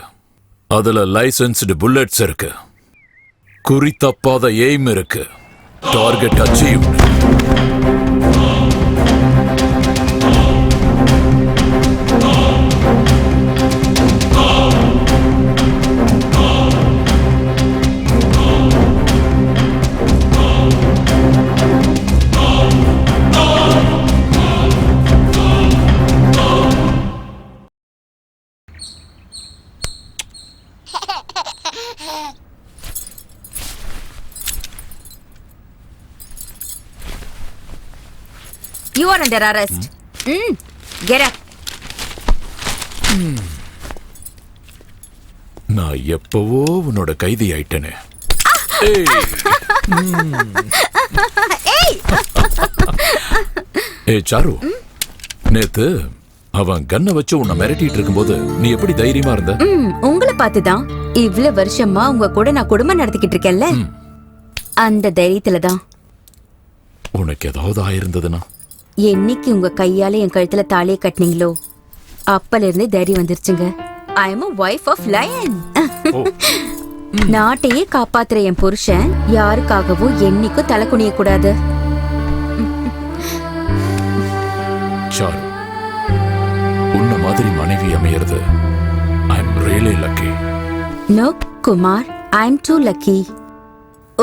O: அதுல லைசென்ஸ்டு புல்லட்ஸ் இருக்கு. குறி தப்பாத எய்ம் இருக்கு. Target achieved.
K: You are under arrest. Get up.
O: நான் எப்பவோ உன்னோட கைதி ஆயிட்டேனே. ஏய் சாரு, நேத்து அவன் கண்ணை வச்சு உன்னை மிரட்டிட்டு இருக்கும்போது நீ எப்படி தைரியமா இருந்த?
K: உங்களை பார்த்துதான் இவ்வளவு வருஷமா உங்க கூட நான் குடும்பம் நடத்திக்கிட்டு இருக்கேன்ல, அந்த தைரியத்துல தான்.
O: உனக்கு ஏதாவது ஆயிருந்ததுன்னா?
K: என்னைக்கு உங்க கையால என் கழுத்துல தாலியை கட்டினீங்களோ அப்பல இருந்து தைரியம் வந்துருச்சுங்க. ஐ அம் a wife of lion. நாட்டையே காப்பாத்துற என் புருஷன் யாருக்காகவும் என்னைக்கும் தலை குனிய கூடாது.
O: சாரு, உன்ன மாதிரி மனைவி அமையிறது I am really lucky.
K: No Kumar, I am too lucky.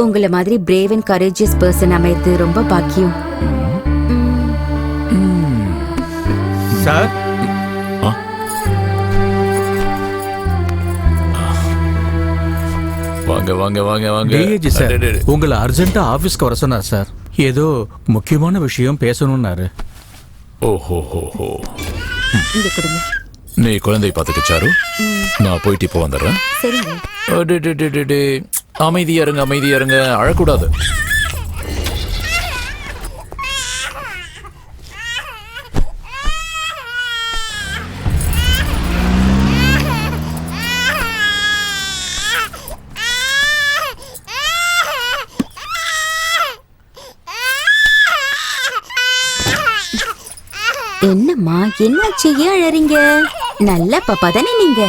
K: உங்களை மாதிரி பிரேவ் அண்ட் கரேஜியஸ் பர்சன் அமையிறது ரொம்ப பாக்கியம்.
E: சார்,
O: வாங்க வாங்க வாங்க வாங்க.
E: டிஏஜி சார் உங்களை அர்ஜென்ட்டா ஆபீஸ்க்கு வர சொன்னார் சார். ஏதோ முக்கியமான விஷயம் பேசணும்னாரு.
O: ஓஹோ ஹோ ஹோ.
K: இங்க கொடுங்க.
O: நீ குழந்தை பாத்துக்க சாரு. நான் போயிட்டு இப்போ வந்துடுறேன்.
K: சரிங்க.
O: அமைதியா இருங்க, அமைதியா இருங்க, அழக்கூடாது.
K: என்னம்மா என்னாச்சு ஏன் அழறீங்க? நல்ல பாப்பா தானே நீங்க?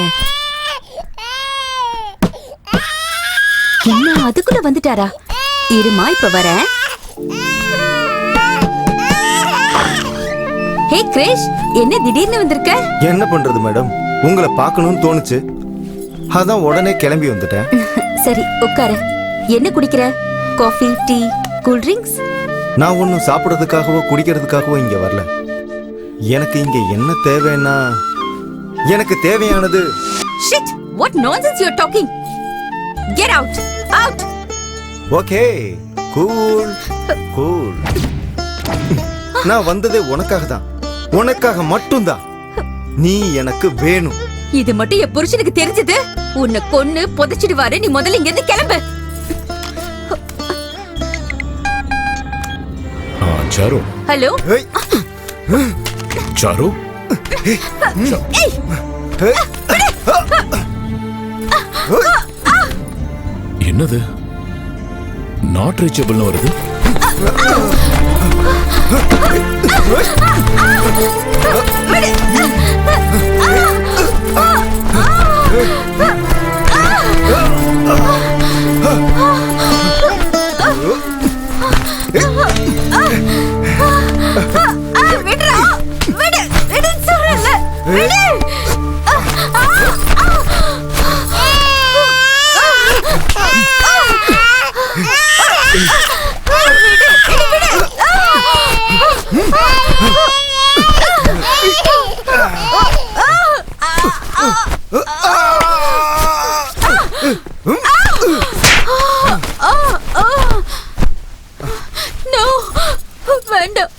K: என்ன அதுக்குள்ள வந்துட்டாரா? இருமா இப்ப வரேன். ஹே கிரேஷ், என்ன திடீர்னு வந்திருக்க?
G: என்ன பண்றது மேடம், உங்களை பார்க்கணும்னு தோணுச்சு, அதான் உடனே கிளம்பி வந்துட்டேன்.
K: சரி உட்காரு. என்ன குடிக்கிற? Coffee, tea, cool drinks?
G: நான் ஒன்றும் சாப்பிட்றதுக்காகவோ குடிக்கிறதுக்காகவோ இங்க வரல. எனக்கு இங்க என்ன தேவைன்னா, எனக்கு தேவையானது.
K: Shit! What nonsense you're talking? Get out! Out!
G: Okay, cool cool. நான் வந்ததே உனக்காக தான், உனக்காக மட்டும்தான். நீ எனக்கு வேணும்.
K: இது மட்டும் என் புருஷனுக்கு தெரிஞ்சது உன்னை கொன்னு புதைச்சிடுவாரு. நீ முதல்ல இங்க இருந்து கிளம்பு.
O: சாரு.
K: Hello
O: sir. என்னது நாட் ரீச்சபிள்னு வருது?
S: வேண்டாம்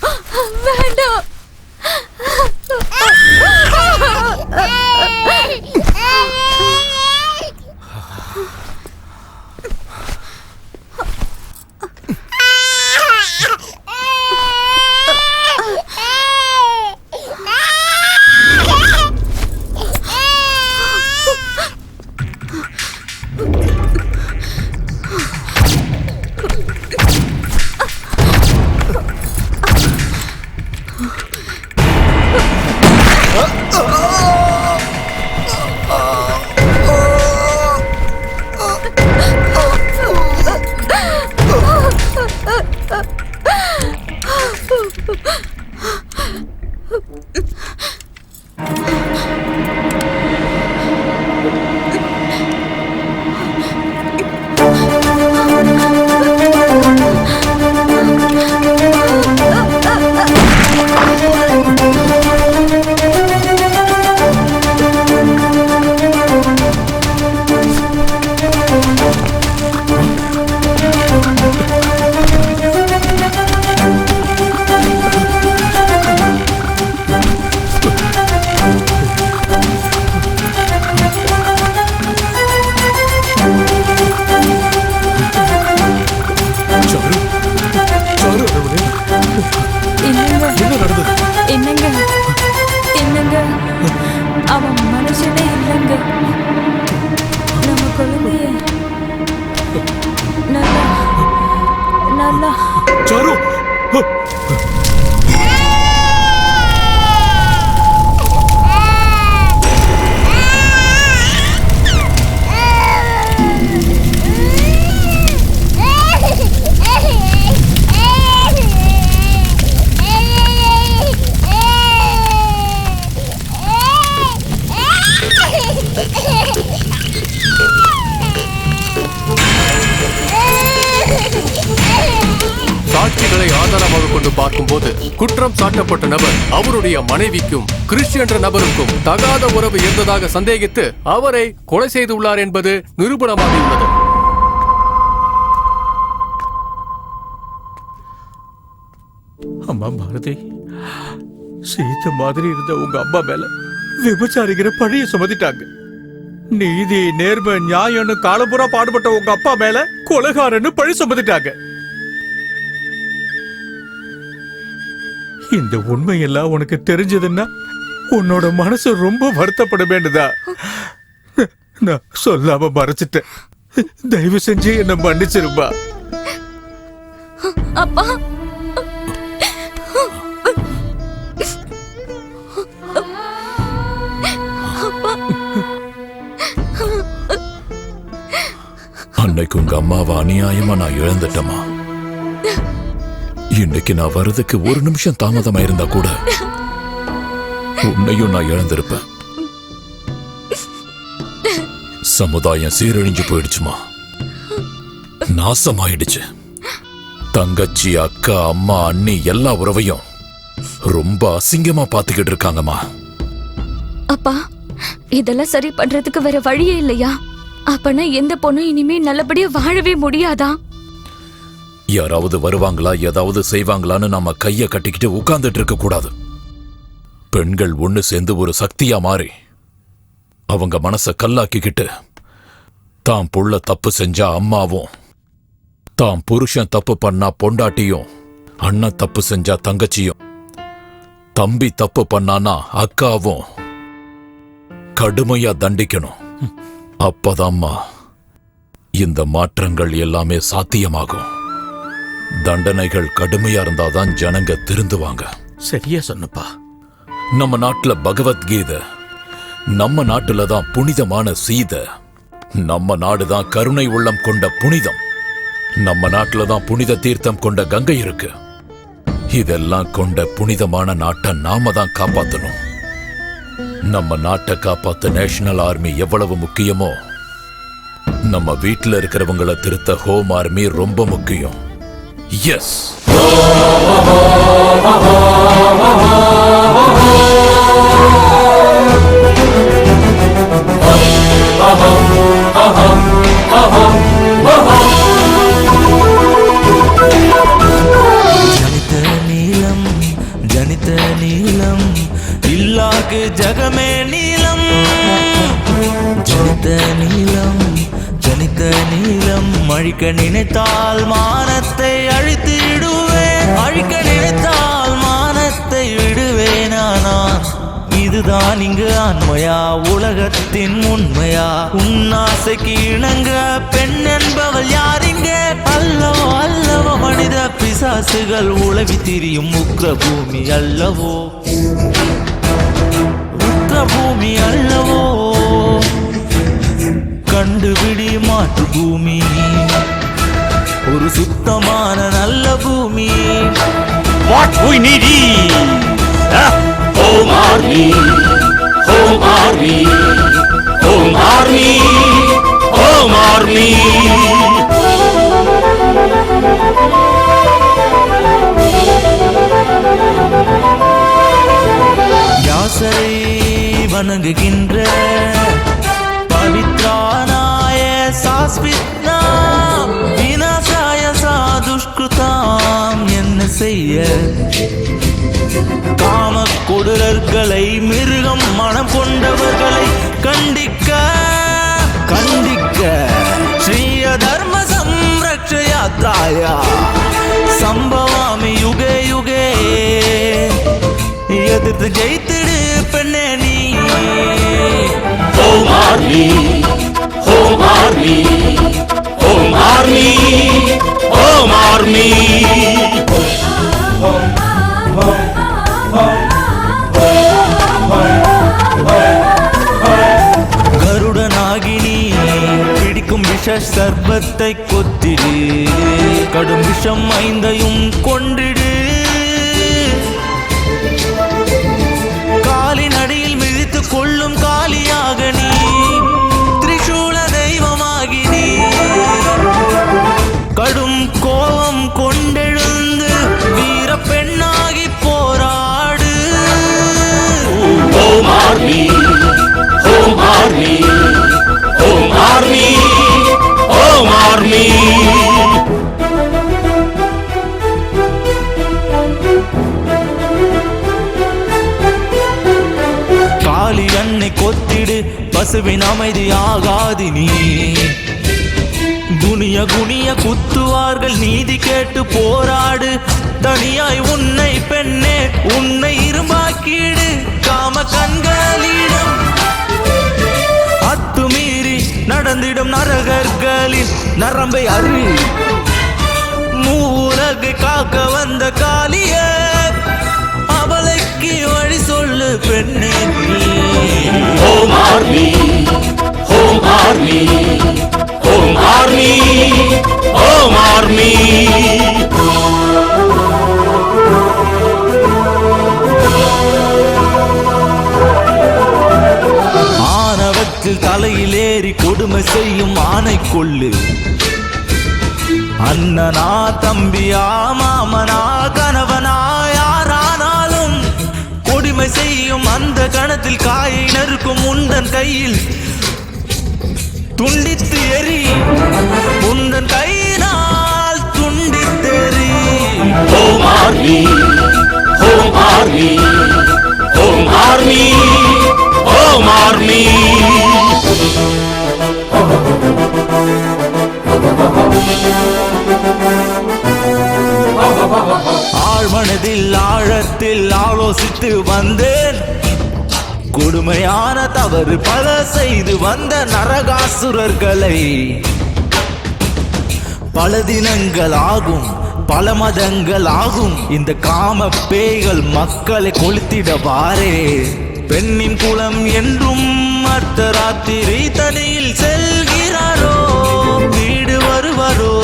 S: வேண்டாம்.
L: சாட்சிகளை ஆதாரமாக கொண்டு பார்க்கும்போது குற்றம் சாட்டப்பட்ட நபர் அவருடைய மனைவிக்கும் கிறிஸ் என்ற நபருக்கும் தகாத உறவு இருந்ததாக சந்தேகித்து அவரை கொலை செய்துள்ளார் என்பது நிரூபணமாகியுள்ளது.
E: அம்மா பாரதி, சீத்த மாதிரி இருந்த உங்க அம்மா மேல விபச்சாரிக்கிற பழிய சுமத்திட்டாங்க. நீதி நேர்மை நியாயம்னு காலப்புறா பாடுபட்ட உங்க அப்பா மேல கொலைகாரன்னு பழி சுமத்திட்டாங்க. இந்த உண்மையெல்லாம் உனக்கு தெரிஞ்சதுன்னா உன்னோட மனசு ரொம்ப வருத்தப்பட வேண்டுதா? நான் சொல்லாம மறைச்சிட்டேன். தயவு செஞ்சு என்ன மன்னிச்சிருப்பா.
S: அப்பா
O: அன்னைக்கு உங்க அம்மாவை அநியாயமா நான் இழந்துட்டேமா. இன்னைக்கு நான் வர்றதுக்கு ஒரு நிமிஷம் தாமதமா இருந்தா கூட உன்னையும் நான் இழந்திருப்பேன். சமுதாயம் சீரழிஞ்சு போயிடுச்சுமா, நாசமாயிடுச்சு. தங்கச்சி, அக்கா, அம்மா, அண்ணி எல்லா உறவையும் ரொம்ப அசிங்கமா பாத்துக்கிட்டு இருக்காங்கம்மா.
D: அப்பா, இதெல்லாம் சரி பண்றதுக்கு வேற வழியே இல்லையா? அப்பனா எந்த பொண்ணும் இனிமே நல்லபடியா வாழவே முடியாதா?
O: யாராவது வருவாங்களா, ஏதாவது செய்வாங்களான்னு நாம கைய கட்டிக்கிட்டு உட்கார்ந்துட்டு இருக்க கூடாது. பெண்கள் ஒண்ணு சேர்ந்து ஒரு சக்தியா மாறி அவங்க மனச கல்லாக்கிக்கிட்டு தான் புள்ள தப்பு செஞ்சா அம்மாவும், தான் புருஷன் தப்பு பண்ணா பொண்டாட்டியும், அண்ணன் தப்பு செஞ்சா தங்கச்சியும், தம்பி தப்பு பண்ணானா அக்காவும் கடுமையா தண்டிக்கணும். அப்பதாம்மா இந்த மாற்றங்கள் எல்லாமே சாத்தியமாகும். தண்டனைகள் கடுமையா இருந்தாதான் ஜனங்க திருந்துவாங்க.
E: சரியா சொன்னப்பா.
O: நம்ம நாட்டுல பகவத்கீதை, நம்ம நாட்டுல தான் புனிதமான சீதை, நம்ம நாடுதான் கருணை உள்ளம் கொண்ட புனிதம், நம்ம நாட்டுல தான் புனித தீர்த்தம் கொண்ட கங்கை இருக்கு. இதெல்லாம் கொண்ட புனிதமான நாட்டை நாம தான் காப்பாத்தணும். நம்ம நாட்டை காப்பாத்த நேஷனல் ஆர்மி எவ்வளவு முக்கியமோ, நம்ம வீட்டுல இருக்கிறவங்களை திருத்த ஹோம் ஆர்மி ரொம்ப முக்கியம். எஸ்.
B: ஜனித்த நீலம், ஜனித்த நீலம், இல்லாக்கு ஜகமே நீலம். ஜனித்த நீலம், ஜனித்த நீலம், அழிக்க நினைத்தால் மானத்தை அழித்திடுவேன், அழிக்க நினைத்தால் மானத்தை விடுவேனா நான். இதுதான் இங்கு ஆண்மையா, உலகத்தின் உண்மையா? உன்னாசைக்கு இணங்க பெண் என்பவள் யாரிங்க? அல்லவோ அல்லவோ மனித பிசாசுகள் உலவி திரியும் உக்ர பூமி அல்லவோ, உக்ர பூமி அல்லவோ. கண்டுபிடி மாற்று பூமி, ஒரு சுத்தமான நல்ல பூமி.
A: What we need Home Army, Home Army, Home Army, Home Army.
B: யாசரை வணங்குகின்ற பவித்ரானாய சாஸ்வித்னா விநாசாய சாதுஷ்கிருதாம். என்ன செய்ய காம கொடூரர்களை, மிருகம் மனம் கொண்டவர்களை கண்டிக்க கண்டிக்க ஸ்ரீய தர்ம சம்ரக்ஷ யாத்ராயா சம்பவாமி யுகே யுகே. எதிர்த்து ஜெயித்திடு பெண்ணே நீ.
A: Home Army, Home Army, Home Army, Home Army.
B: கருடனாகினி பிடிக்கும் விஷ சர்பத்தை கொத்திடு, கடும் விஷம் ஐந்தையும் கொண்டிடு. காலின் அடியில் மிழித்து கொள்ளும் காலியாக நீ, திரிசூல தெய்வமாகி நீ. கடும் கோபம் கொண்டெழுந்து வீர பெண்ணாகி போராடு.
A: Home Army, Home Army, Home Army, Home Army.
B: காளி அன்னை கொத்திடு, பசுவின் அமைதி ஆகாது நீ. குனிய குனிய குத்துவார்கள், நீதி கேட்டு போராடு. தனியாய் உன்னை பெண்ணே, உன்னை இரும்பாக்கிடு. காம கண்களிடம் அத்துமீறி நடந்திடும் நரகர்களின் நரம்பை அறி. மூலகை காக்க வந்த காளிய, அவளைக்கு வழி சொல்லு பெண்ணே நீ.
A: Home Army, Home Army, Home Army.
B: கணத்தில் தலையில் ஏறி கொடுமை செய்யும் ஆணை கொள்ளு. அண்ணனா தம்பியா மாமனா கணவனா யாரானாலும் கொடுமை செய்யும் அந்த கணத்தில் காயை நறுக்கும் உந்தன் கையில் துண்டித்து எரி. உந்தன் கையினால் துண்டித்தெறி.
A: Home Army, Home Army, Home Army, Home Army.
B: ஆழ்மனதில் ஆழத்தில் ஆலோசித்து வந்தேன். கொடுமையான தவறு பல செய்து வந்த நரகாசுரர்களை பல தினங்கள் ஆகும், பல மதங்கள் ஆகும். இந்த காம பேய்கள் மக்களை கொளுத்திடவாரே. பெண்ணின் குலம் என்றும் அர்த்தராத்திரி தனியில் செல்கிறாரோ, வீடு வருவாரோ.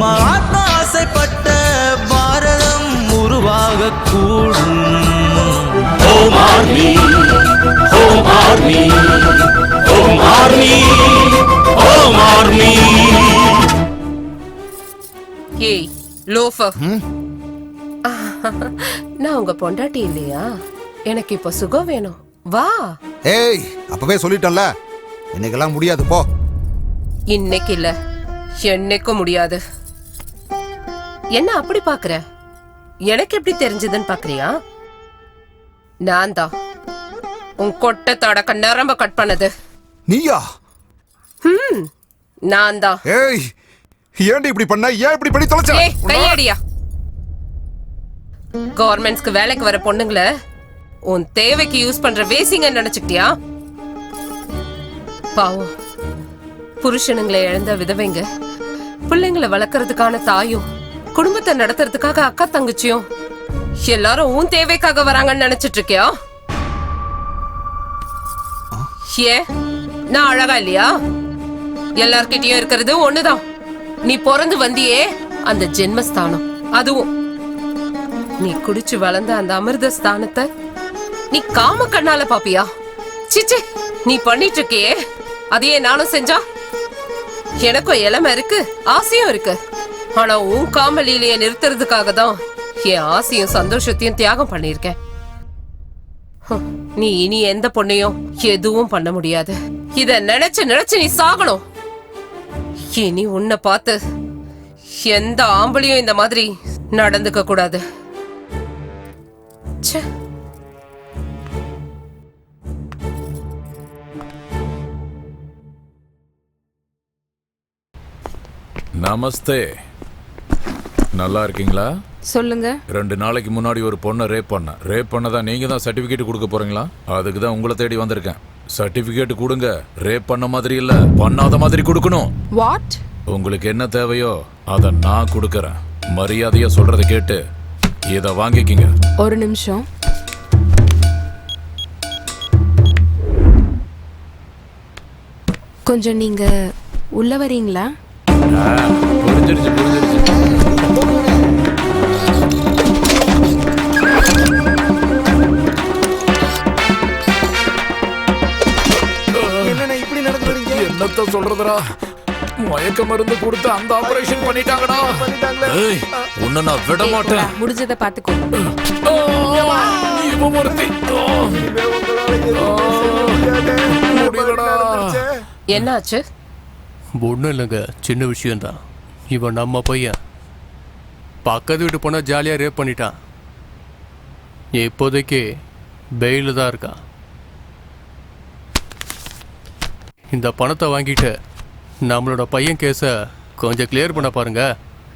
B: மகாத்மா ஆசைப்பட்ட பாரதம் உருவாக கூடும்.
A: Home Army, Home Army, Home Army, Home Army.
R: ஏய் லோஃபர், நான் உங்க பொண்டாட்டி இல்லையா? எனக்கு இப்ப சுகம் வேணும், வா.
N: ஏய், அப்பவே சொல்லிட்டேன்ல, இன்னைக்கெல்லாம் முடியாது, போ.
R: இன்னைக்கு இல்ல, என்னைக்கும் முடியாது. என்ன அப்படி பாக்குற? எனக்கு எப்படி தெரிஞ்சதுன்னு பாக்குறியா? நான் தான் உன் கொட்டை தடக்க நரம்ப கட் பண்ணது.
N: நீயா?
R: நான் தான்.
N: ஏய், ஏன்டி இப்படி பண்ண? ஏன் இப்படி பண்ணி தொலைச்ச?
R: ஏய், கையடியா. கவர்மெண்ட்ஸ்க்கு வேலைக்கு வர பொண்ணுங்களை உன் தேவைக்கு யூஸ் பண்ற வேசிங்க நினைச்சுக்கிட்டியா? பாவம், புருஷனுங்களை இழந்த விதவைங்க, பிள்ளைங்களை வளர்க்கறதுக்கான தாயும், குடும்பத்தை நடத்துறதுக்காக அக்கா தங்கச்சியும் எல்லாரும் உன் தேவைக்காக வராங்கன்னு நினைச்சிட்டு இருக்கியா? ஏன் நான் அழகா இல்லையா? எல்லார்கிட்டயும் இருக்கிறது ஒண்ணுதான். நீ பிறந்து வந்தியே அந்த ஜென்மஸ்தானம், அதுவும் நீ குடிச்சு வளர்ந்த அந்த அமிர்த ஸ்தானத்தை நீ காம கண்ணால பாப்பியா? சிச்சி, நீ பண்ணிட்டு இருக்கியே அதையே நானும் செஞ்சா? எனக்கும் இளமை இருக்கு, ஆசையும் இருக்கு. ஆனா உன் காமலீலைய நிறுத்துறதுக்காக தான் என் ஆசையும் சந்தோஷத்தையும் தியாகம் பண்ணிருக்கேன். நீ இனி எந்த பொண்ணையும் எதுவும் பண்ண முடியாது. இத நினைச்சு நினைச்சு நீ சாகணும். இனி உன்னை பார்த்து எந்த ஆம்பளையும் இந்த மாதிரி நடந்துக்க கூடாது. ச்சே.
O: நமஸ்தே, நல்லா இருக்கீங்களா?
C: சொல்லுங்க.
O: 2 நாளைக்கு முன்னாடி ஒரு பொண்ணை ரேப் பண்ணதா நீங்க தான் சர்டிபிகேட் கொடுக்க போறீங்களா? அதுக்கு தான் உங்களை தேடி வந்திருக்கேன். சர்டிபிகேட் கொடுங்க. ரேப் பண்ண மாதிரி இல்ல, பண்ணாத மாதிரி கொடுக்கணும்.
C: வாட்?
O: உங்களுக்கு என்ன தேவையோ அத நான் கொடுக்கறேன். மரியாதையா சொல்றதை கேட்டு இத வாங்கிக்கிங்க.
C: ஒரு நிமிஷம். கொஞ்சம் நீங்க உள்ள வரீங்களா?
O: புரிஞ்சிருச்சு.
G: என்னண்ணே இப்படி நடந்துறீங்க?
O: என்னத்த சொல்றதுடா, மயக்க மருந்து கொடுத்து அந்த ஆபரேஷன் பண்ணிட்டாங்கடா. ஏய், உன்னை நான் விட மாட்டேன்.
C: முடிஞ்சதை பாத்துக்கோ.
O: இவன் ஒருத்தி.
R: என்னாச்சு?
L: ஒன்றும் இல்லைங்க, சின்ன விஷயம்தான். இவன் நம்ம பையன். பக்கத்து வீட்டு போனா ஜாலியாக ரேப் பண்ணிட்டான். இப்போதைக்கு பெயிலில் தான் இருக்கான். இந்த பணத்தை வாங்கிட்டு நம்மளோட பையன் கேஸை கொஞ்சம் கிளியர் பண்ண பாருங்க.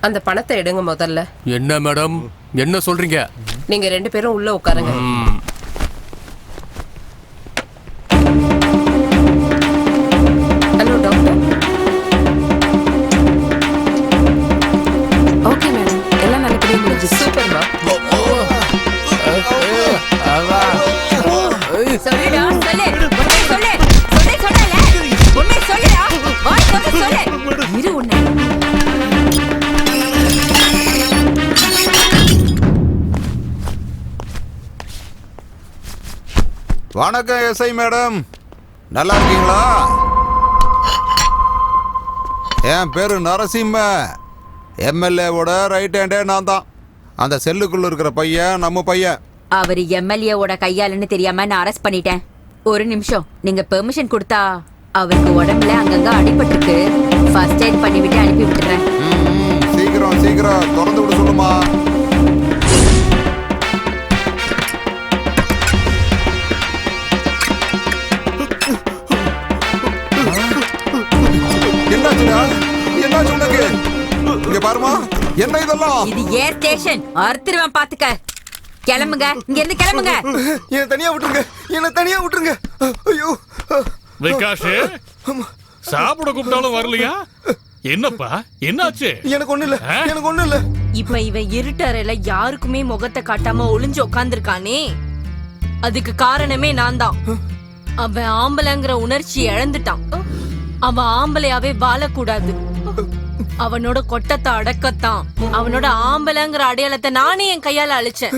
R: அந்த பணத்தை எடுங்க முதல்ல.
L: என்ன மேடம், என்ன சொல்றீங்க?
R: நீங்க 2 பேரும் உள்ள உட்காருங்க. Hello doctor.
C: ஓகே மேடம், எல்லாம் நல்லபடியா முடிஞ்சிச்சு.
R: சூப்பர்மா.
K: சொல்லுடா, சொல்லு. சொல்லு. சொல்லல. உன்னை சொல்லுடா. வாய் திறந்து சொல்லு. இரு உன்னை.
N: வணக்கம் எஸ்ஐ மேடம், நல்லா இருக்கீங்களா? என் பேரு நரசிம்ம, எம்எல்ஏவோட ரைட் ஹேண்டே நான் தான். அந்த செல்லுக்குள்ள இருக்கிற பையன் நம்ம பையன்.
K: அவர் எம்எல்ஏவோட கையாலன்னு தெரியாம நான் அரெஸ்ட் பண்ணிட்டேன். ஒரு நிமிஷம், நீங்க பெர்மிஷன் கொடுத்தா அவருக்கு உடம்புல அங்கங்க அடிபட்டுருக்கு. ஃபர்ஸ்ட் எய்ட் பண்ணிவிட்டு அனுப்பி விட்டுறேன்.
N: சீக்கிரம் சீக்கிரம் திறந்து விட சொல்லுமா. என்னாச்சு உனக்கு? இங்க பாருமா, என்ன இதெல்லாம்?
K: இது ஏர் ஸ்டேஷன், அறுத்துருவேன் பாத்துக்க. கிளம்புங்க, இங்க இருந்து கிளம்புங்க.
G: என்ன தனியா விட்டுருங்க, என்ன தனியா விட்டுருங்க. ஐயோ
F: விகாஷ், சாப்பிட கூப்பிட்டாலும் வரலையா? என்னப்பா என்னாச்சு?
G: எனக்கு ஒண்ணு இல்ல, எனக்கு ஒண்ணு இல்ல.
Q: இப்ப இவன் இருட்டறையில யாருக்குமே முகத்தை காட்டாம ஒளிஞ்சு உட்கார்ந்துருக்கானே, அதுக்கு காரணமே நான் தான். அவன் ஆம்பளைங்கிற உணர்ச்சி இழந்துட்டான். அவன் ஆம்பளையாவே வாழக்கூடாது. அவனோட கொட்டத்தை அடக்கத்தான் அவனோட ஆம்பளைங்கிற அடையாளத்தை நானே என் கையால அழிச்சேன்.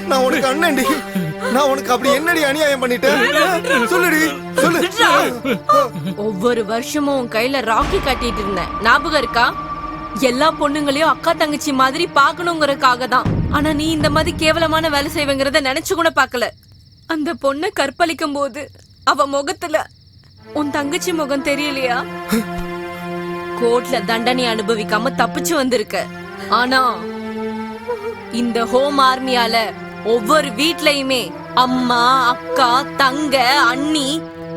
G: நான் உனக்கு அண்ணன்டி, நான் உனக்கு அப்படி என்னடி அநியாயம் பண்ணிட்டேன்? சொல்லுடி சொல்லு.
Q: ஒவ்வொரு வருஷமும் உன் கையில ராக்கி கட்டிட்டு இருந்தேன், ஞாபகம் இருக்கா? எல்லா பொண்ணுங்களையும் அக்கா தங்கச்சி மாதிரி பாக்கணுங்கிறதுக்காக தான். ஆனா நீ இந்த மாதிரி கேவலமான வேலை செய்வங்கிறத நினைச்சு கூட பாக்கல. அந்த பொண்ணை கற்பழிக்கும் போது அவ முகத்துல உன் தங்கச்சி முகம் தெரியலையா? கோர்ட்ல தண்டனை அனுபவிக்காம தப்பிச்சு வந்திருக்க. ஆனா இந்த ஹோம் ஆர்மியால ஒவ்வொரு வீட்லயுமே அம்மா, அக்கா, தங்க, அண்ணி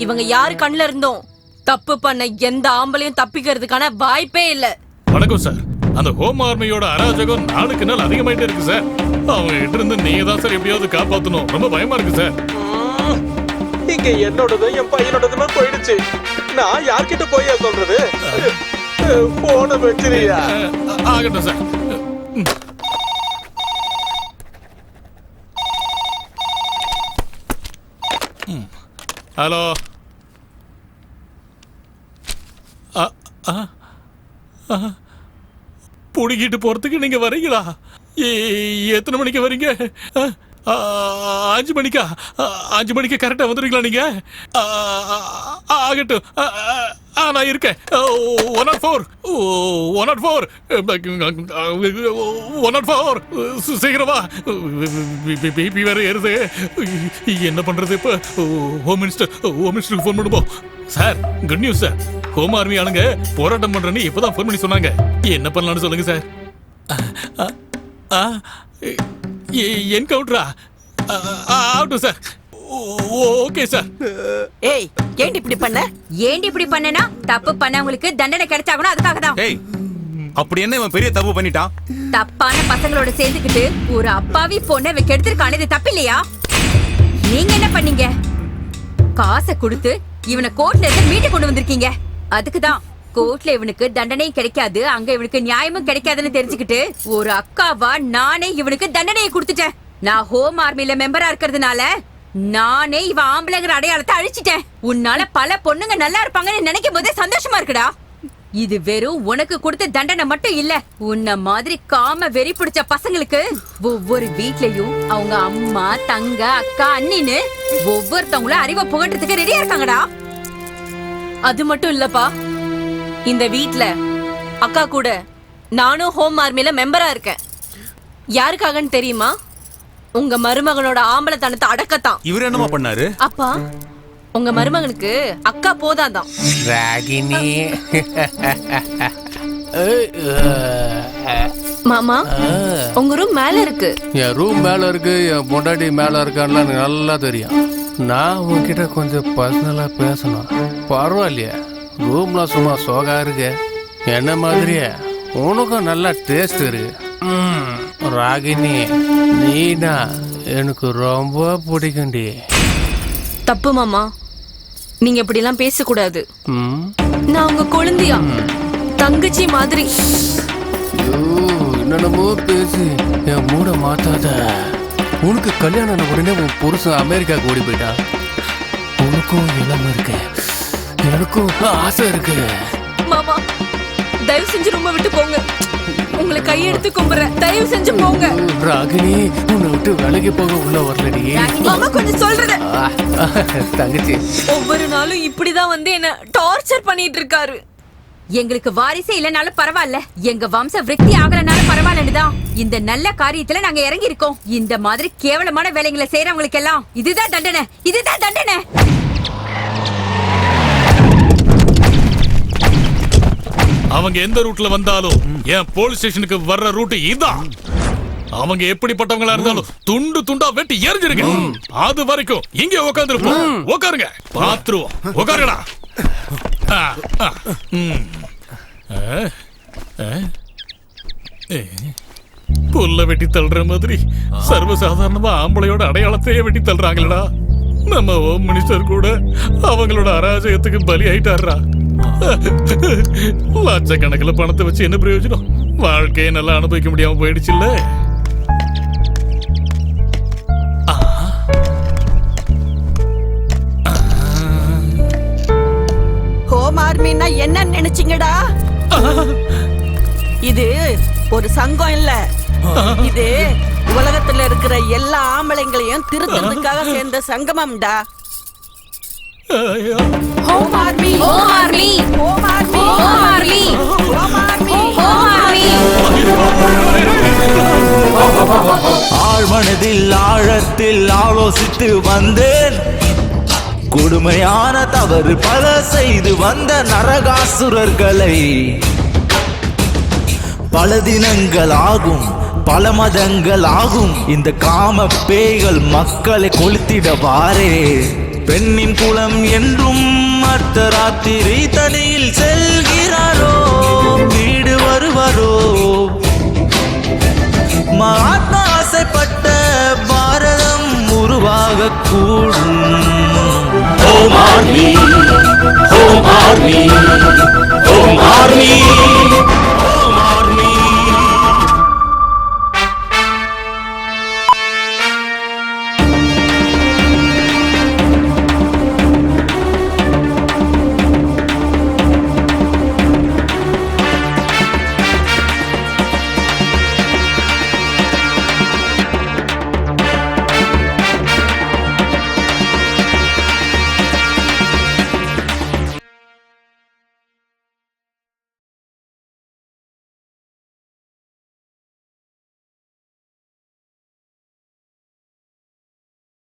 Q: இவங்க யாரு கண்ணுல இருந்தோம் தப்பு பண்ண எந்த ஆம்பளையும் தப்பிக்கிறதுக்கான வாய்ப்பே இல்ல.
F: வணக்கம் சார். அந்த ஹோம் ஆர்மியோட அராஜகம் நாளுக்கு நாள் அதிகமாயிட்டே இருக்கு சார். அவங்க கிட்ட இருந்து நீங்க தான் சார் எப்படியாவது காப்பாத்தணும். ரொம்ப பயமா இருக்கு சார்.
E: இங்க என்னோடதும் என் பையனோடதுமே போயிடுச்சு. நான் யார்கிட்ட போய் சொல்றது? போன வச்சிரியா?
F: ஆகட்டும் சார். ஹலோ. புடிக்கிட்டு போறதுக்கு நீங்க வரீங்களா? எத்தனை மணிக்கு வரீங்க? 5 மணிக்கா? 5 மணிக்கு கரெக்டா வந்துடுறீங்களா நீங்க? ஆகட்டும், நான் இருக்கேன். 104 சீக்கிரமா. பிபி வேற ஏறுது. என்ன பண்றது இப்ப? ஹோம் மினிஸ்டருக்கு ஃபோன் பண்ணுவோம். Sir, good news sir. Home army ஆளுங்க போராட்டம் பண்றேன்னு இப்பதான் ஃபோன் பண்ணி சொன்னாங்க. என்ன பண்ணலாம்னு சொல்லுங்க சார். என்கவுண்டரா? ஆகட்டும் சார். Okay sir.
Q: ஏய், ஏண்டி இப்படி பண்ண?
K: ஏண்டி இப்படி பண்ணனா? தப்பு பண்ணவங்களுக்கு தண்டனை கிடைச்சாகணும், அதுக்காக தான்.
U: ஏய், அப்படி என்ன இவன் பெரிய தப்பு பண்ணிட்டான்?
K: தப்பான பசங்களோட சேர்ந்துக்கிட்டு ஒரு அப்பாவி பொண்ணை கெடுத்திருக்கானே, இது தப்பு இல்லையா? நீங்க என்ன பண்ணீங்க? காசை கொடுத்து இவனை கோர்ட்ல இருந்து மீட்டு கொண்டு வந்திருக்கீங்க. அதுக்குதான் கோர்ட்ல இவனுக்கு தண்டனையும் கிடைக்காது, அங்க இவனுக்கு நியாயமும் கிடைக்காதுன்னு தெரிஞ்சுக்கிட்டு ஒரு அக்காவா நானே இவனுக்கு தண்டனையை கொடுத்துட்டேன். நான் ஹோம் ஆர்மில மெம்பரா இருக்கிறதுனால நானே இவன் ஆம்பளைங்கிற அடையாளத்தை அழிச்சிட்டேன். உன்னால பல பொண்ணுங்க நல்லா இருப்பாங்கன்னு நினைக்கும் போதே சந்தோஷமா இருக்குடா. இது வெறும் உனக்கு கொடுத்த தண்டனை மட்டும் இல்ல, உன்ன மாதிரி காம வெறி பிடிச்ச பசங்களுக்கு ஒவ்வொரு வீட்லயும் அவங்க அம்மா, தங்க, அக்கா, அண்ணின்னு ஒவ்வொருத்தவங்களும் அறிவை புகட்டுறதுக்கு ரெடியா இருக்காங்கடா.
Q: அது மட்டும் இல்லப்பா, இந்த வீட்ல அக்கா கூட நானும் ஹோம் ஆர்மில மெம்பரா இருக்கேன். யாருக்காகன்னு தெரியுமா? உங்க மருமகனோட ஆம்பளத்தனத்தை அடக்கத்தான்.
U: இவர் என்னமா பண்ணாரு?
Q: அப்பா, உங்க மருமகனுக்கு அக்கா போதாதான்.
L: ராகினி.
Q: மாமா, உங்க ரூம் மேல இருக்கு.
L: என் ரூம் மேல இருக்கு, என் பொண்டாட்டி மேல இருக்கான்னு எனக்கு நல்லா தெரியும். நான் உன்கிட்ட கொஞ்சம் பர்சனலா பேசணும். பரவாயில்லையா? ரூம்ல சும்மா சோகா இருக்கு. என்ன மாதிரியே உனக்கும் நல்லா டேஸ்ட் இருக்கு. ராகினி, நீனா எனக்கு ரொம்ப பிடிக்கும்டி.
Q: தப்பு மாமா, நீங்க இப்படி எல்லாம் பேசக்கூடாது. நான் உங்க குழந்தையா, தங்கச்சி மாதிரி.
L: என்னென்னமோ பேசி என் மூட மாத்தாத. உனக்கு கல்யாணம் உடனே உன் புருஷன் அமெரிக்காவுக்கு ஓடி போயிட்டான். உனக்கும் இளம இருக்கு, எனக்கும் ஆசை இருக்கு.
Q: மாமா, தயவு செஞ்சு ரொம்ப விட்டு போங்க. உங்களை கையெடுத்து கும்புறேன், தயவு செஞ்சு போங்க.
L: ராகினி உன்னை விட்டு விலகி போக உள்ள வரலடி.
Q: மாமா கொஞ்சம் சொல்றது.
L: தங்கச்சி
Q: ஒவ்வொரு நாளும் இப்படிதான் வந்து என்ன டார்ச்சர் பண்ணிட்டு இருக்காரு.
K: எங்களுக்கு வாரிசே இல்லனாலும் பரவாயில்ல, எங்க வம்ச விருத்தி ஆகலனாலும் பரவாயில்லன்னுதான் இந்த நல்ல காரியத்துல நாங்க இறங்கி இருக்கோம். இந்த மாதிரி கேவலமான வேலைகளை செய்யறவங்களுக்கு எல்லாம் இதுதான் தண்டனை, இதுதான் தண்டனை.
F: அவங்க எந்த ரூட்ல வந்தாலும் என் போலீஸ் ஸ்டேஷனுக்கு வர்ற ரூட் இதான். அவங்க எப்படிப்பட்டவங்களா இருந்தாலும் துண்டு துண்டா வெட்டி எரிஞ்சிருங்க. அது வரைக்கும் இங்க உட்காந்துருப்போம். உட்காருங்க, பாத்துருவோம். உட்காருங்கடா. புல்ல வெட்டி தள்ளுற மாதிரி சர்வசாதாரணமா ஆம்பளையோட அடையாளத்தையே வெட்டி தள்ளுறாங்களடா. நம்ம ஹோம் மினிஸ்டர் கூட அவங்களோட அராஜகத்துக்கு பலி ஆயிட்டாரா. லட்சக்கணக்கில் பணத்தை வச்சு என்ன பிரயோஜனம்? வாழ்க்கையை நல்லா அனுபவிக்க முடியாம போயிடுச்சு இல்ல.
I: ஹோம் ஆர்மின்னா என்ன நினைச்சீங்கடா? இது ஒரு சங்கம் இல்ல, இது உலகத்துல இருக்கிற எல்லா ஆம்பளைங்களையும் திருத்துறதுக்காக சேர்ந்த சங்கமம்டா. Home army, home army, home army, home army, home army, home army.
B: ஆழ்மனதில் ஆழத்தில் ஆலோசித்து வந்தேன். கொடுமையான தவறு பல செய்து வந்த நரகாசுரர்களை பல தினங்கள் ஆகும், பல மதங்கள் ஆகும், இந்த காம பேய்கள் மக்களை கொளுத்திடவாரே. பெண்ணின் குலம் என்றும் அர்த்தராத்திரி தனியில் செல்கிறாரோ, வீடு வருவாரோ. மகாத்மா ஆசைப்பட்ட பாரதம் உருவாக கூடும்.
A: Home army, home army, home army.